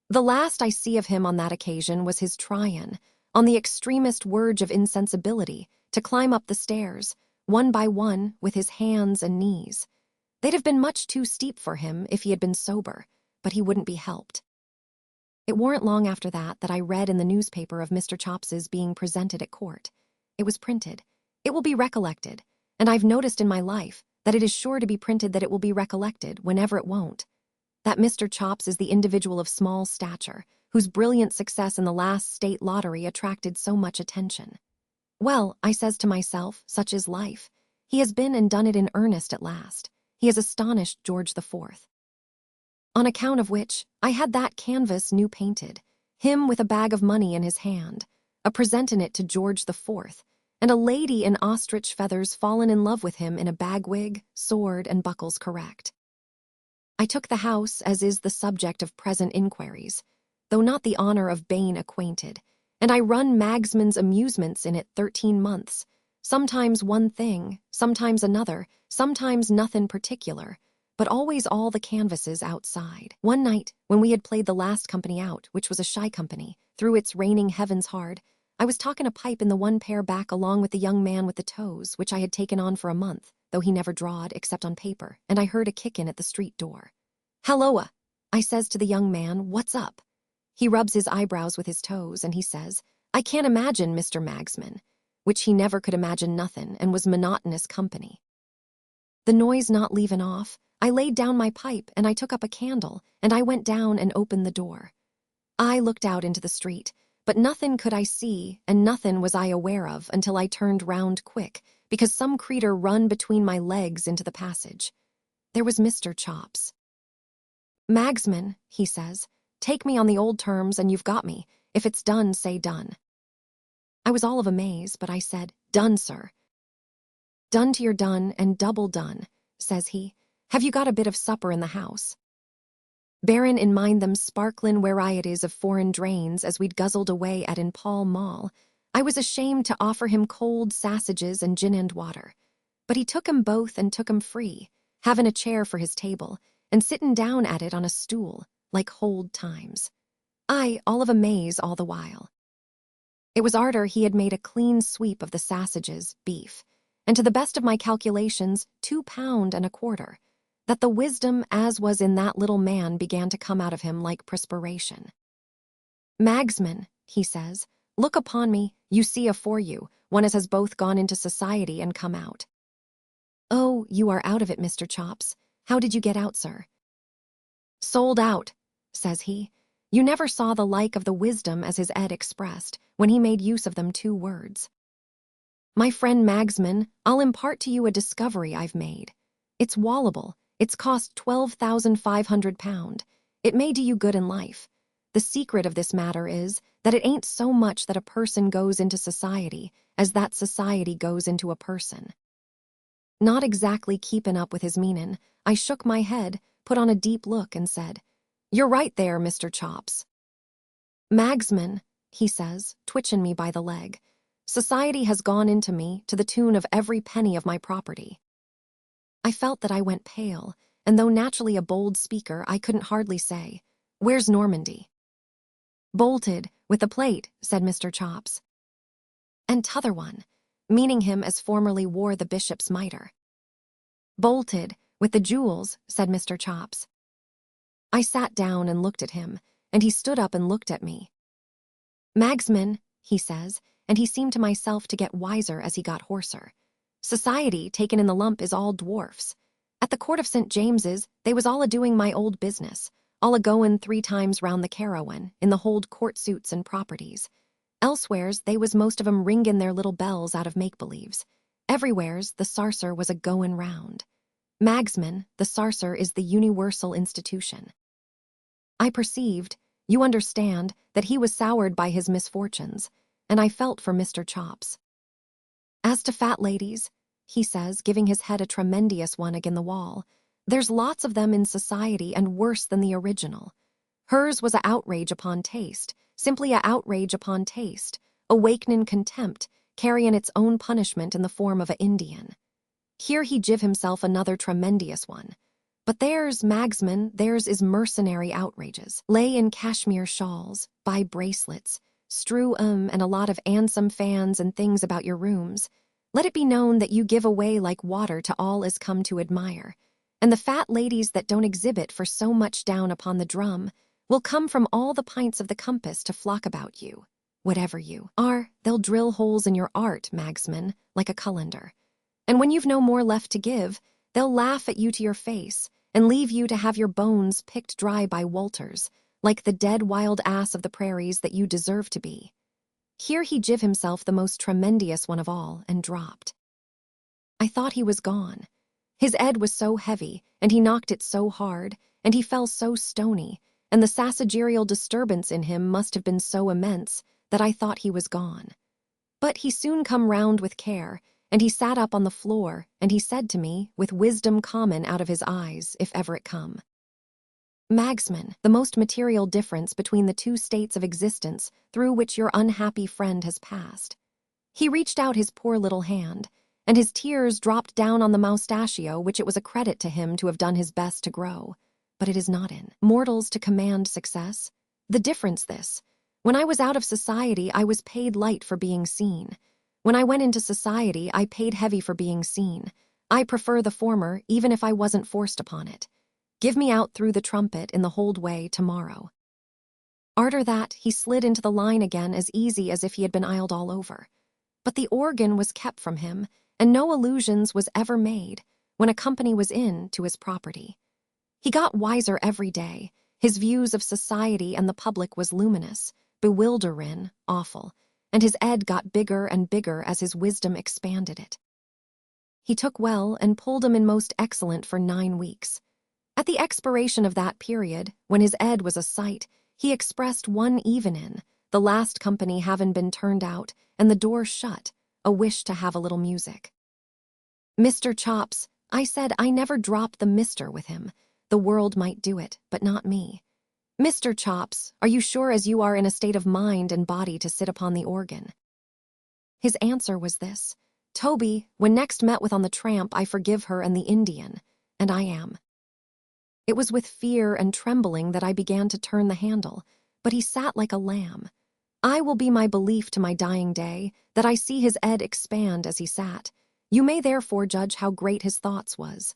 The last I see of him on that occasion was his tryin', on the extremest verge of insensibility, to climb up the stairs, one by one, with his hands and knees. They'd have been much too steep for him if he had been sober, but he wouldn't be helped. It warn't long after that I read in the newspaper of Mr. Chops's being presented at court. It was printed. It will be recollected, and I've noticed in my life that it is sure to be printed that it will be recollected whenever it won't. That Mr. Chops is the individual of small stature, whose brilliant success in the last state lottery attracted so much attention. Well, I says to myself, such is life. He has been and done it in earnest at last. He has astonished George IV. On account of which, I had that canvas new painted, him with a bag of money in his hand, a presentin' it to George IV, and a lady in ostrich feathers fallen in love with him in a bagwig, sword, and buckles correct. I took the house as is the subject of present inquiries, though not the honor of bane acquainted, and I run Magsman's amusements in it 13 months, sometimes one thing, sometimes another, sometimes nothin' particular, but always all the canvases outside. One night, when we had played the last company out, which was a shy company, through its raining heavens hard, I was talking a pipe in the one pair back along with the young man with the toes, which I had taken on for a month, though he never drawed except on paper, and I heard a kick-in at the street door. "Halloa," I says to the young man, "what's up?" He rubs his eyebrows with his toes, and he says, "I can't imagine, Mr. Magsman," which he never could imagine nothin', and was monotonous company. The noise not leavin' off, I laid down my pipe, and I took up a candle, and I went down and opened the door. I looked out into the street, but nothin' could I see, and nothin' was I aware of until I turned round quick, because some creetur run between my legs into the passage. There was Mr. Chops. "Magsman," he says, "take me on the old terms, and you've got me. If it's done, say done." I was all of amaze, but I said, "Done, sir." "Done to your done, and double done," says he. "Have you got a bit of supper in the house?" Bearin' in mind them sparklin' warieties of foreign drains as we'd guzzled away at in Pall Mall, I was ashamed to offer him cold sausages and gin and water. But he took 'em both and took 'em free, havin' a chair for his table, and sittin' down at it on a stool, like hold times. I, all of amaze all the while. It was arter he had made a clean sweep of the sausages, beef, and to the best of my calculations, 2 pound and a quarter, that the wisdom as was in that little man began to come out of him like perspiration. "Magsman," he says, "look upon me, you see afore you, one as has both gone into society and come out." "Oh, you are out of it, Mr. Chops. How did you get out, sir?" "Sold out," says he. You never saw the like of the wisdom as his Ed expressed, when he made use of them 2 words. "My friend Magsman, I'll impart to you a discovery I've made. It's wallable. It's cost £12,500. It may do you good in life. The secret of this matter is that it ain't so much that a person goes into society as that society goes into a person." Not exactly keepin' up with his meanin', I shook my head, put on a deep look, and said, "You're right there, Mr. Chops." "Magsman," he says, twitchin' me by the leg, "society has gone into me to the tune of every penny of my property." I felt that I went pale, and though naturally a bold speaker, I couldn't hardly say, "Where's Normandy?" "Bolted, with the plate," said Mr. Chops. "And t'other one," meaning him as formerly wore the bishop's mitre. "Bolted, with the jewels," said Mr. Chops. I sat down and looked at him, and he stood up and looked at me. "Magsman," he says, and he seemed to myself to get wiser as he got hoarser. Society, taken in the lump, is all dwarfs. At the court of St. James's, they was all a-doing my old business, all a-goin' 3 times round the carawan, in the hold court suits and properties. Elsewheres, they was most of 'em ringin' their little bells out of make-believes. Everywheres, the sarser was a-goin' round. Magsman, the sarser is the universal institution. I perceived, you understand, that he was soured by his misfortunes, and I felt for Mr. Chops. As to fat ladies, he says, giving his head a tremendous one agin the wall, there's lots of them in society and worse than the original. Hers was a outrage upon taste, simply a outrage upon taste, awakenin' contempt, carryin' its own punishment in the form of a Indian. Here he give himself another tremendous one. But theirs, Magsman, theirs is mercenary outrages. Lay in cashmere shawls, buy bracelets, strew and a lot of 'andsome fans and things about your rooms. Let it be known that you give away like water to all as come to admire. And the fat ladies that don't exhibit for so much down upon the drum will come from all the pints of the compass to flock about you. Whatever you are, they'll drill holes in your art, Magsman, like a cullender. And when you've no more left to give, they'll laugh at you to your face and leave you to have your bones picked dry by Walters, like the dead wild ass of the prairies that you deserve to be. Here he give himself the most tremendous one of all and dropped. I thought he was gone. His head was so heavy, and he knocked it so hard, and he fell so stony, and the sassagerial disturbance in him must have been so immense that I thought he was gone. But he soon come round with care, and he sat up on the floor, and he said to me, with wisdom common out of his eyes, if ever it come, Magsman, the most material difference between the 2 states of existence through which your unhappy friend has passed. He reached out his poor little hand, and his tears dropped down on the moustachio which it was a credit to him to have done his best to grow. But it is not in mortals to command success. The difference this: when I was out of society, I was paid light for being seen. When I went into society, I paid heavy for being seen. I prefer the former, even if I wasn't forced upon it. Give me out through the trumpet in the hold way tomorrow. Arter that, he slid into the line again as easy as if he had been iled all over. But the organ was kept from him, and no allusions was ever made, when a company was in, to his property. He got wiser every day. His views of society and the public was luminous, bewilderin', awful, and his head got bigger and bigger as his wisdom expanded it. He took well and pulled 'em in most excellent for 9 weeks. At the expiration of that period, when his head was a sight, he expressed one evenin', the last company havin' been turned out and the door shut, a wish to have a little music. Mr. Chops, I said, I never dropped the mister with him. The world might do it, but not me. Mr. Chops, are you sure as you are in a state of mind and body to sit upon the organ? His answer was this: Toby, when next met with on the tramp, I forgive her and the Indian, and I am. It was with fear and trembling that I began to turn the handle, but he sat like a lamb. I will be my belief to my dying day, that I see his head expand as he sat. You may therefore judge how great his thoughts was.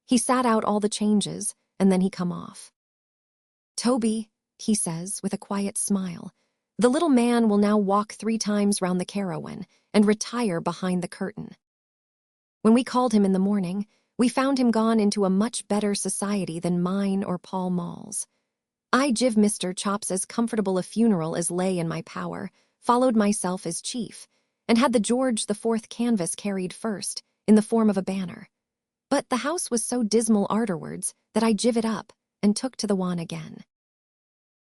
He sat out all the changes, and then he come off. Toby, he says, with a quiet smile, the little man will now walk 3 times round the carawan and retire behind the curtain. When we called him in the morning, we found him gone into a much better society than mine or Pall Mall's. I give Mr. Chops as comfortable a funeral as lay in my power, followed myself as chief, and had the George IV canvas carried first, in the form of a banner. But the house was so dismal arterwards that I give it up, and took to the wan again.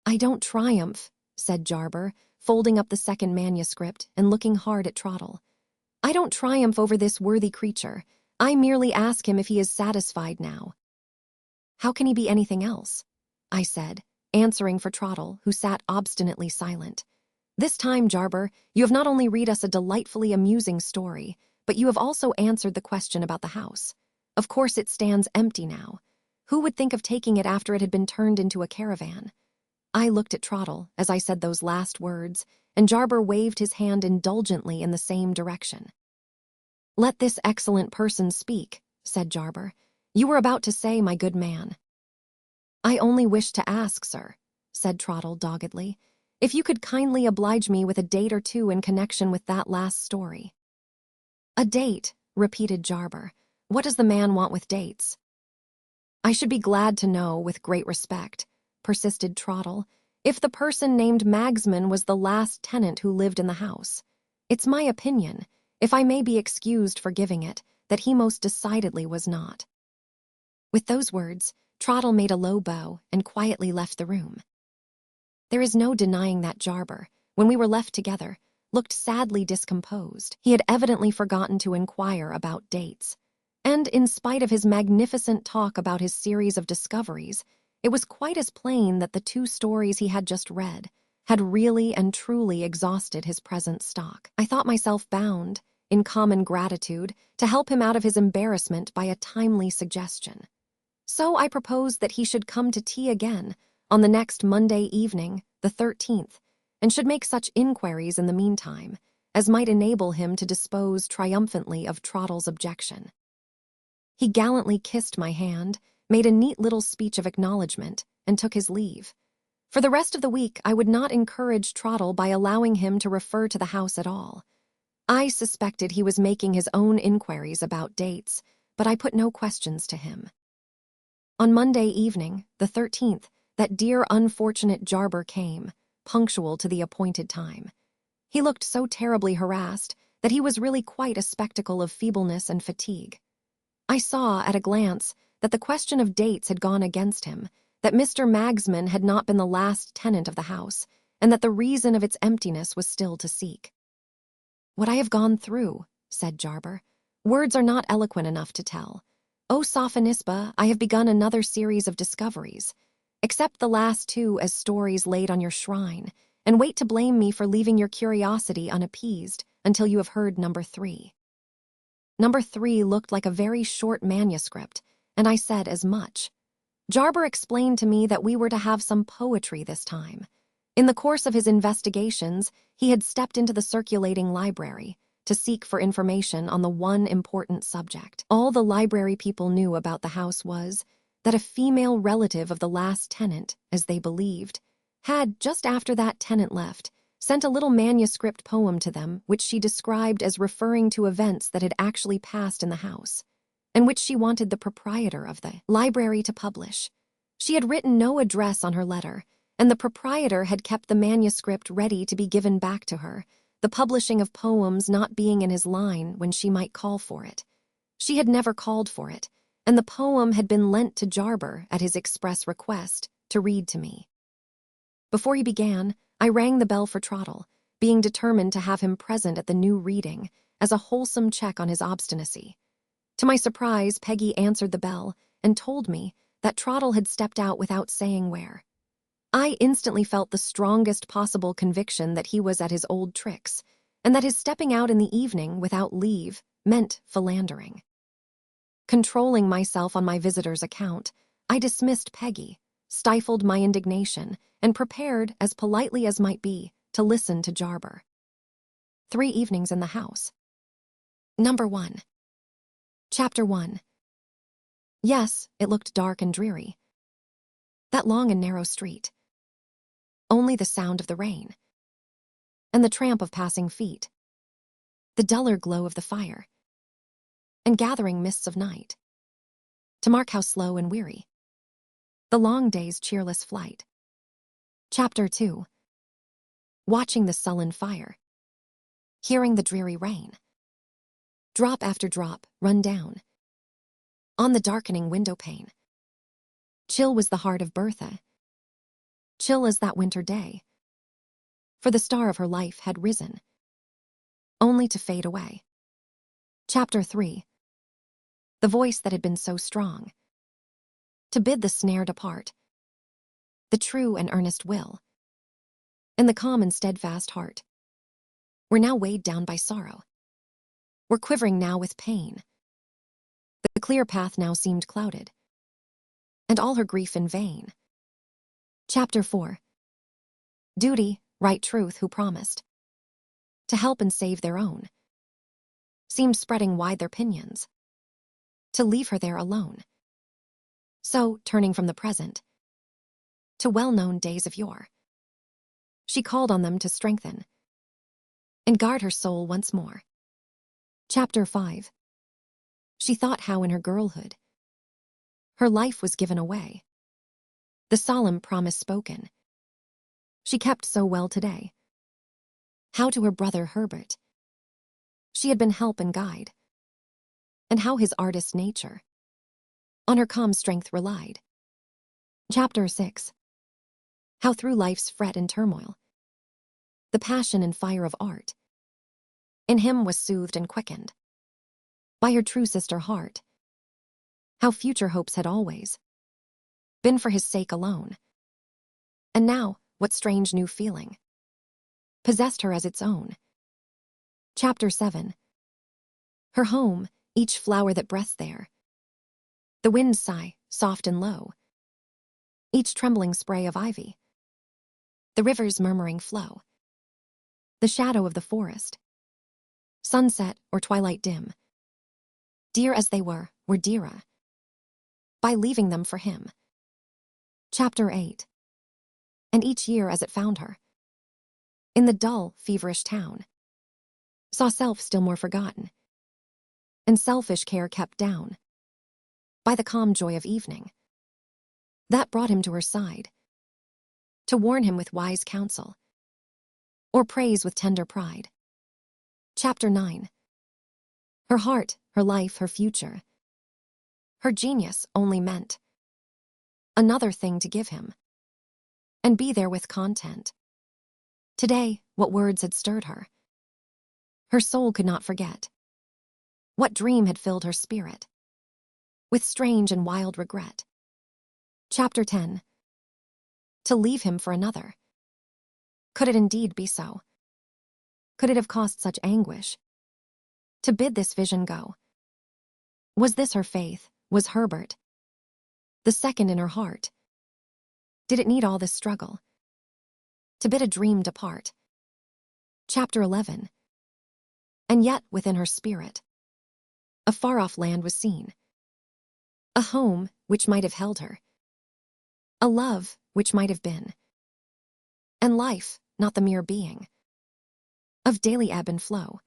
I don't triumph, said Jarber, folding up the 2nd manuscript and looking hard at Trottle. I don't triumph over this worthy creature. I merely ask him if he is satisfied now. How can he be anything else? I said, answering for Trottle, who sat obstinately silent. This time, Jarber, you have not only read us a delightfully amusing story, but you have also answered the question about the house. Of course it stands empty now. Who would think of taking it after it had been turned into a caravan? I looked at Trottle as I said those last words, and Jarber waved his hand indulgently in the same direction. Let this excellent person speak, said Jarber. You were about to say, my good man. I only wish to ask, sir, said Trottle doggedly, If you could kindly oblige me with a date or two in connection with that last story." "A date," repeated Jarber. "What does the man want with dates?" "I should be glad to know, with great respect," persisted Trottle, "if the person named Magsman was the last tenant who lived in the house. It's my opinion, if I may be excused for giving it, that he most decidedly was not." With those words, Trottle made a low bow and quietly left the room. There is no denying that Jarber, when we were left together, looked sadly discomposed. He had evidently forgotten to inquire about dates. And in spite of his magnificent talk about his series of discoveries, it was quite as plain that the 2 stories he had just read had really and truly exhausted his present stock. I thought myself bound, in common gratitude, to help him out of his embarrassment by a timely suggestion. So I proposed that he should come to tea again on the next Monday evening, the 13th, and should make such inquiries in the meantime as might enable him to dispose triumphantly of Trottle's objection. He gallantly kissed my hand, made a neat little speech of acknowledgement, and took his leave. For the rest of the week, I would not encourage Trottle by allowing him to refer to the house at all. I suspected he was making his own inquiries about dates, but I put no questions to him. On Monday evening, the 13th, that dear unfortunate Jarber came, punctual to the appointed time. He looked so terribly harassed that he was really quite a spectacle of feebleness and fatigue. I saw, at a glance, that the question of dates had gone against him, that Mr. Magsman had not been the last tenant of the house, and that the reason of its emptiness was still to seek. "What I have gone through," said Jarber, "words are not eloquent enough to tell. O Sophonisba, I have begun another series of discoveries. Accept the last 2 as stories laid on your shrine, and wait to blame me for leaving your curiosity unappeased until you have heard number 3. Number 3 looked like a very short manuscript, and I said as much. Jarber explained to me that we were to have some poetry this time. In the course of his investigations, he had stepped into the circulating library to seek for information on the one important subject. All the library people knew about the house was that a female relative of the last tenant, as they believed, had, just after that tenant left, sent a little manuscript poem to them which she described as referring to events that had actually passed in the house, and which she wanted the proprietor of the library to publish. She had written no address on her letter, and the proprietor had kept the manuscript ready to be given back to her, the publishing of poems not being in his line when she might call for it. She had never called for it, and the poem had been lent to Jarber at his express request to read to me. Before he began, I rang the bell for Trottle, being determined to have him present at the new reading as a wholesome check on his obstinacy. To my surprise, Peggy answered the bell and told me that Trottle had stepped out without saying where. I instantly felt the strongest possible conviction that he was at his old tricks, and that his stepping out in the evening without leave meant philandering. Controlling myself on my visitor's account, I dismissed Peggy, stifled my indignation, and prepared, as politely as might be, to listen to Jarber. 3 evenings in the house. Number 1. Chapter 1. Yes, it looked dark and dreary. That long and narrow street. Only the sound of the rain. And the tramp of passing feet. The duller glow of the fire. And gathering mists of night. To mark how slow and weary. The long day's cheerless flight. Chapter 2. Watching the sullen fire. Hearing the dreary rain. Drop after drop run down. On the darkening window pane. Chill was the heart of Bertha. Chill as that winter day. For the star of her life had risen. Only to fade away. Chapter 3. The voice that had been so strong. To bid the snare depart. The true and earnest will. And the calm and steadfast heart. Were now weighed down by sorrow. Were quivering now with pain. The clear path now seemed clouded. And all her grief in vain. Chapter 4. Duty, right truth who promised to help and save their own, seemed spreading wide their pinions, to leave her there alone. So, turning from the present to well-known days of yore, She called on them to strengthen and guard her soul once more. Chapter 5. She thought how in her girlhood her life was given away, the solemn promise spoken she kept so well today. How to her brother Herbert she had been help and guide, and how his artist nature on her calm strength relied. Chapter 6. How through life's fret and turmoil the passion and fire of art in him was soothed and quickened by her true sister heart. How future hopes had always been for his sake alone, and now what strange new feeling possessed her as its own. Chapter 7. Her home, each flower that breathes there, the wind's sigh, soft and low, each trembling spray of ivy, the river's murmuring flow, the shadow of the forest, sunset or twilight dim, dear as they were dearer by leaving them for him. Chapter 8. And each year as it found her in the dull, feverish town, saw self still more forgotten, and selfish care kept down by the calm joy of evening that brought him to her side, to warn him with wise counsel, or praise with tender pride. Chapter 9. Her heart, her life, her future, her genius only meant another thing to give him, and be there with content. Today, what words had stirred her? Her soul could not forget. What dream had filled her spirit with strange and wild regret? Chapter 10. To leave him for another. Could it indeed be so? Could it have cost such anguish to bid this vision go? Was this her faith? Was Herbert the second in her heart? Did it need all this struggle to bid a dream depart? Chapter 11. And yet within her spirit a far-off land was seen, a home which might have held her, a love which might have been, and life not the mere being of daily ebb and flow,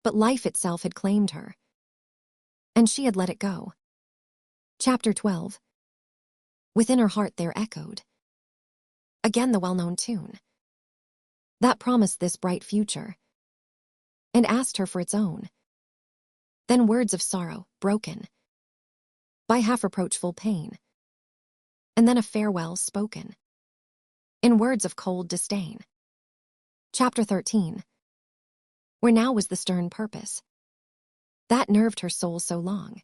but life itself had claimed her, and she had let it go. Chapter 12. Within her heart there echoed again the well-known tune that promised this bright future, and asked her for its own. Then words of sorrow, broken by half-reproachful pain, and then a farewell spoken in words of cold disdain. Chapter 13. Where now was the stern purpose that nerved her soul so long?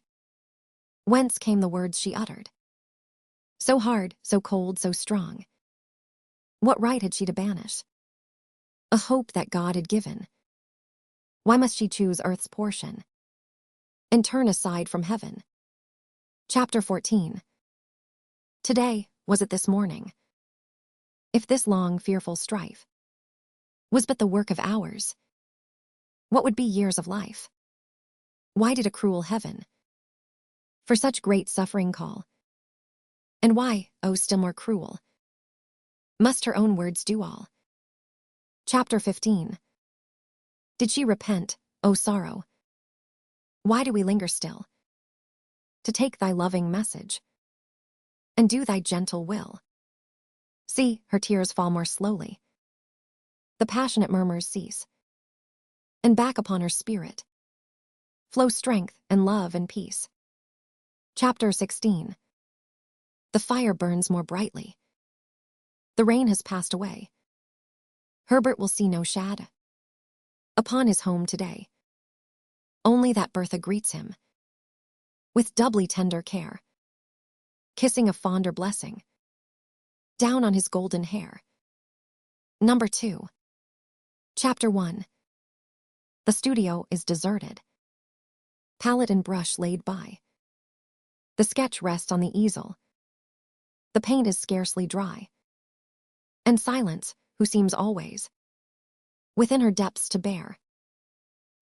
Whence came the words she uttered? So hard, so cold, so strong. What right had she to banish a hope that God had given? Why must she choose earth's portion and turn aside from heaven? Chapter 14. Today, was it this morning? If this long, fearful strife was but the work of hours, what would be years of life? Why did a cruel heaven for such great suffering call? And why, oh, still more cruel, must her own words do all? Chapter 15. Did she repent, O sorrow? Why do we linger still to take thy loving message and do thy gentle will? See, her tears fall more slowly. The passionate murmurs cease, and back upon her spirit flow strength and love and peace. Chapter 16. The fire burns more brightly. The rain has passed away. Herbert will see no shadow upon his home today. Only that Bertha greets him with doubly tender care, kissing a fonder blessing down on his golden hair. Number 2. Chapter 1. The studio is deserted. Palette and brush laid by. The sketch rests on the easel. The paint is scarcely dry. And silence, who seems always within her depths to bear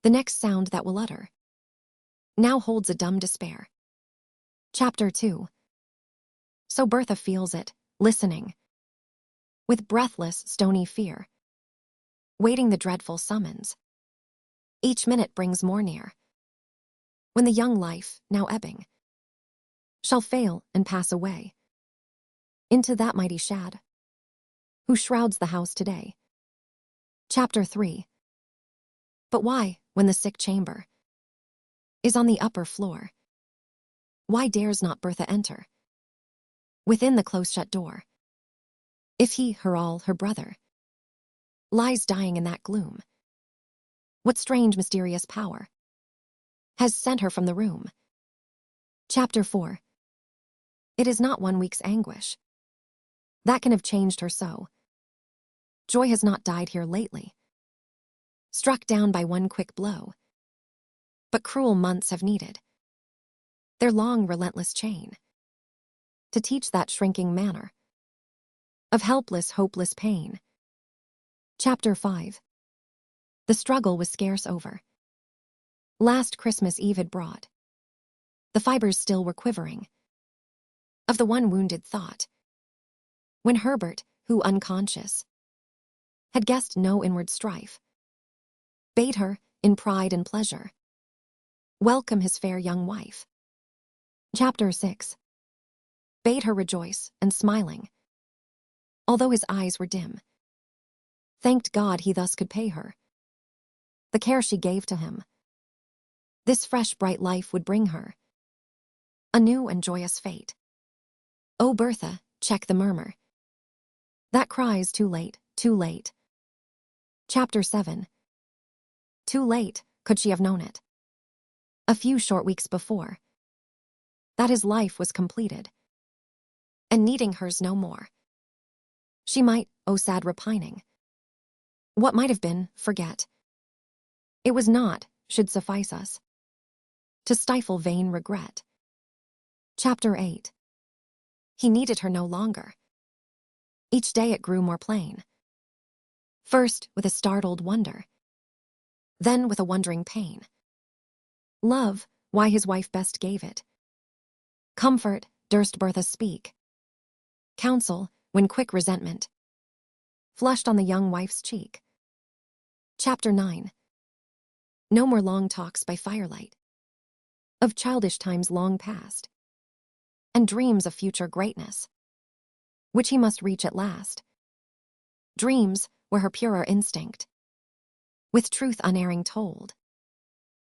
the next sound that will utter, now holds a dumb despair. Chapter 2. So Bertha feels it, listening with breathless, stony fear, waiting the dreadful summons. Each minute brings more near, when the young life, now ebbing, shall fail and pass away into that mighty shad who shrouds the house today. Chapter 3. But why, when the sick chamber is on the upper floor, why dares not Bertha enter within the close-shut door? If he, her brother, lies dying in that gloom, what strange mysterious power has sent her from the room? Chapter 4. It is not 1 week's anguish that can have changed her so. Joy has not died here lately, struck down by one quick blow, but cruel months have needed their long, relentless chain to teach that shrinking manner of helpless, hopeless pain. Chapter 5. The struggle was scarce over. Last Christmas Eve had brought. The fibers still were quivering of the one wounded thought, when Herbert, who unconscious, had guessed no inward strife, bade her, in pride and pleasure, welcome his fair young wife. Chapter 6. Bade her rejoice, and smiling, although his eyes were dim, thanked God he thus could pay her the care she gave to him. This fresh bright life would bring her a new and joyous fate. O Bertha, check the murmur that cries too late, too late. Chapter 7. Too late, could she have known it a few short weeks before, that his life was completed, and needing hers no more. She might, oh sad repining, what might have been, forget. It was not, should suffice us to stifle vain regret. Chapter 8. He needed her no longer. Each day it grew more plain. First with a startled wonder, then with a wondering pain. Love, why his wife best gave it. Comfort, durst Bertha speak. Counsel, when quick resentment flushed on the young wife's cheek. Chapter 9. No more long talks by firelight of childish times long past, and dreams of future greatness, which he must reach at last. Dreams where her purer instinct, with truth unerring told,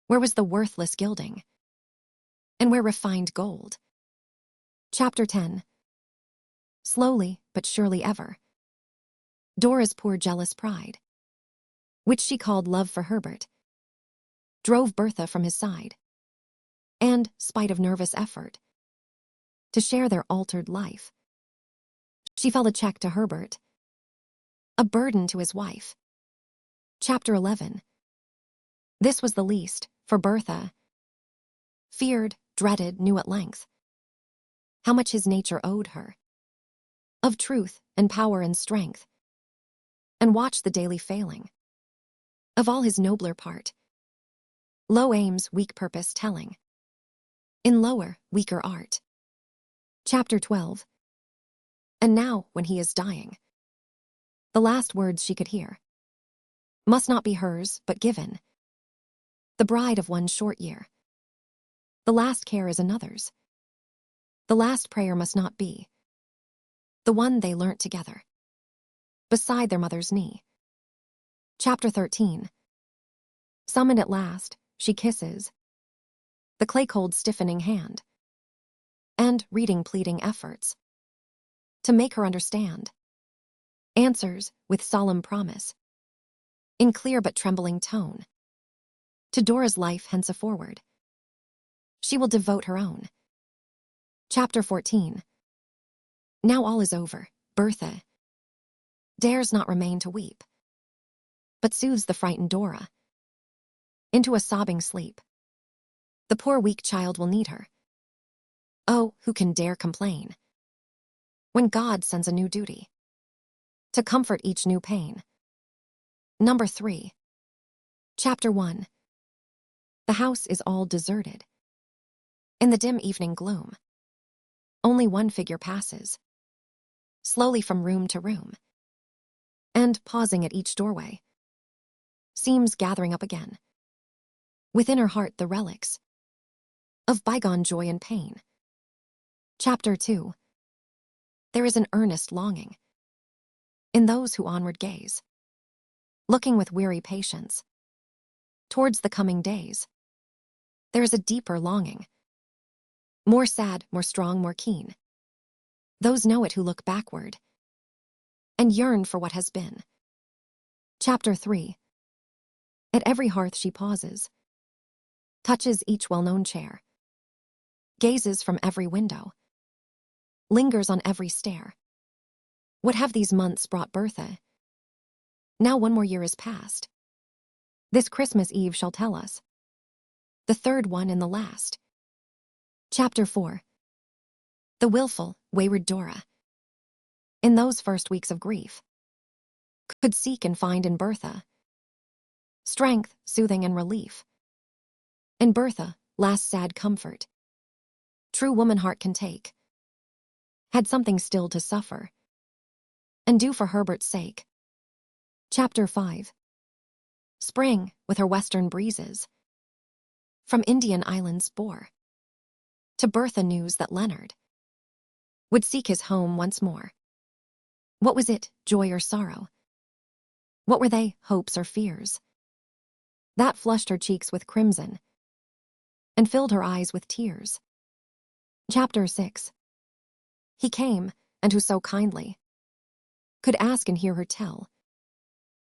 where was the worthless gilding, and where refined gold. Chapter 10. Slowly, but surely ever, Dora's poor jealous pride, which she called love for Herbert, drove Bertha from his side, and, spite of nervous effort, to share their altered life, she fell a check to Herbert, a burden to his wife. Chapter 11. This was the least, for Bertha feared, dreaded, knew at length how much his nature owed her of truth and power and strength, and watched the daily failing of all his nobler part, low aims, weak purpose telling in lower, weaker art. Chapter 12. And now, when he is dying, the last words she could hear must not be hers, but given, the bride of one short year. The last care is another's. The last prayer must not be the one they learnt together, beside their mother's knee. Chapter 13. Summoned at last, she kisses the clay-cold stiffening hand, and, reading pleading efforts to make her understand, answers, with solemn promise, in clear but trembling tone, to Dora's life henceforward she will devote her own. Chapter 14. Now all is over. Bertha dares not remain to weep, but soothes the frightened Dora into a sobbing sleep. The poor weak child will need her. Oh, who can dare complain when God sends a new duty to comfort each new pain? Number 3. Chapter 1. The house is all deserted. In the dim evening gloom, only one figure passes, slowly from room to room. and pausing at each doorway. Seams gathering up again. Within her heart the relics of bygone joy and pain. Chapter 2. There is an earnest longing in those who onward gaze, looking with weary patience towards the coming days. There is a deeper longing, more sad, more strong, more keen. Those know it who look backward and yearn for what has been. Chapter 3. At every hearth she pauses, touches each well-known chair, gazes from every window, lingers on every stair. What have these months brought Bertha? Now 1 more year is past. This Christmas Eve shall tell us. The third one and the last. Chapter 4. The willful, wayward Dora, in those first weeks of grief, could seek and find in Bertha strength, soothing, and relief. In Bertha, last sad comfort true woman heart can take, had something still to suffer and do for Herbert's sake. Chapter 5. Spring, with her western breezes, from Indian islands bore to Bertha news that Leonard would seek his home once more. What was it, joy or sorrow? What were they, hopes or fears? That flushed her cheeks with crimson and filled her eyes with tears. Chapter 6. He came, and who so kindly could ask and hear her tell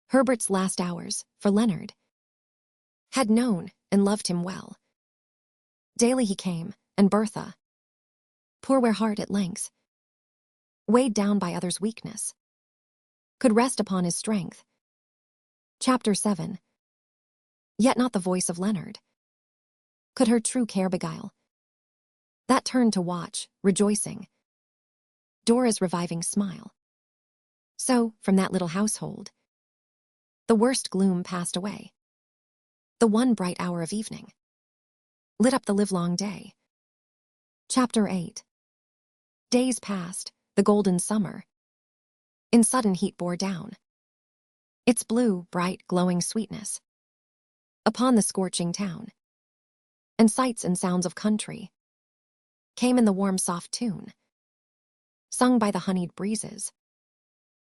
Herbert's last hours, for Leonard had known and loved him well. Daily he came, and Bertha, poor where heart at length, weighed down by others' weakness, could rest upon his strength. Chapter 7. Yet not the voice of Leonard could her true care beguile, that turned to watch, rejoicing, Dora's reviving smile. So, from that little household, the worst gloom passed away. The one bright hour of evening lit up the livelong day. Chapter 8. Days passed, the golden summer in sudden heat bore down its blue, bright, glowing sweetness upon the scorching town, and sights and sounds of country came in the warm, soft tune, sung by the honeyed breezes,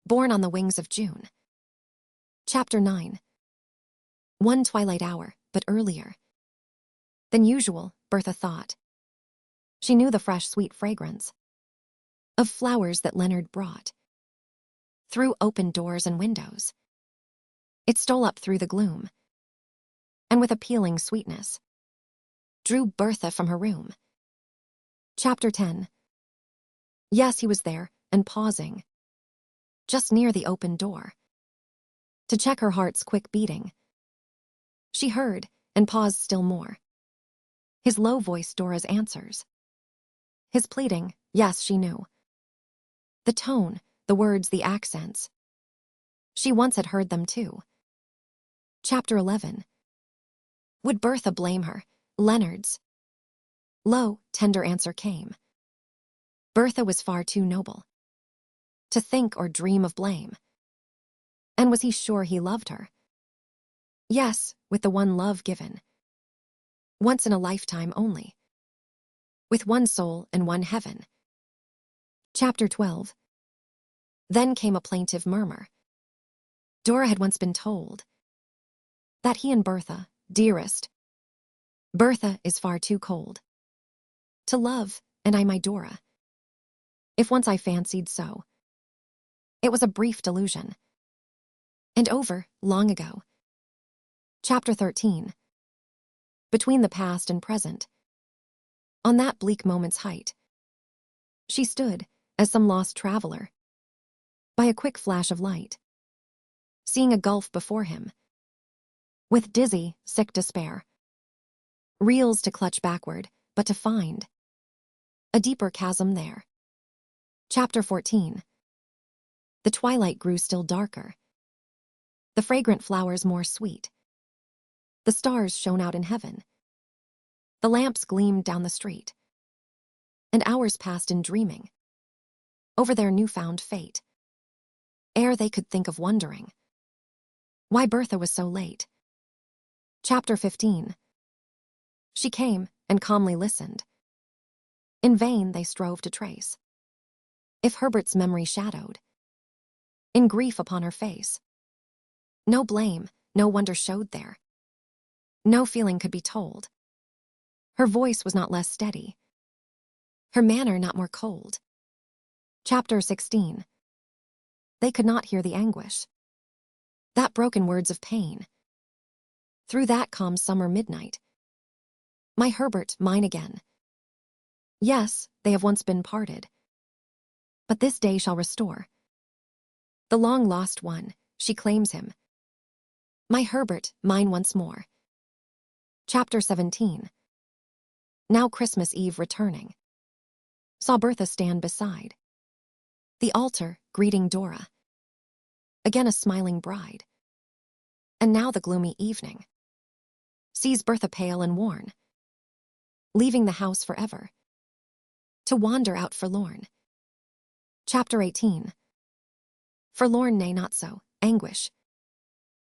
borne on the wings of June. Chapter 9. One twilight hour, but earlier than usual, Bertha thought. She knew the fresh, sweet fragrance of flowers that Leonard brought through open doors and windows. It stole up through the gloom, and with appealing sweetness drew Bertha from her room. Chapter 10. Yes, he was there, and pausing just near the open door to check her heart's quick beating. She heard, and paused still more. His low voice, Dora's answers. His pleading, yes, she knew. The tone, the words, the accents. She once had heard them too. Chapter 11. Would Bertha blame her? Leonard's low, tender answer came. Bertha was far too noble to think or dream of blame. And was he sure he loved her? Yes, with the one love given once in a lifetime only, with one soul and one heaven. Chapter 12. Then came a plaintive murmur. Dora had once been told that he and Bertha, dearest, Bertha is far too cold to love, and I my Dora. If once I fancied so, it was a brief delusion, and over, long ago. Chapter 13. Between the past and present, on that bleak moment's height, she stood, as some lost traveler, by a quick flash of light, seeing a gulf before him, with dizzy, sick despair, reels to clutch backward, but to find a deeper chasm there. Chapter 14. The twilight grew still darker, the fragrant flowers more sweet. The stars shone out in heaven. The lamps gleamed down the street. And hours passed in dreaming over their newfound fate. ere they could think of wondering why Bertha was so late. Chapter 15. She came and calmly listened. In vain they strove to trace if Herbert's memory shadowed in grief upon her face. No blame, no wonder showed there. No feeling could be told. Her voice was not less steady, her manner not more cold. Chapter 16. They could not hear the anguish, that broken words of pain. Through that calm summer midnight, my Herbert, mine again. Yes, they have once been parted, but this day shall restore the long-lost one. She claims him. My Herbert, mine once more. Chapter 17. Now Christmas Eve returning, saw Bertha stand beside the altar, greeting Dora, again a smiling bride. And now the gloomy evening sees Bertha pale and worn, leaving the house forever, to wander out forlorn. Chapter 18. Forlorn, nay, not so, anguish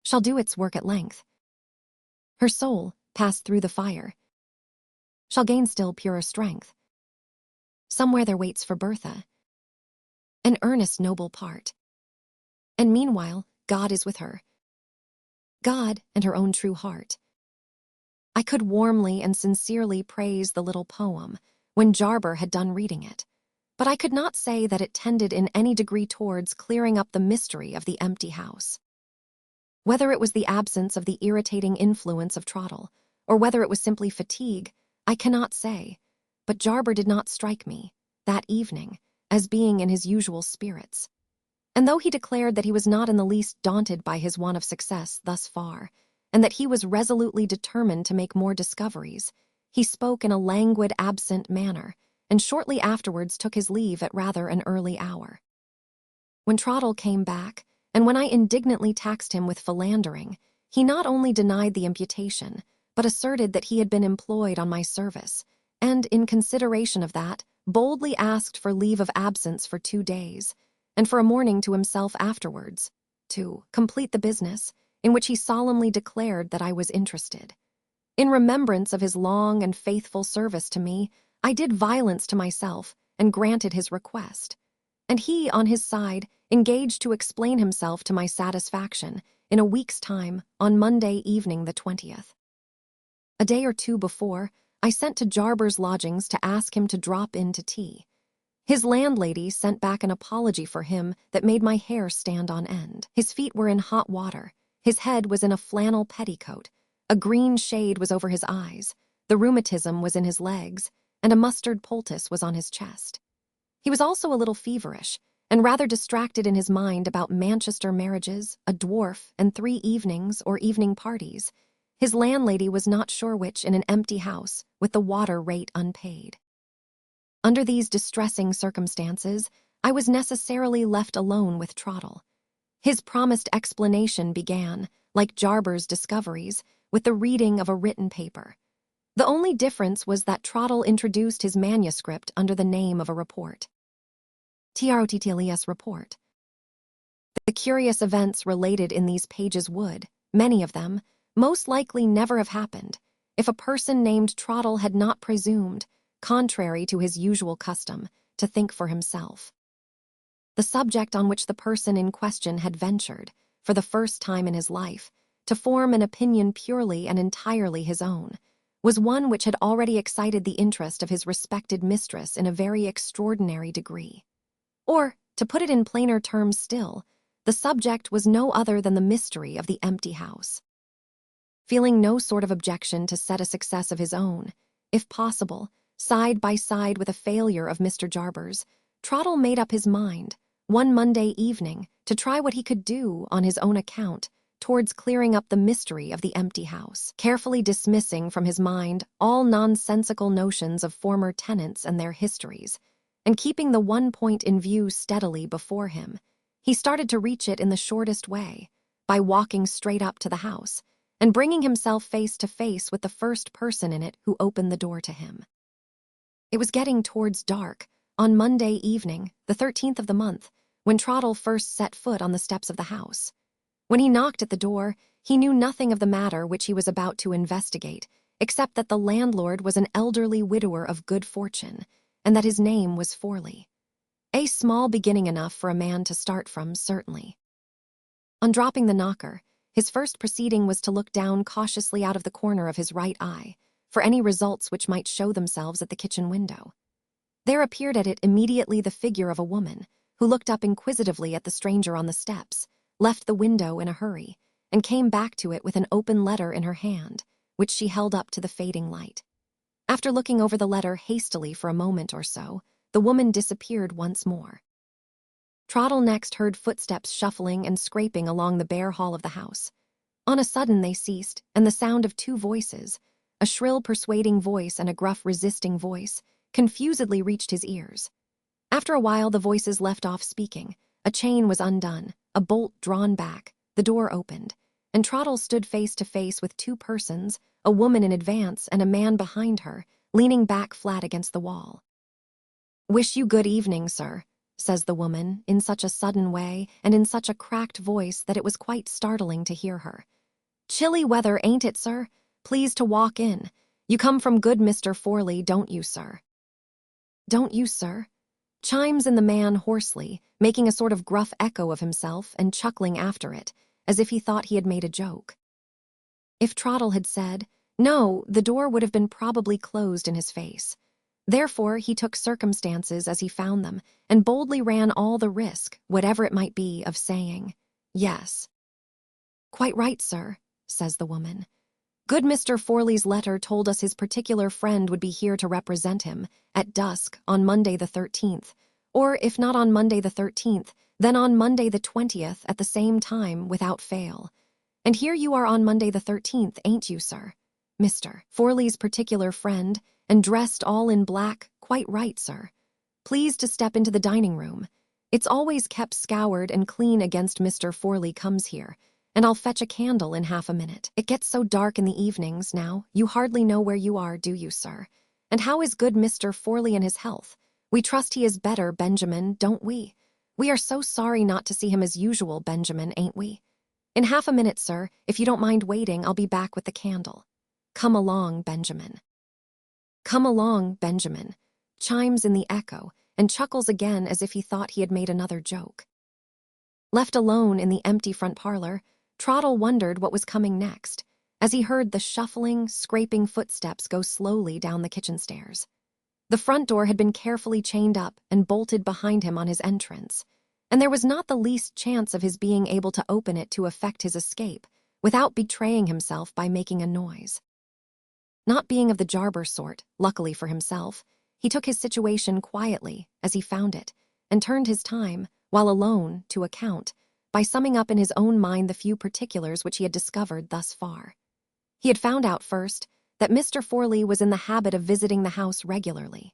shall do its work at length. Her soul, passed through the fire, shall gain still purer strength. Somewhere there waits for Bertha an earnest noble part, and meanwhile God is with her, God and her own true heart. I could warmly and sincerely praise the little poem when Jarber had done reading it, but I could not say that it tended in any degree towards clearing up the mystery of the empty house. Whether it was the absence of the irritating influence of Trottle, or whether it was simply fatigue, I cannot say, but Jarber did not strike me, that evening, as being in his usual spirits. And though he declared that he was not in the least daunted by his want of success thus far, and that he was resolutely determined to make more discoveries, he spoke in a languid, absent manner, and shortly afterwards took his leave at rather an early hour. When Trottle came back, and when I indignantly taxed him with philandering, he not only denied the imputation, but asserted that he had been employed on my service, and, in consideration of that, boldly asked for leave of absence for 2 days, and for a morning to himself afterwards, to complete the business, in which he solemnly declared that I was interested. In remembrance of his long and faithful service to me, I did violence to myself and granted his request, and he, on his side, engaged to explain himself to my satisfaction in a week's time, on Monday evening the 20th. A day or two before, I sent to Jarber's lodgings to ask him to drop in to tea. His landlady sent back an apology for him that made my hair stand on end. His feet were in hot water, his head was in a flannel petticoat, a green shade was over his eyes, the rheumatism was in his legs, and a mustard poultice was on his chest. He was also a little feverish, and rather distracted in his mind about Manchester marriages, a dwarf, and 3 evenings or evening parties. His landlady was not sure which in an empty house, with the water rate unpaid. Under these distressing circumstances, I was necessarily left alone with Trottle. His promised explanation began, like Jarber's discoveries, with the reading of a written paper. The only difference was that Trottle introduced his manuscript under the name of a report. Trotles report. The curious events related in these pages would, many of them, most likely never have happened, if a person named Trottle had not presumed, contrary to his usual custom, to think for himself. The subject on which the person in question had ventured, for the first time in his life, to form an opinion purely and entirely his own, was one which had already excited the interest of his respected mistress in a very extraordinary degree. Or, to put it in plainer terms still, the subject was no other than the mystery of the empty house. Feeling no sort of objection to set a success of his own, if possible, side by side with a failure of Mr. Jarber's, Trottle made up his mind, one Monday evening, to try what he could do, on his own account, towards clearing up the mystery of the empty house, carefully dismissing from his mind all nonsensical notions of former tenants and their histories, and keeping the one point in view steadily before him. He started to reach it in the shortest way, by walking straight up to the house, and bringing himself face to face with the first person in it who opened the door to him. It was getting towards dark, on Monday evening, the 13th of the month, when Trottle first set foot on the steps of the house. When he knocked at the door, he knew nothing of the matter which he was about to investigate, except that the landlord was an elderly widower of good fortune, and that his name was Forley. A small beginning enough for a man to start from, certainly. On dropping the knocker, his first proceeding was to look down cautiously out of the corner of his right eye for any results which might show themselves at the kitchen window. There appeared at it immediately the figure of a woman, who looked up inquisitively at the stranger on the steps, left the window in a hurry, and came back to it with an open letter in her hand, which she held up to the fading light. After looking over the letter hastily for a moment or so, the woman disappeared once more. Trottle next heard footsteps shuffling and scraping along the bare hall of the house. On a sudden they ceased, and the sound of two voices, a shrill persuading voice and a gruff resisting voice, confusedly reached his ears. After a while the voices left off speaking, a chain was undone, a bolt drawn back, the door opened, and Trottle stood face to face with two persons, a woman in advance and a man behind her, leaning back flat against the wall. "Wish you good evening, sir," says the woman, in such a sudden way and in such a cracked voice that it was quite startling to hear her. "Chilly weather, ain't it, sir? Please to walk in. You come from good Mr. Forley, don't you, sir?" "Don't you, sir?" chimes in the man hoarsely, making a sort of gruff echo of himself and chuckling after it, as if he thought he had made a joke. If Trottle had said no, the door would have been probably closed in his face. Therefore he took circumstances as he found them, and boldly ran all the risk, whatever it might be, of saying, "Yes." "Quite right, sir," says the woman. "Good Mr. Forley's letter told us his particular friend would be here to represent him, at dusk, on Monday the 13th, or if not on Monday the 13th, then on Monday the 20th at the same time, without fail. And here you are on Monday the 13th, ain't you, sir? Mr. Forley's particular friend, and dressed all in black, quite right, sir. Please to step into the dining room. It's always kept scoured and clean against Mr. Forley comes here, and I'll fetch a candle in half a minute. It gets so dark in the evenings, now, you hardly know where you are, do you, sir? And how is good Mr. Forley and his health? We trust he is better, Benjamin, don't we? We are so sorry not to see him as usual, Benjamin, ain't we? In half a minute, sir, if you don't mind waiting, I'll be back with the candle. Come along, Benjamin." "Come along, Benjamin," chimes in the echo, and chuckles again as if he thought he had made another joke. Left alone in the empty front parlor, Trottle wondered what was coming next, as he heard the shuffling, scraping footsteps go slowly down the kitchen stairs. The front door had been carefully chained up and bolted behind him on his entrance, and there was not the least chance of his being able to open it to effect his escape without betraying himself by making a noise. Not being of the Jarber sort, luckily for himself, he took his situation quietly as he found it, and turned his time, while alone, to account, by summing up in his own mind the few particulars which he had discovered thus far. He had found out, first, that Mr. Forley was in the habit of visiting the house regularly.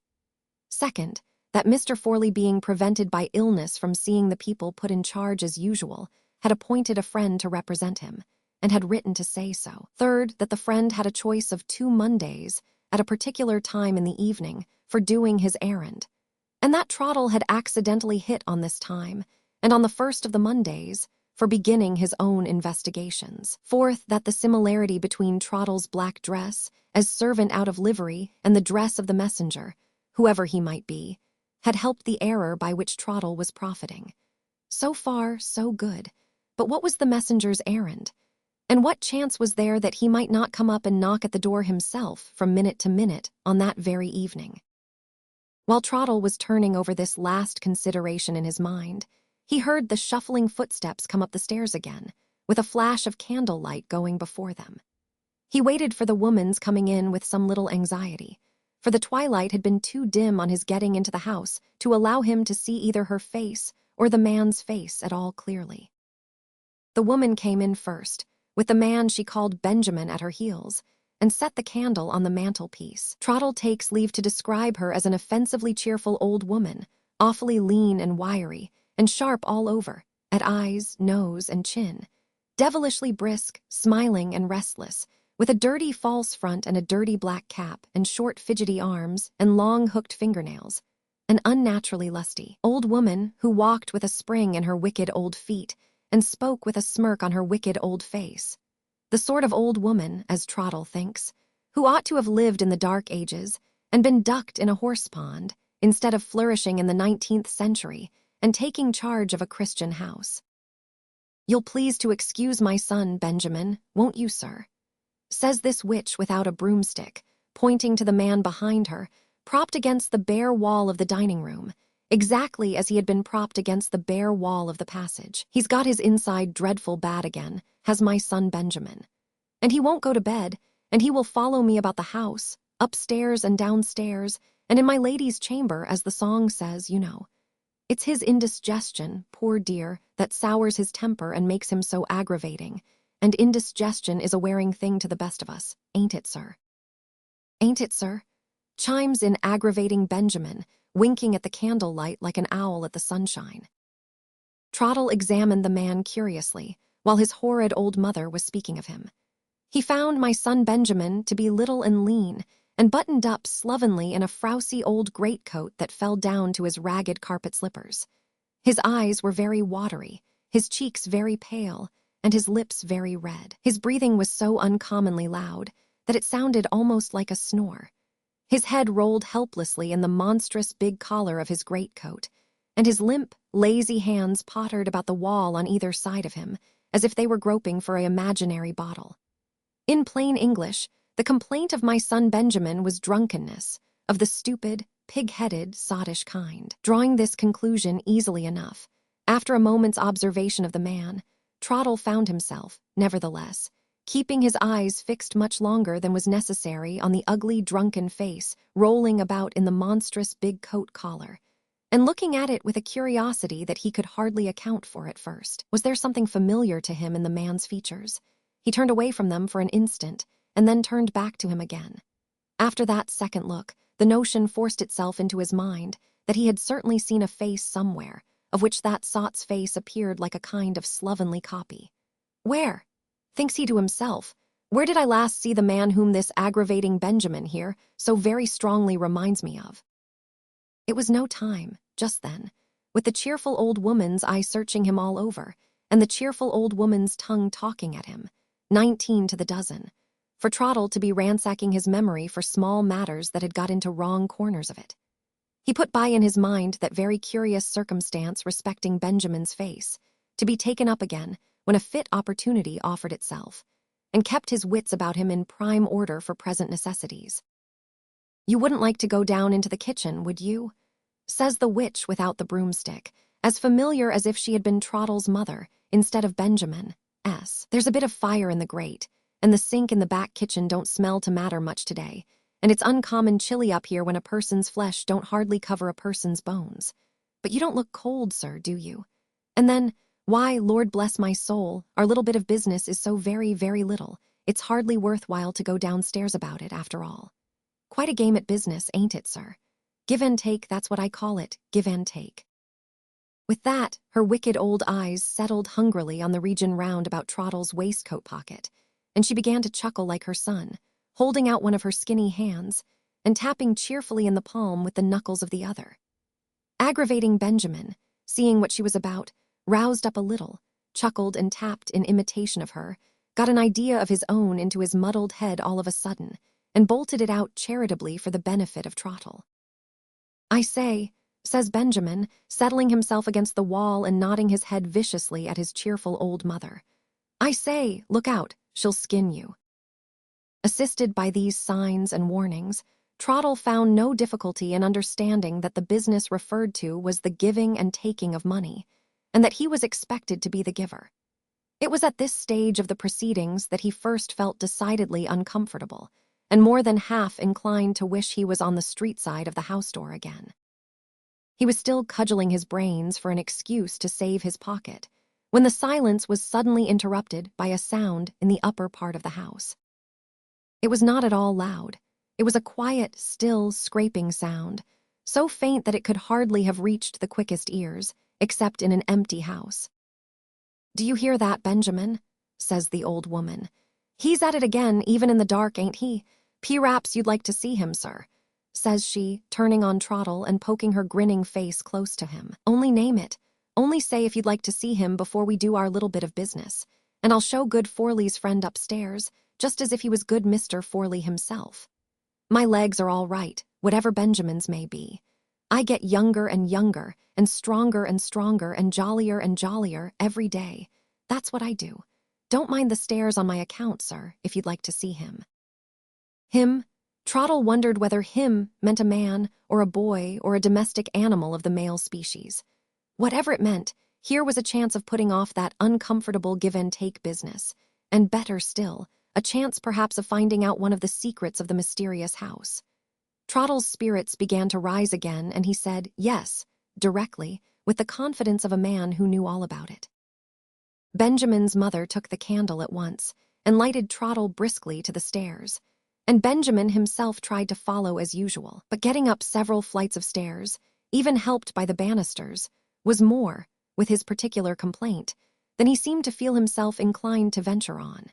Second, that Mr. Forley, being prevented by illness from seeing the people put in charge as usual, had appointed a friend to represent him, and had written to say so. Third, that the friend had a choice of 2 Mondays, at a particular time in the evening, for doing his errand, and that Trottle had accidentally hit on this time, and on the first of the Mondays, for beginning his own investigations. Fourth, that the similarity between Trottle's black dress, as servant out of livery, and the dress of the messenger, whoever he might be, had helped the error by which Trottle was profiting. So far, so good. But what was the messenger's errand? And what chance was there that he might not come up and knock at the door himself from minute to minute on that very evening? While Trottle was turning over this last consideration in his mind, he heard the shuffling footsteps come up the stairs again, with a flash of candlelight going before them. He waited for the woman's coming in with some little anxiety, for the twilight had been too dim on his getting into the house to allow him to see either her face or the man's face at all clearly. The woman came in first, with the man she called Benjamin at her heels, and set the candle on the mantelpiece. Trottle takes leave to describe her as an offensively cheerful old woman, awfully lean and wiry, and sharp all over, at eyes, nose, and chin, devilishly brisk, smiling and restless, with a dirty false front and a dirty black cap and short fidgety arms and long hooked fingernails. An unnaturally lusty old woman who walked with a spring in her wicked old feet and spoke with a smirk on her wicked old face. The sort of old woman, as Trottle thinks, who ought to have lived in the Dark Ages and been ducked in a horse pond instead of flourishing in the 19th century and taking charge of a Christian house. "You'll please to excuse my son, Benjamin, won't you, sir?" says this witch without a broomstick, pointing to the man behind her, propped against the bare wall of the dining room, exactly as he had been propped against the bare wall of the passage. "He's got his inside dreadful bad again, has my son Benjamin. And he won't go to bed, and he will follow me about the house, upstairs and downstairs, and in my lady's chamber, as the song says, you know. It's his indigestion, poor dear, that sours his temper and makes him so aggravating, and indigestion is a wearing thing to the best of us, ain't it, sir?" "Ain't it, sir?" chimes in aggravating Benjamin, winking at the candlelight like an owl at the sunshine. Trottle examined the man curiously, while his horrid old mother was speaking of him. He found my son Benjamin to be little and lean, and buttoned up slovenly in a frowsy old greatcoat that fell down to his ragged carpet slippers. His eyes were very watery, his cheeks very pale, and his lips very red. His breathing was so uncommonly loud that it sounded almost like a snore. His head rolled helplessly in the monstrous big collar of his greatcoat, and his limp, lazy hands pottered about the wall on either side of him, as if they were groping for an imaginary bottle. In plain English, the complaint of my son Benjamin was drunkenness, of the stupid, pig-headed, sottish kind. Drawing this conclusion easily enough, after a moment's observation of the man, Trottle found himself, nevertheless, keeping his eyes fixed much longer than was necessary on the ugly, drunken face rolling about in the monstrous big coat collar, and looking at it with a curiosity that he could hardly account for at first. Was there something familiar to him in the man's features? He turned away from them for an instant, and then turned back to him again. After that second look, the notion forced itself into his mind that he had certainly seen a face somewhere, of which that sot's face appeared like a kind of slovenly copy. "Where?" thinks he to himself, "where did I last see the man whom this aggravating Benjamin here so very strongly reminds me of?" It was no time, just then, with the cheerful old woman's eye searching him all over, and the cheerful old woman's tongue talking at him, 19 to the dozen, for Trottle to be ransacking his memory for small matters that had got into wrong corners of it. He put by in his mind that very curious circumstance respecting Benjamin's face, to be taken up again when a fit opportunity offered itself, and kept his wits about him in prime order for present necessities. "You wouldn't like to go down into the kitchen, would you?" says the witch without the broomstick, as familiar as if she had been Trottle's mother instead of Benjamin's. "There's a bit of fire in the grate, and the sink in the back kitchen don't smell to matter much today, and it's uncommon chilly up here when a person's flesh don't hardly cover a person's bones. But you don't look cold, sir, do you? And then, why, Lord bless my soul, our little bit of business is so very, very little, it's hardly worthwhile to go downstairs about it, after all. Quite a game at business, ain't it, sir? Give and take, that's what I call it, give and take." With that, her wicked old eyes settled hungrily on the region round about Trottle's waistcoat pocket, and she began to chuckle like her son, holding out one of her skinny hands and tapping cheerfully in the palm with the knuckles of the other. Aggravating Benjamin, seeing what she was about, roused up a little, chuckled and tapped in imitation of her, got an idea of his own into his muddled head all of a sudden, and bolted it out charitably for the benefit of Trottle. "I say," says Benjamin, settling himself against the wall and nodding his head viciously at his cheerful old mother. "I say, look out, she'll skin you." Assisted by these signs and warnings, Trottle found no difficulty in understanding that the business referred to was the giving and taking of money, and that he was expected to be the giver. It was at this stage of the proceedings that he first felt decidedly uncomfortable, and more than half inclined to wish he was on the street side of the house door again. He was still cudgeling his brains for an excuse to save his pocket, when the silence was suddenly interrupted by a sound in the upper part of the house. It was not at all loud. It was a quiet, still, scraping sound, so faint that it could hardly have reached the quickest ears, except in an empty house. "Do you hear that, Benjamin?" says the old woman. "He's at it again, even in the dark, ain't he? P-raps you'd like to see him, sir. says she, turning on Trottle and poking her grinning face close to him. Only name it. Only say if you'd like to see him before we do our little bit of business. And I'll show good Forley's friend upstairs, just as if he was good Mr. Forley himself. My legs are all right, whatever Benjamin's may be. I get younger and younger, and stronger and jollier every day. That's what I do. Don't mind the stairs on my account, sir, if you'd like to see him. Him? Trottle wondered whether him meant a man or a boy or a domestic animal of the male species. Whatever it meant, here was a chance of putting off that uncomfortable give-and-take business, and better still, a chance perhaps of finding out one of the secrets of the mysterious house. Trottle's spirits began to rise again, and he said yes, directly, with the confidence of a man who knew all about it. Benjamin's mother took the candle at once and lighted Trottle briskly to the stairs, and Benjamin himself tried to follow as usual, but getting up several flights of stairs, even helped by the banisters, was more, with his particular complaint, than he seemed to feel himself inclined to venture on.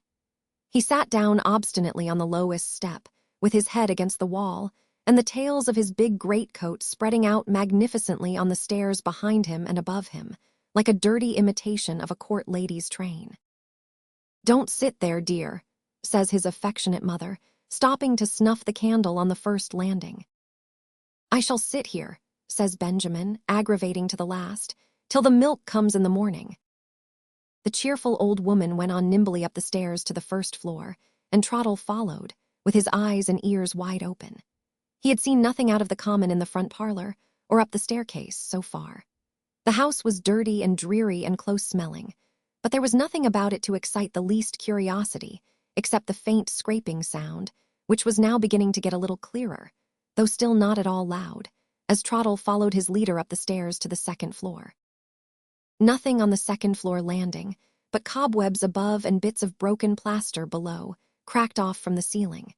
He sat down obstinately on the lowest step, with his head against the wall, and the tails of his big greatcoat spreading out magnificently on the stairs behind him and above him, like a dirty imitation of a court lady's train. "Don't sit there, dear," says his affectionate mother, stopping to snuff the candle on the first landing. "I shall sit here," says Benjamin, aggravating to the last, "till the milk comes in the morning." The cheerful old woman went on nimbly up the stairs to the first floor, and Trottle followed, with his eyes and ears wide open. He had seen nothing out of the common in the front parlor, or up the staircase, so far. The house was dirty and dreary and close-smelling, but there was nothing about it to excite the least curiosity, except the faint scraping sound, which was now beginning to get a little clearer, though still not at all loud, as Trottle followed his leader up the stairs to the second floor. Nothing on the second-floor landing, but cobwebs above and bits of broken plaster below, cracked off from the ceiling.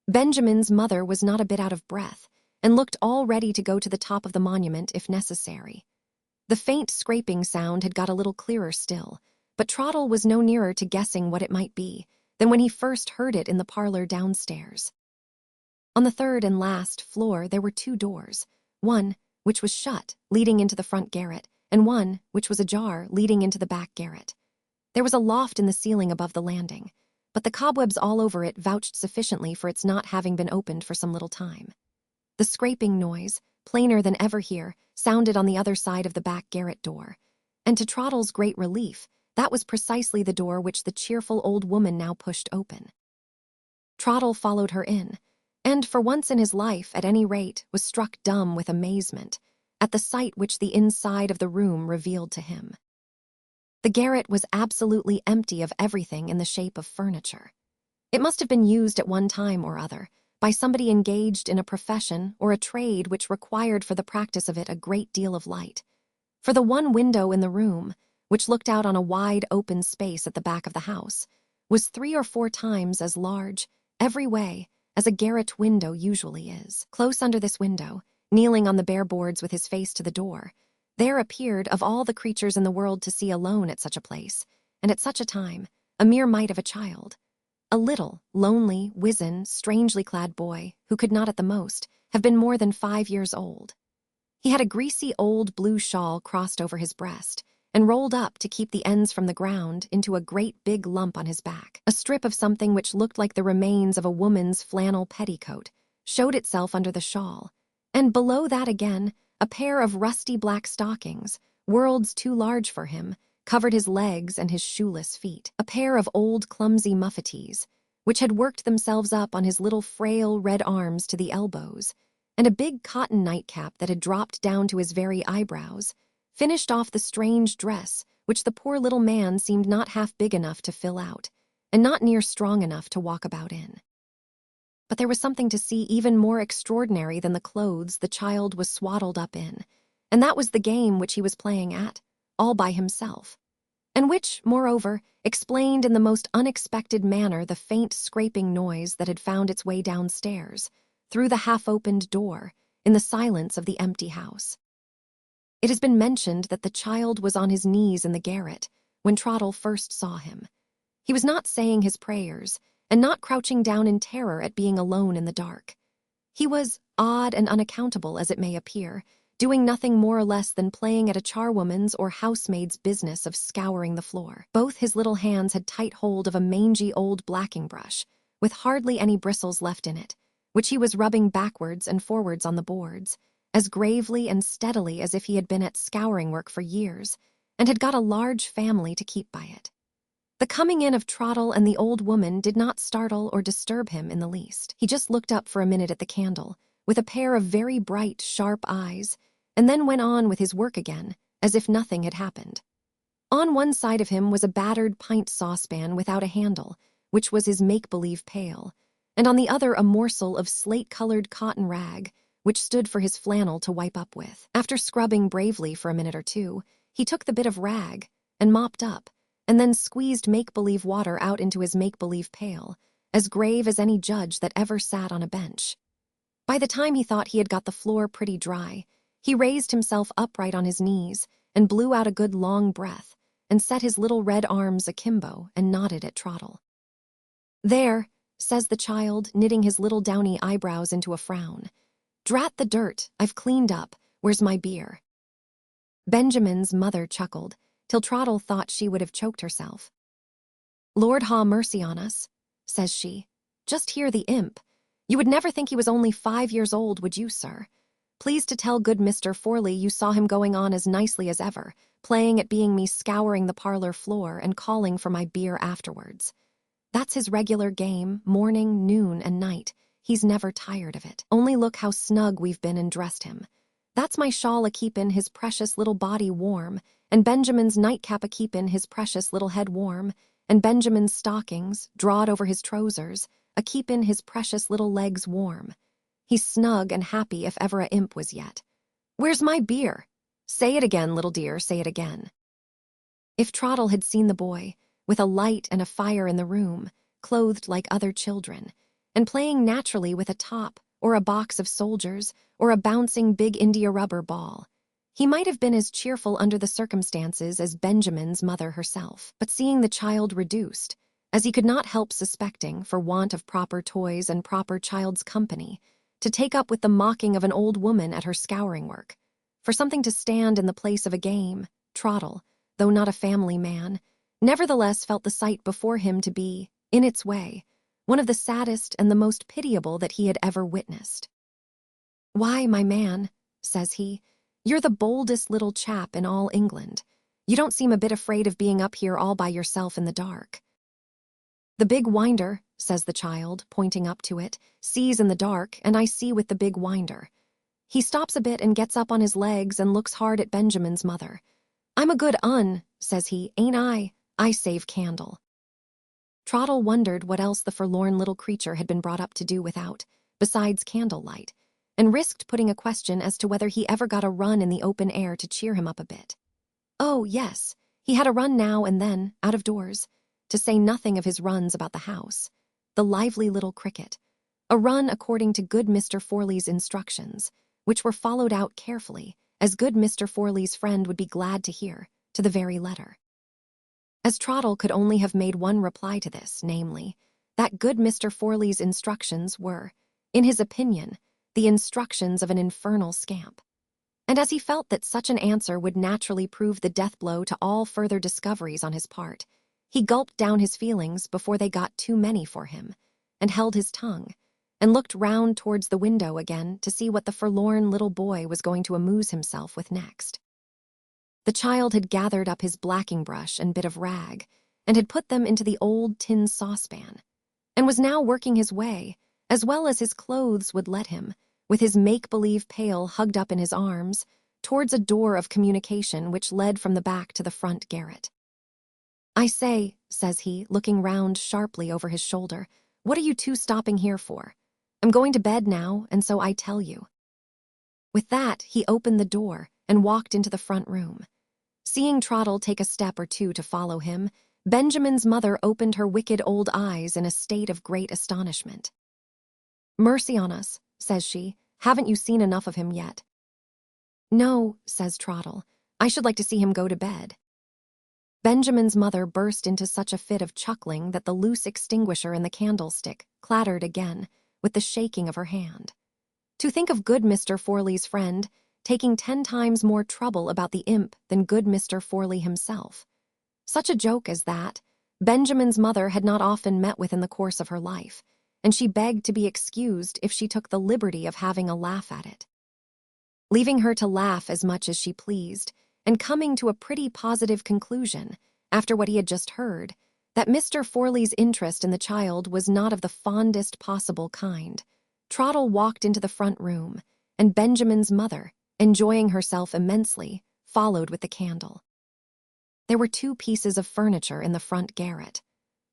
Benjamin's mother was not a bit out of breath, and looked all ready to go to the top of the monument if necessary. The faint scraping sound had got a little clearer still, but Trottle was no nearer to guessing what it might be than when he first heard it in the parlor downstairs. On the third and last floor there were two doors, one, which was shut, leading into the front garret, and one, which was ajar, leading into the back garret. There was a loft in the ceiling above the landing, but the cobwebs all over it vouched sufficiently for its not having been opened for some little time. The scraping noise, plainer than ever here, sounded on the other side of the back garret door, and to Trottle's great relief, that was precisely the door which the cheerful old woman now pushed open. Trottle followed her in, and for once in his life, at any rate, was struck dumb with amazement at the sight which the inside of the room revealed to him. The garret was absolutely empty of everything in the shape of furniture. It must have been used at one time or other by somebody engaged in a profession or a trade which required for the practice of it a great deal of light. For the one window in the room, which looked out on a wide open space at the back of the house, was 3 or 4 times as large, every way, as a garret window usually is. Close under this window, kneeling on the bare boards with his face to the door, there appeared, of all the creatures in the world to see alone at such a place, and at such a time, a mere mite of a child. A little, lonely, wizen, strangely clad boy, who could not at the most have been more than 5 years old. He had a greasy old blue shawl crossed over his breast, and rolled up to keep the ends from the ground into a great big lump on his back. A strip of something which looked like the remains of a woman's flannel petticoat showed itself under the shawl, and below that again, a pair of rusty black stockings, worlds too large for him, covered his legs and his shoeless feet. A pair of old clumsy muffetees, which had worked themselves up on his little frail red arms to the elbows, and a big cotton nightcap that had dropped down to his very eyebrows, finished off the strange dress which the poor little man seemed not half big enough to fill out, and not near strong enough to walk about in. But there was something to see even more extraordinary than the clothes the child was swaddled up in, and that was the game which he was playing at, all by himself, and which, moreover, explained in the most unexpected manner the faint scraping noise that had found its way downstairs, through the half-opened door, in the silence of the empty house. It has been mentioned that the child was on his knees in the garret when Trottle first saw him. He was not saying his prayers, and not crouching down in terror at being alone in the dark. He was odd and unaccountable as it may appear, doing nothing more or less than playing at a charwoman's or housemaid's business of scouring the floor. Both his little hands had tight hold of a mangy old blacking brush, with hardly any bristles left in it, which he was rubbing backwards and forwards on the boards, as gravely and steadily as if he had been at scouring work for years, and had got a large family to keep by it. The coming in of Trottle and the old woman did not startle or disturb him in the least. He just looked up for a minute at the candle, with a pair of very bright, sharp eyes, and then went on with his work again, as if nothing had happened. On one side of him was a battered pint saucepan without a handle, which was his make-believe pail, and on the other a morsel of slate-colored cotton rag, which stood for his flannel to wipe up with. After scrubbing bravely for a minute or two, he took the bit of rag and mopped up, and then squeezed make-believe water out into his make-believe pail, as grave as any judge that ever sat on a bench. By the time he thought he had got the floor pretty dry, he raised himself upright on his knees and blew out a good long breath and set his little red arms akimbo and nodded at Trottle. "There," says the child, knitting his little downy eyebrows into a frown. "Drat the dirt, I've cleaned up. Where's my beer?" Benjamin's mother chuckled, till Trottle thought she would have choked herself. "Lord ha' mercy on us," says she. "Just hear the imp. You would never think he was only 5 years old, would you, sir? Please to tell good Mr. Forley you saw him going on as nicely as ever, playing at being me scouring the parlor floor and calling for my beer afterwards. That's his regular game, morning, noon, and night. He's never tired of it. Only look how snug we've been and dressed him. That's my shawl a-keepin' his precious little body warm, and Benjamin's nightcap a-keepin' his precious little head warm, and Benjamin's stockings, drawed over his trousers, a-keepin' his precious little legs warm. He's snug and happy if ever a imp was yet. Where's my beer? Say it again, little dear, say it again." If Trottle had seen the boy, with a light and a fire in the room, clothed like other children, and playing naturally with a top, or a box of soldiers, or a bouncing big India rubber ball, he might have been as cheerful under the circumstances as Benjamin's mother herself. But seeing the child reduced, as he could not help suspecting for want of proper toys and proper child's company, to take up with the mocking of an old woman at her scouring work, for something to stand in the place of a game, Trottle, though not a family man, nevertheless felt the sight before him to be, in its way, one of the saddest and the most pitiable that he had ever witnessed. "Why, my man," says he, "you're the boldest little chap in all England. You don't seem a bit afraid of being up here all by yourself in the dark." "The big winder," says the child, pointing up to it, "sees in the dark, and I see with the big winder." He stops a bit and gets up on his legs and looks hard at Benjamin's mother. "I'm a good un," says he, "ain't I? I save candle." Trottle wondered what else the forlorn little creature had been brought up to do without, besides candlelight, and risked putting a question as to whether he ever got a run in the open air to cheer him up a bit. Oh, yes, he had a run now and then, out of doors, to say nothing of his runs about the house, the lively little cricket, a run according to good Mr. Forley's instructions, which were followed out carefully, as good Mr. Forley's friend would be glad to hear, to the very letter. As Trottle could only have made one reply to this, namely, that good Mr. Forley's instructions were, in his opinion, the instructions of an infernal scamp. And as he felt that such an answer would naturally prove the death blow to all further discoveries on his part, he gulped down his feelings before they got too many for him, and held his tongue, and looked round towards the window again to see what the forlorn little boy was going to amuse himself with next. The child had gathered up his blacking brush and bit of rag, and had put them into the old tin saucepan, and was now working his way, as well as his clothes would let him, with his make-believe pail hugged up in his arms, towards a door of communication which led from the back to the front garret. "I say," says he, looking round sharply over his shoulder, "what are you two stopping here for? I'm going to bed now, and so I tell you." With that, he opened the door and walked into the front room. Seeing Trottle take a step or two to follow him, Benjamin's mother opened her wicked old eyes in a state of great astonishment. "Mercy on us," says she, "haven't you seen enough of him yet?" "No," says Trottle, "I should like to see him go to bed." Benjamin's mother burst into such a fit of chuckling that the loose extinguisher in the candlestick clattered again, with the shaking of her hand. To think of good Mr. Forley's friend taking 10 times more trouble about the imp than good Mr. Forley himself. Such a joke as that, Benjamin's mother had not often met with in the course of her life, and she begged to be excused if she took the liberty of having a laugh at it. Leaving her to laugh as much as she pleased, and coming to a pretty positive conclusion, after what he had just heard, that Mr. Forley's interest in the child was not of the fondest possible kind, Trottle walked into the front room, and Benjamin's mother, enjoying herself immensely, followed with the candle. There were 2 pieces of furniture in the front garret.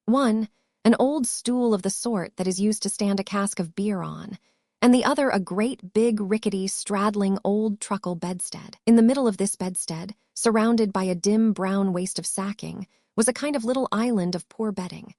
One, an old stool of the sort that is used to stand a cask of beer on, and the other a great big rickety straddling old truckle bedstead. In the middle of this bedstead, surrounded by a dim brown waste of sacking, was a kind of little island of poor bedding,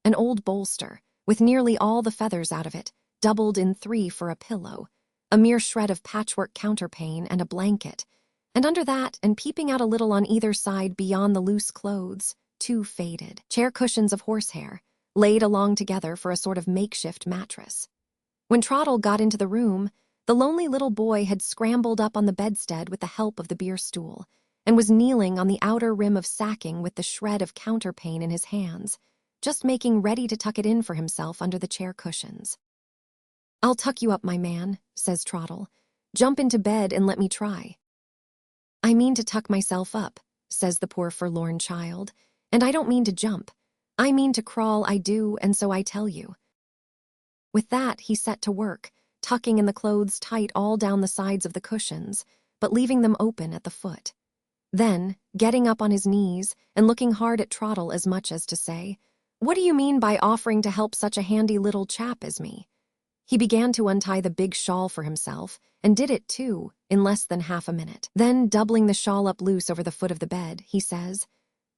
an old bolster, with nearly all the feathers out of it, doubled in 3 for a pillow, a mere shred of patchwork counterpane and a blanket, and under that, and peeping out a little on either side beyond the loose clothes, 2 faded chair cushions of horsehair, laid along together for a sort of makeshift mattress. When Trottle got into the room, the lonely little boy had scrambled up on the bedstead with the help of the beer stool, and was kneeling on the outer rim of sacking with the shred of counterpane in his hands, just making ready to tuck it in for himself under the chair cushions. "I'll tuck you up, my man," says Trottle. "Jump into bed and let me try." "I mean to tuck myself up," says the poor forlorn child, "and I don't mean to jump. I mean to crawl, I do, and so I tell you." With that, he set to work, tucking in the clothes tight all down the sides of the cushions, but leaving them open at the foot. Then, getting up on his knees and looking hard at Trottle as much as to say, "What do you mean by offering to help such a handy little chap as me?" He began to untie the big shawl for himself, and did it, too, in less than half a minute. Then, doubling the shawl up loose over the foot of the bed, he says,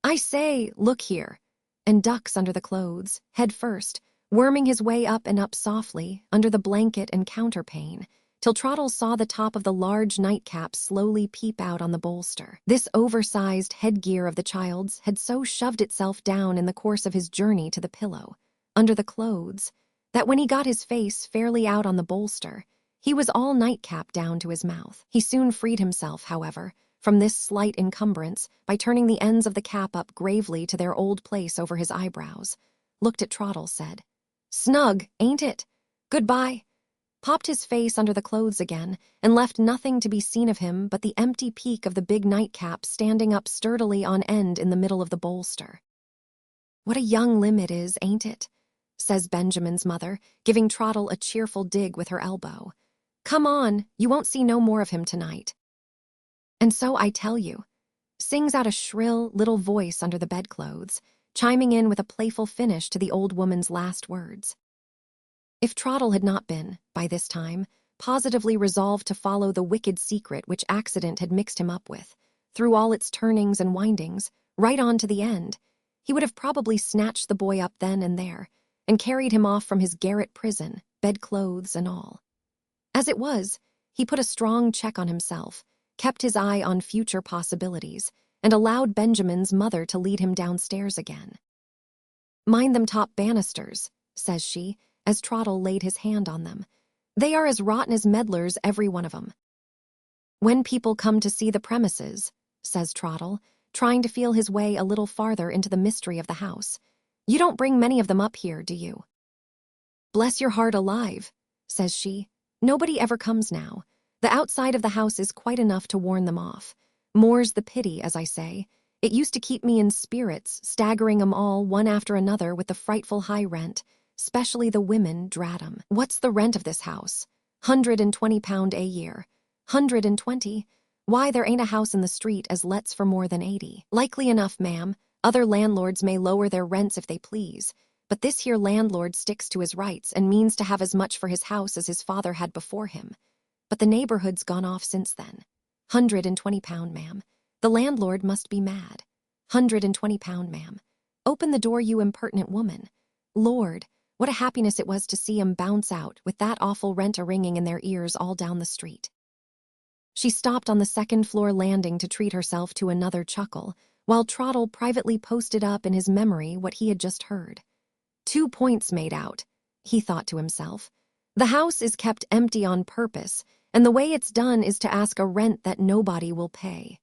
"I say, look here," and ducks under the clothes, head first, worming his way up and up softly, under the blanket and counterpane, till Trottle saw the top of the large nightcap slowly peep out on the bolster. This oversized headgear of the child's had so shoved itself down in the course of his journey to the pillow, under the clothes, that when he got his face fairly out on the bolster, he was all nightcap down to his mouth. He soon freed himself, however, from this slight encumbrance by turning the ends of the cap up gravely to their old place over his eyebrows, looked at Trottle, said, "Snug, ain't it? Goodbye," popped his face under the clothes again, and left nothing to be seen of him but the empty peak of the big nightcap standing up sturdily on end in the middle of the bolster. "What a young limb it is, ain't it?" says Benjamin's mother, giving Trottle a cheerful dig with her elbow. "Come on, you won't see no more of him tonight." "And so I tell you," sings out a shrill little voice under the bedclothes, chiming in with a playful finish to the old woman's last words. If Trottle had not been, by this time, positively resolved to follow the wicked secret which accident had mixed him up with, through all its turnings and windings, right on to the end, he would have probably snatched the boy up then and there, and carried him off from his garret prison, bedclothes and all. As it was, he put a strong check on himself, kept his eye on future possibilities, and allowed Benjamin's mother to lead him downstairs again. "Mind them top banisters," says she, as Trottle laid his hand on them. "They are as rotten as medlars, every one of 'em." "When people come to see the premises," says Trottle, trying to feel his way a little farther into the mystery of the house, "you don't bring many of them up here, do you?" "Bless your heart alive," says she, "nobody ever comes now. The outside of the house is quite enough to warn them off. More's the pity, as I say. It used to keep me in spirits, staggering 'em all one after another with the frightful high rent, specially the women, drat 'em. What's the rent of this house? £120 a year. 120? Why, there ain't a house in the street as lets for more than 80. Likely enough, ma'am, other landlords may lower their rents if they please, but this here landlord sticks to his rights and means to have as much for his house as his father had before him. But the neighborhood's gone off since then. £120, ma'am. The landlord must be mad. £120, ma'am. Open the door, you impertinent woman. Lord, what a happiness it was to see 'em bounce out with that awful rent a-ringing in their ears all down the street." She stopped on the second-floor landing to treat herself to another chuckle, while Trottle privately posted up in his memory what he had just heard. 2 points made out, he thought to himself. The house is kept empty on purpose, and the way it's done is to ask a rent that nobody will pay."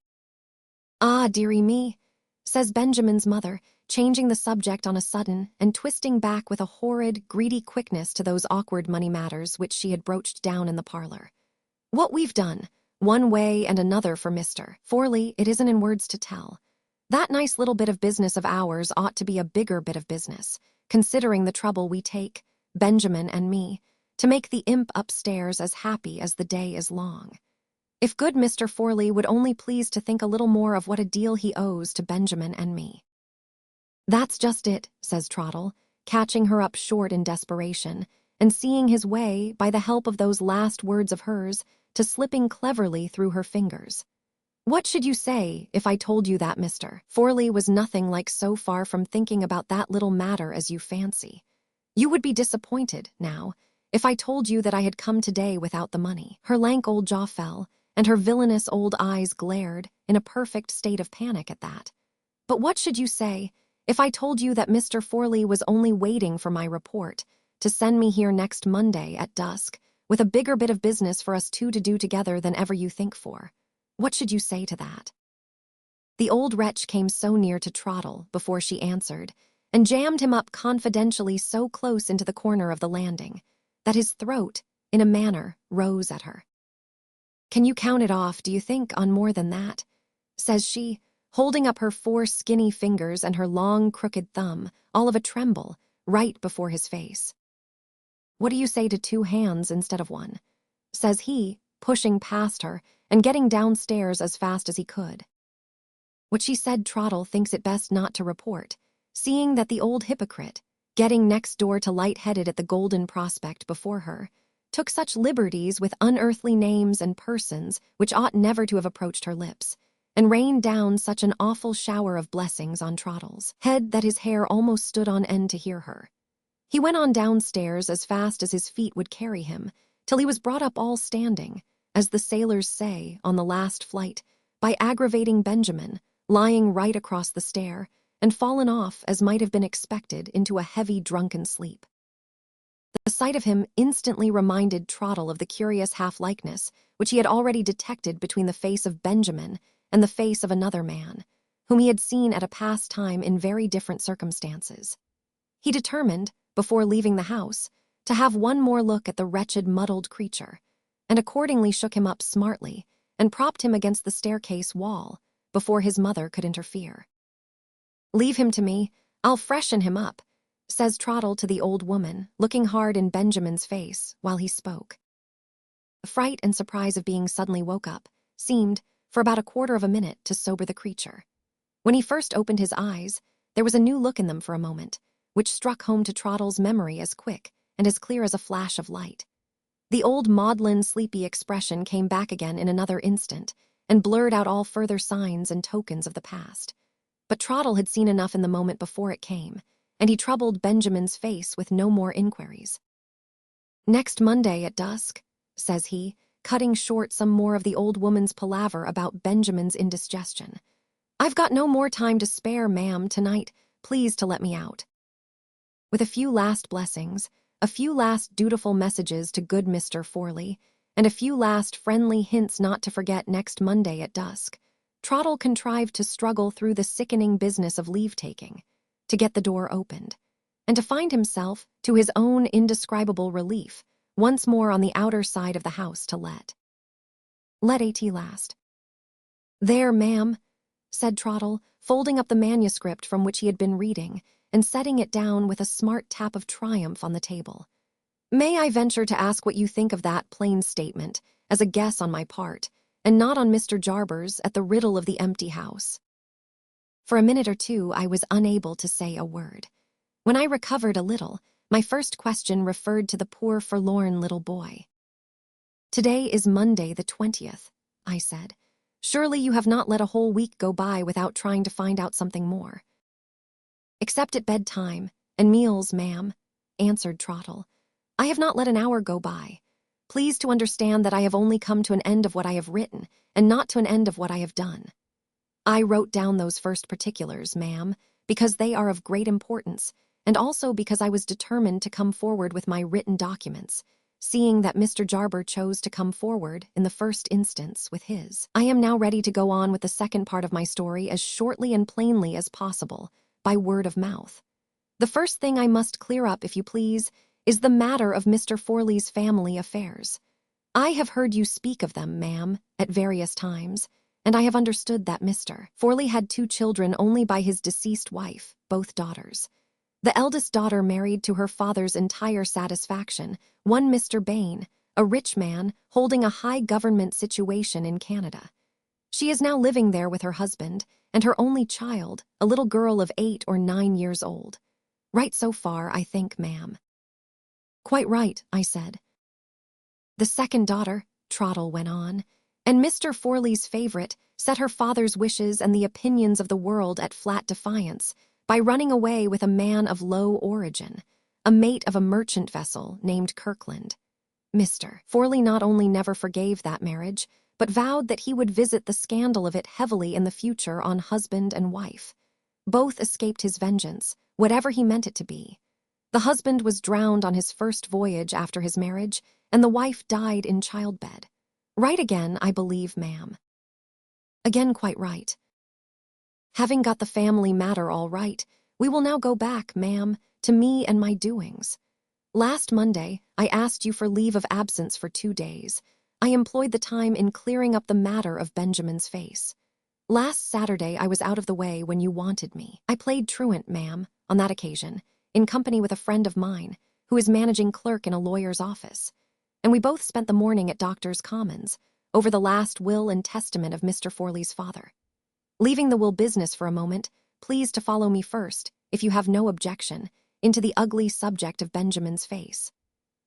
"Ah, dearie me," says Benjamin's mother, changing the subject on a sudden and twisting back with a horrid, greedy quickness to those awkward money matters which she had broached down in the parlor. "What we've done, one way and another for Mr. Forley, it isn't in words to tell. That nice little bit of business of ours ought to be a bigger bit of business, considering the trouble we take, Benjamin and me, to make the imp upstairs as happy as the day is long. If good Mr. Forley would only please to think a little more of what a deal he owes to Benjamin and me." "That's just it," says Trottle, catching her up short in desperation, and seeing his way, by the help of those last words of hers, to slipping cleverly through her fingers. "What should you say if I told you that Mr. Forley was nothing like so far from thinking about that little matter as you fancy? You would be disappointed, now, if I told you that I had come today without the money." Her lank old jaw fell, and her villainous old eyes glared, in a perfect state of panic at that. "But what should you say if I told you that Mr. Forley was only waiting for my report, to send me here next Monday at dusk, with a bigger bit of business for us two to do together than ever you think for? What should you say to that?" The old wretch came so near to Trottle before she answered, and jammed him up confidentially so close into the corner of the landing, that his throat, in a manner, rose at her. "Can you count it off, do you think, on more than that?" says she, holding up her 4 skinny fingers and her long, crooked thumb, all of a tremble, right before his face. "What do you say to 2 hands instead of 1? Says he, pushing past her and getting downstairs as fast as he could. What she said Trottle thinks it best not to report, seeing that the old hypocrite, getting next door to light-headed at the golden prospect before her, took such liberties with unearthly names and persons which ought never to have approached her lips, and rained down such an awful shower of blessings on Trottle's head that his hair almost stood on end to hear her. He went on downstairs as fast as his feet would carry him, till he was brought up all standing, as the sailors say on the last flight, by aggravating Benjamin, lying right across the stair, and fallen off, as might have been expected, into a heavy drunken sleep. The sight of him instantly reminded Trottle of the curious half-likeness which he had already detected between the face of Benjamin and the face of another man, whom he had seen at a past time in very different circumstances. He determined, before leaving the house, to have one more look at the wretched, muddled creature, and accordingly shook him up smartly and propped him against the staircase wall before his mother could interfere. "Leave him to me, I'll freshen him up," says Trottle to the old woman, looking hard in Benjamin's face while he spoke. The fright and surprise of being suddenly woke up seemed, for about a quarter of a minute, to sober the creature. When he first opened his eyes, there was a new look in them for a moment, which struck home to Trottle's memory as quick and as clear as a flash of light. The old maudlin, sleepy expression came back again in another instant, and blurred out all further signs and tokens of the past. But Trottle had seen enough in the moment before it came, and he troubled Benjamin's face with no more inquiries. "Next Monday at dusk," says he, cutting short some more of the old woman's palaver about Benjamin's indigestion. "I've got no more time to spare, ma'am, tonight. Please to let me out." With a few last blessings, a few last dutiful messages to good Mr. Forley, and a few last friendly hints not to forget next Monday at dusk, Trottle contrived to struggle through the sickening business of leave-taking, to get the door opened, and to find himself, to his own indescribable relief, once more on the outer side of the house to let. Let at last. "There, ma'am," said Trottle, folding up the manuscript from which he had been reading, and setting it down with a smart tap of triumph on the table. "May I venture to ask what you think of that plain statement, as a guess on my part, and not on Mr. Jarber's, at the riddle of the empty house?" For a minute or two I was unable to say a word. When I recovered a little, my first question referred to the poor forlorn little boy. "Today is Monday the 20th, I said. "Surely you have not let a whole week go by without trying to find out something more?" "Except at bedtime and meals, ma'am," answered Trottle. "I have not let an hour go by. Please to understand that I have only come to an end of what I have written, and not to an end of what I have done. I wrote down those first particulars, ma'am, because they are of great importance, and also because I was determined to come forward with my written documents, seeing that Mr. Jarber chose to come forward in the first instance with his. I am now ready to go on with the second part of my story as shortly and plainly as possible, by word of mouth. The first thing I must clear up, if you please, is the matter of Mr. Forley's family affairs. I have heard you speak of them, ma'am, at various times, and I have understood that Mr. Forley had 2 children only by his deceased wife, both daughters. The eldest daughter married to her father's entire satisfaction, one Mr. Bain, a rich man holding a high government situation in Canada. She is now living there with her husband and her only child, a little girl of 8 or 9 years old. Right so far, I think, ma'am. Quite right, I said. The second daughter, Trottle went on, and Mr. Forley's favorite, set her father's wishes and the opinions of the world at flat defiance by running away with a man of low origin, a mate of a merchant vessel named Kirkland. Mr. Forley not only never forgave that marriage, but vowed that he would visit the scandal of it heavily in the future on husband and wife. Both escaped his vengeance, whatever he meant it to be. The husband was drowned on his first voyage after his marriage, and the wife died in childbed. Right again, I believe, ma'am. Again, quite right. Having got the family matter all right, we will now go back, ma'am, to me and my doings. Last Monday, I asked you for leave of absence for 2 days. I employed the time in clearing up the matter of Benjamin's face. Last Saturday, I was out of the way when you wanted me. I played truant, ma'am, on that occasion, in company with a friend of mine, who is managing clerk in a lawyer's office, and we both spent the morning at Doctors' Commons, over the last will and testament of Mr. Forley's father. Leaving the will business for a moment, please to follow me first, if you have no objection, into the ugly subject of Benjamin's face.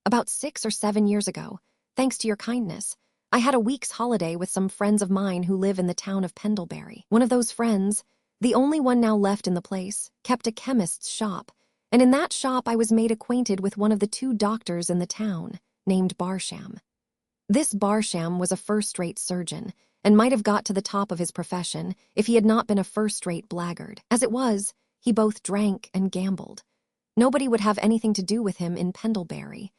About 6 or 7 years ago, thanks to your kindness, I had a week's holiday with some friends of mine who live in the town of Pendlebury. One of those friends, the only one now left in the place, kept a chemist's shop, and in that shop I was made acquainted with one of the 2 doctors in the town, named Barsham. This Barsham was a first-rate surgeon, and might have got to the top of his profession if he had not been a first-rate blackguard. As it was, he both drank and gambled. Nobody would have anything to do with him in Pendlebury,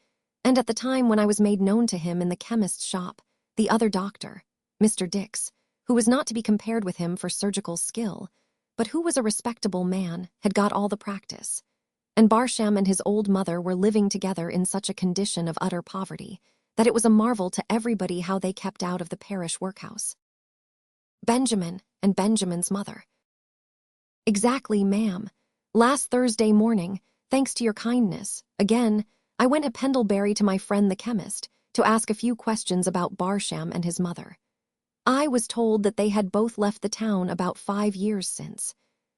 and at the time when I was made known to him in the chemist's shop, the other doctor, Mr. Dix, who was not to be compared with him for surgical skill, but who was a respectable man, had got all the practice. And Barsham and his old mother were living together in such a condition of utter poverty that it was a marvel to everybody how they kept out of the parish workhouse. Benjamin and Benjamin's mother. Exactly, ma'am. Last Thursday morning, thanks to your kindness, again, I went to Pendlebury to my friend the chemist to ask a few questions about Barsham and his mother. I was told that they had both left the town about 5 years since.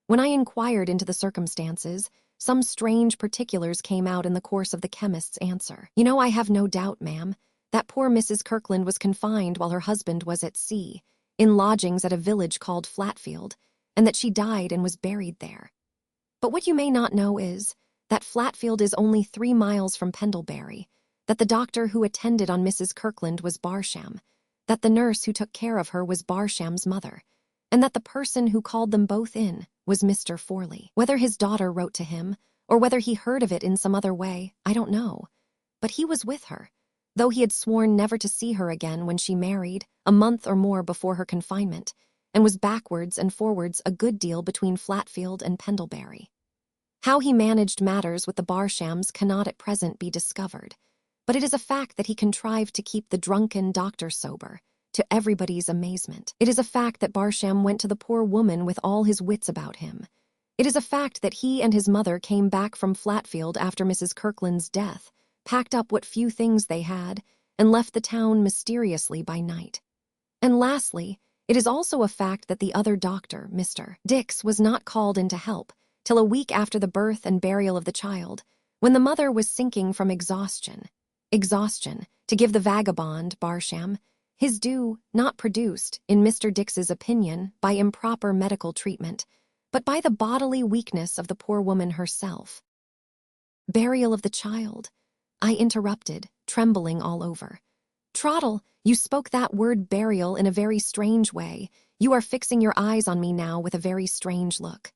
When I inquired into the circumstances, some strange particulars came out in the course of the chemist's answer. You know, I have no doubt, ma'am, that poor Mrs. Kirkland was confined while her husband was at sea, in lodgings at a village called Flatfield, and that she died and was buried there. But what you may not know is that Flatfield is only 3 miles from Pendlebury, that the doctor who attended on Mrs. Kirkland was Barsham, that the nurse who took care of her was Barsham's mother, and that the person who called them both in was Mr. Forley. Whether his daughter wrote to him, or whether he heard of it in some other way, I don't know. But he was with her, though he had sworn never to see her again when she married, a month or more before her confinement, and was backwards and forwards a good deal between Flatfield and Pendlebury. How he managed matters with the Barshams cannot at present be discovered, but it is a fact that he contrived to keep the drunken doctor sober, to everybody's amazement. It is a fact that Barsham went to the poor woman with all his wits about him. It is a fact that he and his mother came back from Flatfield after Mrs. Kirkland's death, packed up what few things they had, and left the town mysteriously by night. And lastly, it is also a fact that the other doctor, Mr. Dix, was not called in to help till a week after the birth and burial of the child, when the mother was sinking from exhaustion. Exhaustion, to give the vagabond, Barsham, his due, not produced, in Mr. Dix's opinion, by improper medical treatment, but by the bodily weakness of the poor woman herself. Burial of the child, I interrupted, trembling all over. Trottle, you spoke that word burial in a very strange way. You are fixing your eyes on me now with a very strange look.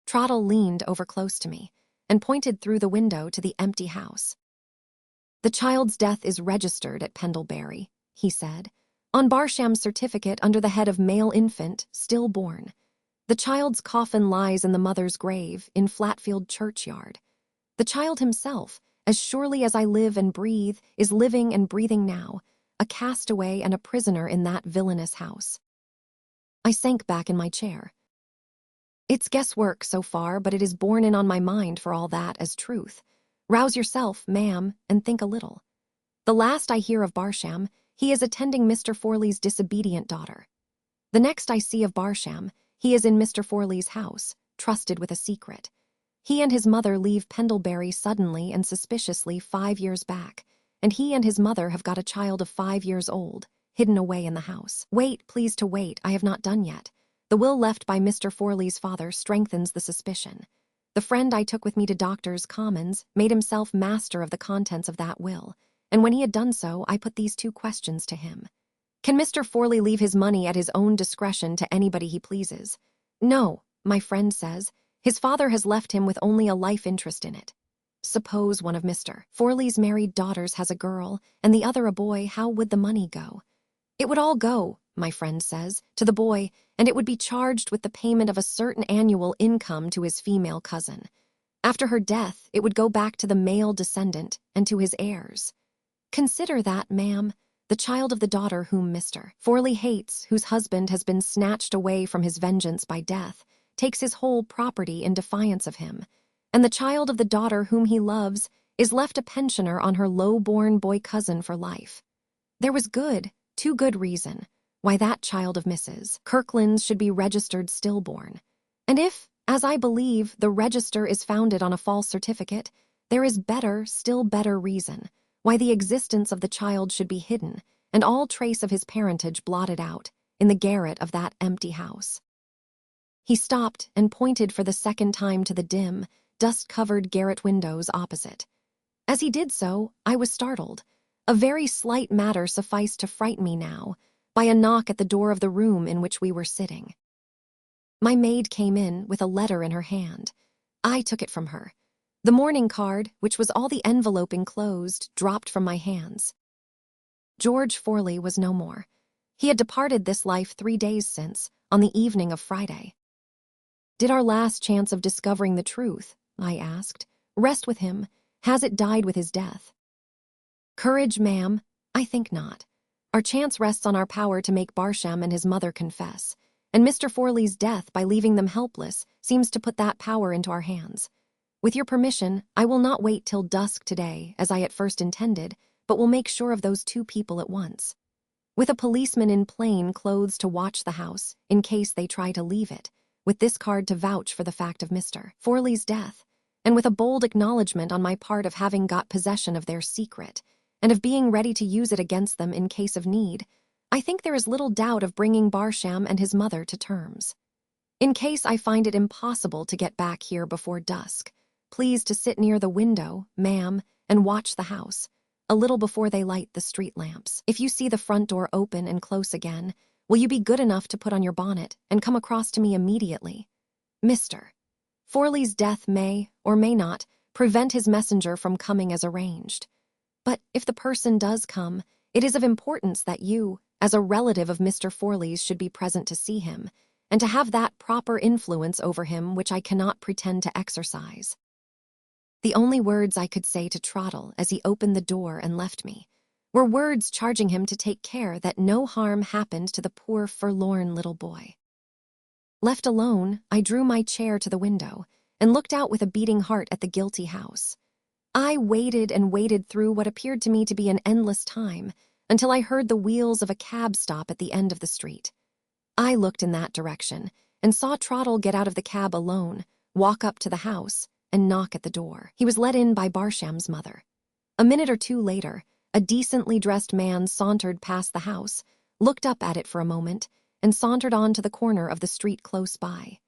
Trottle leaned over close to me and pointed through the window to the empty house. "The child's death is registered at Pendlebury," he said, "on Barsham's certificate under the head of male infant, stillborn. The child's coffin lies in the mother's grave in Flatfield churchyard. The child himself, as surely as I live and breathe, is living and breathing now, a castaway and a prisoner in that villainous house." I sank back in my chair. It's guesswork so far, but it is borne in on my mind for all that as truth. Rouse yourself, ma'am, and think a little. The last I hear of Barsham, he is attending Mr. Forley's disobedient daughter. The next I see of Barsham, he is in Mr. Forley's house, trusted with a secret. He and his mother leave Pendlebury suddenly and suspiciously 5 years back, and he and his mother have got a child of 5 years old, hidden away in the house. Wait, please to wait, I have not done yet. The will left by Mr. Forley's father strengthens the suspicion. The friend I took with me to Doctors' Commons made himself master of the contents of that will, and when he had done so, I put these 2 questions to him. Can Mr. Forley leave his money at his own discretion to anybody he pleases? No, my friend says. His father has left him with only a life interest in it. Suppose one of Mr. Forley's married daughters has a girl, and the other a boy, how would the money go? It would all go, my friend says, to the boy, and it would be charged with the payment of a certain annual income to his female cousin. After her death, it would go back to the male descendant and to his heirs. Consider that, ma'am, the child of the daughter whom Mr. Forley hates, whose husband has been snatched away from his vengeance by death, takes his whole property in defiance of him, and the child of the daughter whom he loves is left a pensioner on her low-born boy cousin for life. There was too good reason, why that child of Mrs. Kirkland's should be registered stillborn. And if, as I believe, the register is founded on a false certificate, there is still better reason, why the existence of the child should be hidden and all trace of his parentage blotted out in the garret of that empty house. He stopped and pointed for the second time to the dim, dust-covered garret windows opposite. As he did so, I was startled. A very slight matter sufficed to frighten me now, by a knock at the door of the room in which we were sitting. My maid came in with a letter in her hand. I took it from her. The mourning card, which was all the envelope enclosed, dropped from my hands. George Forley was no more. He had departed this life 3 days since, on the evening of Friday. Did our last chance of discovering the truth, I asked, rest with him? Has it died with his death? Courage, ma'am, I think not. Our chance rests on our power to make Barsham and his mother confess, and Mr. Forley's death, by leaving them helpless, seems to put that power into our hands. With your permission, I will not wait till dusk today, as I at first intended, but will make sure of those 2 people at once. With a policeman in plain clothes to watch the house, in case they try to leave it, with this card to vouch for the fact of Mr. Forley's death, and with a bold acknowledgement on my part of having got possession of their secret, and of being ready to use it against them in case of need, I think there is little doubt of bringing Barsham and his mother to terms. In case I find it impossible to get back here before dusk, please to sit near the window, ma'am, and watch the house, a little before they light the street lamps. If you see the front door open and close again, will you be good enough to put on your bonnet and come across to me immediately? Mr. Forley's death may, or may not, prevent his messenger from coming as arranged. But if the person does come, it is of importance that you, as a relative of Mr. Forley's, should be present to see him, and to have that proper influence over him which I cannot pretend to exercise. The only words I could say to Trottle as he opened the door and left me were words charging him to take care that no harm happened to the poor forlorn little boy. Left alone, I drew my chair to the window and looked out with a beating heart at the guilty house. I waited and waited through what appeared to me to be an endless time, until I heard the wheels of a cab stop at the end of the street. I looked in that direction, and saw Trottle get out of the cab alone, walk up to the house, and knock at the door. He was let in by Barsham's mother. A minute or 2 later, a decently dressed man sauntered past the house, looked up at it for a moment, and sauntered on to the corner of the street close by.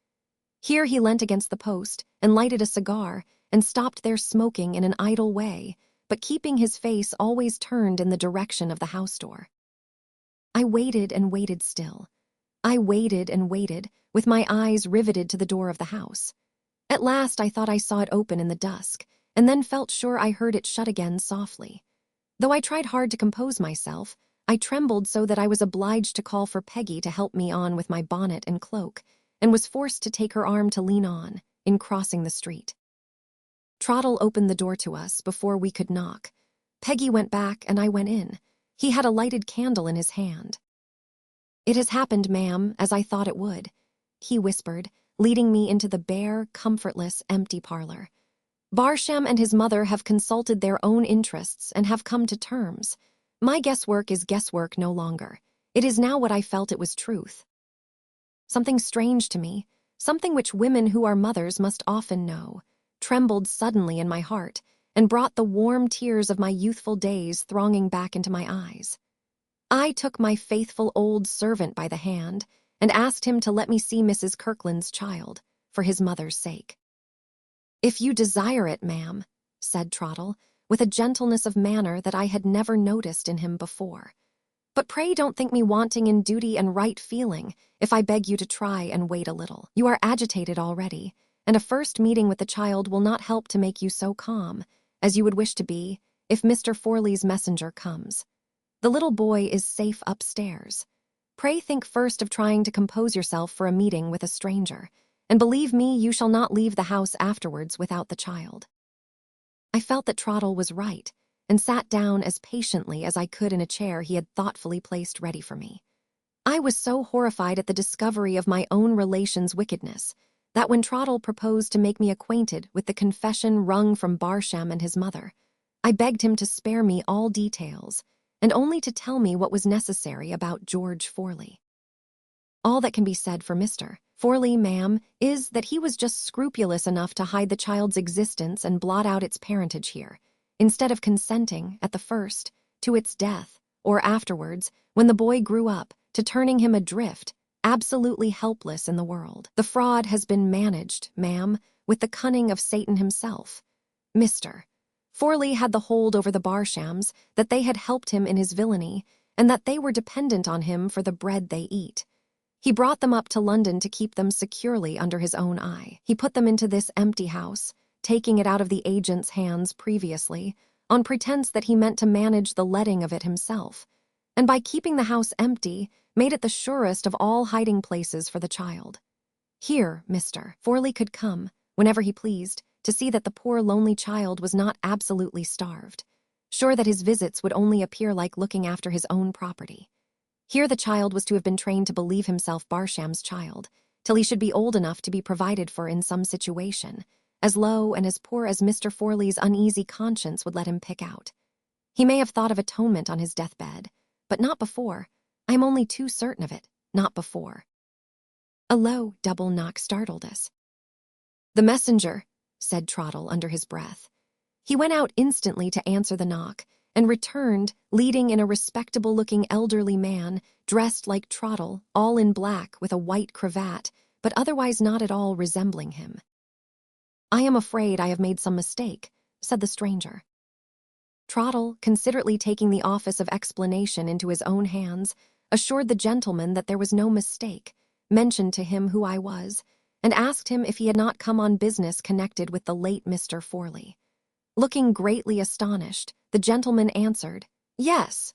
Here he leant against the post, and lighted a cigar, and stopped there smoking in an idle way, but keeping his face always turned in the direction of the house door. I waited and waited still. I waited and waited, with my eyes riveted to the door of the house. At last I thought I saw it open in the dusk, and then felt sure I heard it shut again softly. Though I tried hard to compose myself, I trembled so that I was obliged to call for Peggy to help me on with my bonnet and cloak, and was forced to take her arm to lean on in crossing the street. Trottle opened the door to us before we could knock. Peggy went back and I went in. He had a lighted candle in his hand. "It has happened, ma'am, as I thought it would," he whispered, leading me into the bare, comfortless, empty parlor. "Barsham and his mother have consulted their own interests and have come to terms. My guesswork is guesswork no longer. It is now what I felt it was truth. Something strange to me, something which women who are mothers must often know, trembled suddenly in my heart and brought the warm tears of my youthful days thronging back into my eyes. I took my faithful old servant by the hand and asked him to let me see Mrs. Kirkland's child, for his mother's sake. "If you desire it, ma'am," said Trottle, with a gentleness of manner that I had never noticed in him before. "But pray don't think me wanting in duty and right feeling if I beg you to try and wait a little. You are agitated already, and a first meeting with the child will not help to make you so calm, as you would wish to be, if Mr. Forley's messenger comes. The little boy is safe upstairs. Pray think first of trying to compose yourself for a meeting with a stranger, and believe me, you shall not leave the house afterwards without the child." I felt that Trottle was right, and sat down as patiently as I could in a chair he had thoughtfully placed ready for me. I was so horrified at the discovery of my own relation's wickedness that when Trottle proposed to make me acquainted with the confession wrung from Barsham and his mother, I begged him to spare me all details, and only to tell me what was necessary about George Forley. All that can be said for Mr. Forley, ma'am, is that he was just scrupulous enough to hide the child's existence and blot out its parentage here, instead of consenting, at the first, to its death, or afterwards, when the boy grew up, to turning him adrift, absolutely helpless in the world. The fraud has been managed, ma'am, with the cunning of Satan himself. Mr. Forley had the hold over the Barshams that they had helped him in his villainy, and that they were dependent on him for the bread they eat. He brought them up to London to keep them securely under his own eye. He put them into this empty house, taking it out of the agent's hands previously, on pretense that he meant to manage the letting of it himself, and by keeping the house empty, made it the surest of all hiding places for the child. Here, Mr. Forley could come, whenever he pleased, to see that the poor lonely child was not absolutely starved, sure that his visits would only appear like looking after his own property. Here the child was to have been trained to believe himself Barsham's child, till he should be old enough to be provided for in some situation, as low and as poor as Mr. Forley's uneasy conscience would let him pick out. He may have thought of atonement on his deathbed, but not before. I am only too certain of it, not before. A low double knock startled us. "The messenger," said Trottle under his breath. He went out instantly to answer the knock, and returned, leading in a respectable-looking elderly man, dressed like Trottle, all in black with a white cravat, but otherwise not at all resembling him. "I am afraid I have made some mistake," said the stranger. Trottle, considerately taking the office of explanation into his own hands, assured the gentleman that there was no mistake, mentioned to him who I was, and asked him if he had not come on business connected with the late Mr. Forley. Looking greatly astonished, the gentleman answered, "Yes."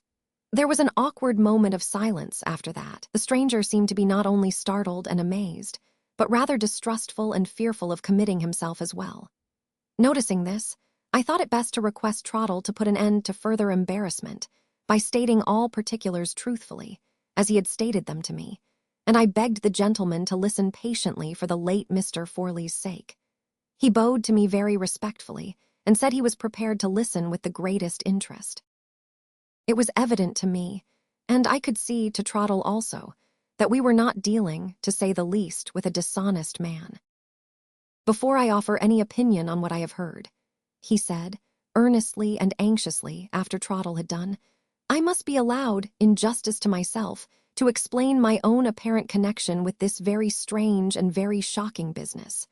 There was an awkward moment of silence after that. The stranger seemed to be not only startled and amazed, but rather distrustful and fearful of committing himself as well. Noticing this, I thought it best to request Trottle to put an end to further embarrassment by stating all particulars truthfully, as he had stated them to me, and I begged the gentleman to listen patiently for the late Mr. Forley's sake. He bowed to me very respectfully, and said he was prepared to listen with the greatest interest. It was evident to me, and I could see to Trottle also, that we were not dealing, to say the least, with a dishonest man. "Before I offer any opinion on what I have heard," he said, earnestly and anxiously, after Trottle had done, "I must be allowed, in justice to myself, to explain my own apparent connection with this very strange and very shocking business.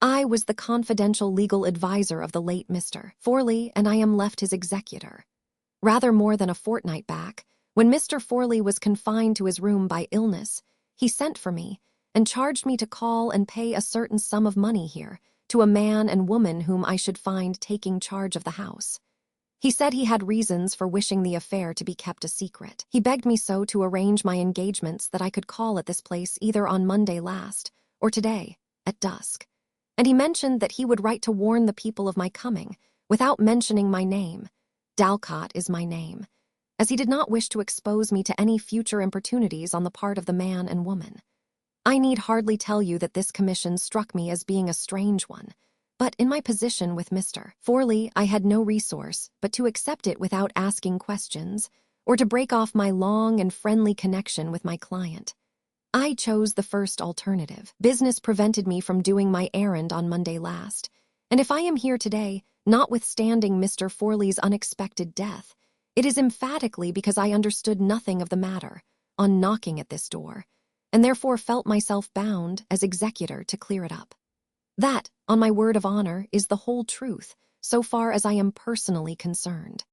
I was the confidential legal adviser of the late Mr. Forley, and I am left his executor. Rather more than a fortnight back, when Mr. Forley was confined to his room by illness, he sent for me and charged me to call and pay a certain sum of money here to a man and woman whom I should find taking charge of the house. He said he had reasons for wishing the affair to be kept a secret. He begged me so to arrange my engagements that I could call at this place either on Monday last or today, at dusk. And he mentioned that he would write to warn the people of my coming, without mentioning my name. Dalcott is my name, as he did not wish to expose me to any future importunities on the part of the man and woman. I need hardly tell you that this commission struck me as being a strange one, but in my position with Mr. Forley, I had no resource but to accept it without asking questions, or to break off my long and friendly connection with my client. I chose the first alternative. Business prevented me from doing my errand on Monday last, and if I am here today, notwithstanding Mr. Forley's unexpected death, it is emphatically because I understood nothing of the matter on knocking at this door, and therefore felt myself bound as executor to clear it up. That, on my word of honor, is the whole truth, so far as I am personally concerned.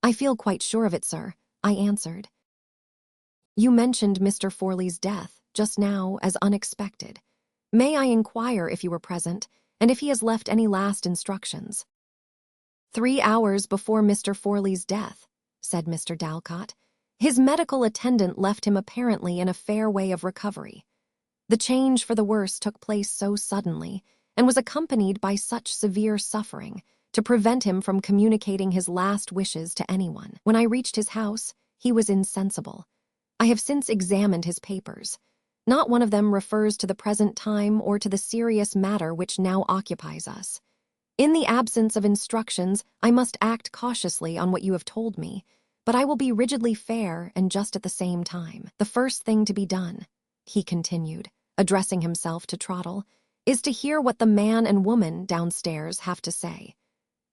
I feel quite sure of it, sir, I answered. You mentioned Mr. Forley's death just now as unexpected. May I inquire if you were present, and if he has left any last instructions? 3 hours before Mr. Forley's death, said Mr. Dalcott. His medical attendant left him apparently in a fair way of recovery. The change for the worse took place so suddenly, and was accompanied by such severe suffering, to prevent him from communicating his last wishes to anyone. When I reached his house, he was insensible. I have since examined his papers. Not one of them refers to the present time or to the serious matter which now occupies us. In the absence of instructions, I must act cautiously on what you have told me, but I will be rigidly fair and just at the same time. The first thing to be done, he continued, addressing himself to Trottle, is to hear what the man and woman downstairs have to say.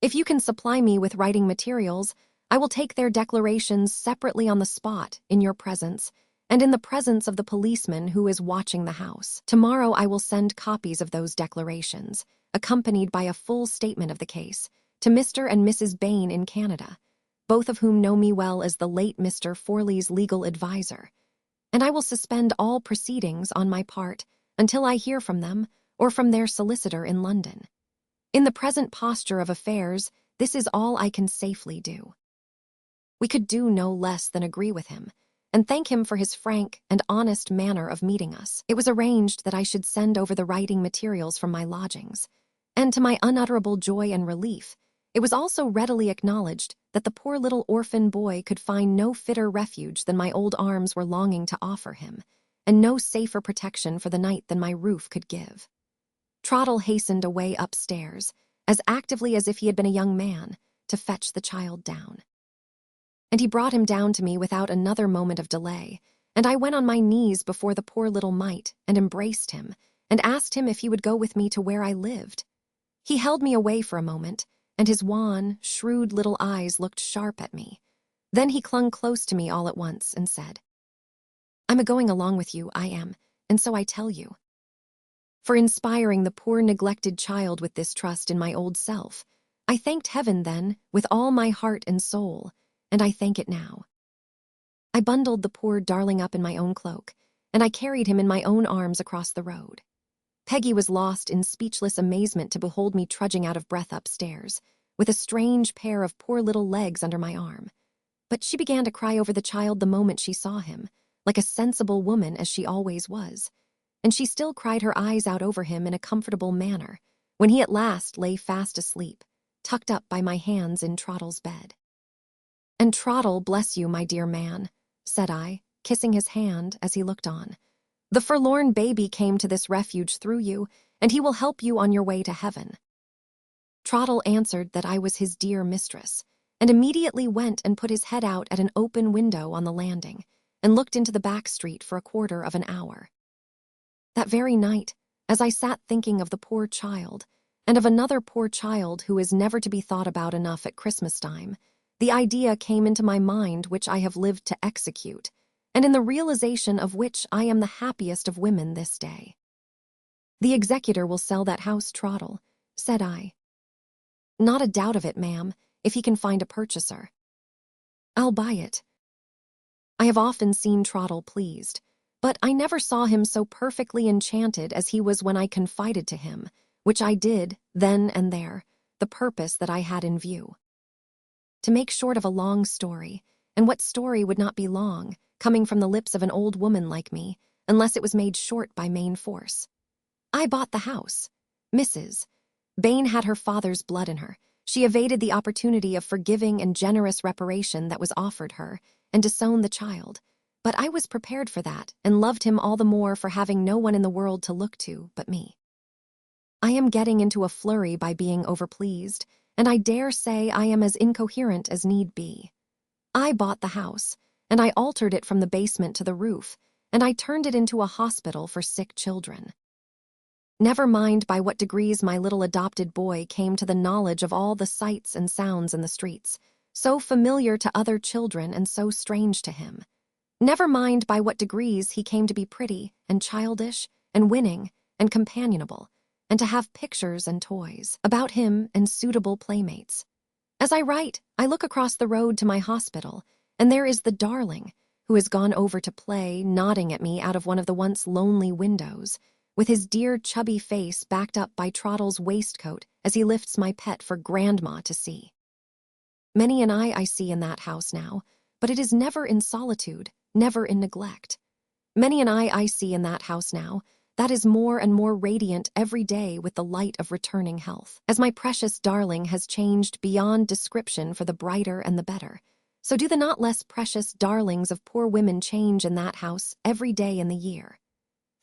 If you can supply me with writing materials, I will take their declarations separately on the spot, in your presence, and in the presence of the policeman who is watching the house. Tomorrow I will send copies of those declarations, accompanied by a full statement of the case, to Mr. and Mrs. Bain in Canada, both of whom know me well as the late Mr. Forley's legal adviser, and I will suspend all proceedings on my part until I hear from them or from their solicitor in London. In the present posture of affairs, this is all I can safely do. We could do no less than agree with him, and thank him for his frank and honest manner of meeting us. It was arranged that I should send over the writing materials from my lodgings, and to my unutterable joy and relief, it was also readily acknowledged that the poor little orphan boy could find no fitter refuge than my old arms were longing to offer him, and no safer protection for the night than my roof could give. Trottle hastened away upstairs, as actively as if he had been a young man, to fetch the child down. And he brought him down to me without another moment of delay, and I went on my knees before the poor little mite and embraced him, and asked him if he would go with me to where I lived. He held me away for a moment, and his wan, shrewd little eyes looked sharp at me. Then he clung close to me all at once and said, "I'm a-going along with you, I am, and so I tell you." For inspiring the poor neglected child with this trust in my old self, I thanked heaven then with all my heart and soul, and I thank it now. I bundled the poor darling up in my own cloak, and I carried him in my own arms across the road. Peggy was lost in speechless amazement to behold me trudging out of breath upstairs, with a strange pair of poor little legs under my arm. But she began to cry over the child the moment she saw him, like a sensible woman as she always was, and she still cried her eyes out over him in a comfortable manner, when he at last lay fast asleep, tucked up by my hands in Trottle's bed. "And Trottle, bless you, my dear man," said I, kissing his hand as he looked on. "The forlorn baby came to this refuge through you, and he will help you on your way to heaven." Trottle answered that I was his dear mistress, and immediately went and put his head out at an open window on the landing, and looked into the back street for a quarter of an hour. That very night, as I sat thinking of the poor child, and of another poor child who is never to be thought about enough at Christmas time, the idea came into my mind which I have lived to execute, and in the realization of which I am the happiest of women this day. "The executor will sell that house, Trottle," said I. "Not a doubt of it, ma'am, if he can find a purchaser." "I'll buy it." I have often seen Trottle pleased, but I never saw him so perfectly enchanted as he was when I confided to him, which I did, then and there, the purpose that I had in view. to make short of a long story, and what story would not be long, coming from the lips of an old woman like me, unless it was made short by main force. I bought the house. Mrs. Bain had her father's blood in her. She evaded the opportunity of forgiving and generous reparation that was offered her, and disowned the child. But I was prepared for that, and loved him all the more for having no one in the world to look to but me. I am getting into a flurry by being overpleased, and I dare say I am as incoherent as need be. I bought the house, and I altered it from the basement to the roof, and I turned it into a hospital for sick children. Never mind by what degrees my little adopted boy came to the knowledge of all the sights and sounds in the streets, so familiar to other children and so strange to him. Never mind by what degrees he came to be pretty and childish and winning and companionable, and to have pictures and toys about him and suitable playmates. As I write, I look across the road to my hospital, and there is the darling, who has gone over to play, nodding at me out of one of the once lonely windows, with his dear chubby face backed up by Trottle's waistcoat as he lifts my pet for Grandma to see. Many an eye I see in that house now, but it is never in solitude, never in neglect. Many an eye I see in that house now, that is more and more radiant every day with the light of returning health. As my precious darling has changed beyond description for the brighter and the better, so do the not less precious darlings of poor women change in that house every day in the year.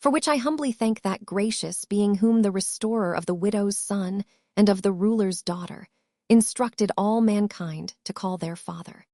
For which I humbly thank that gracious being whom the restorer of the widow's son and of the ruler's daughter instructed all mankind to call their father.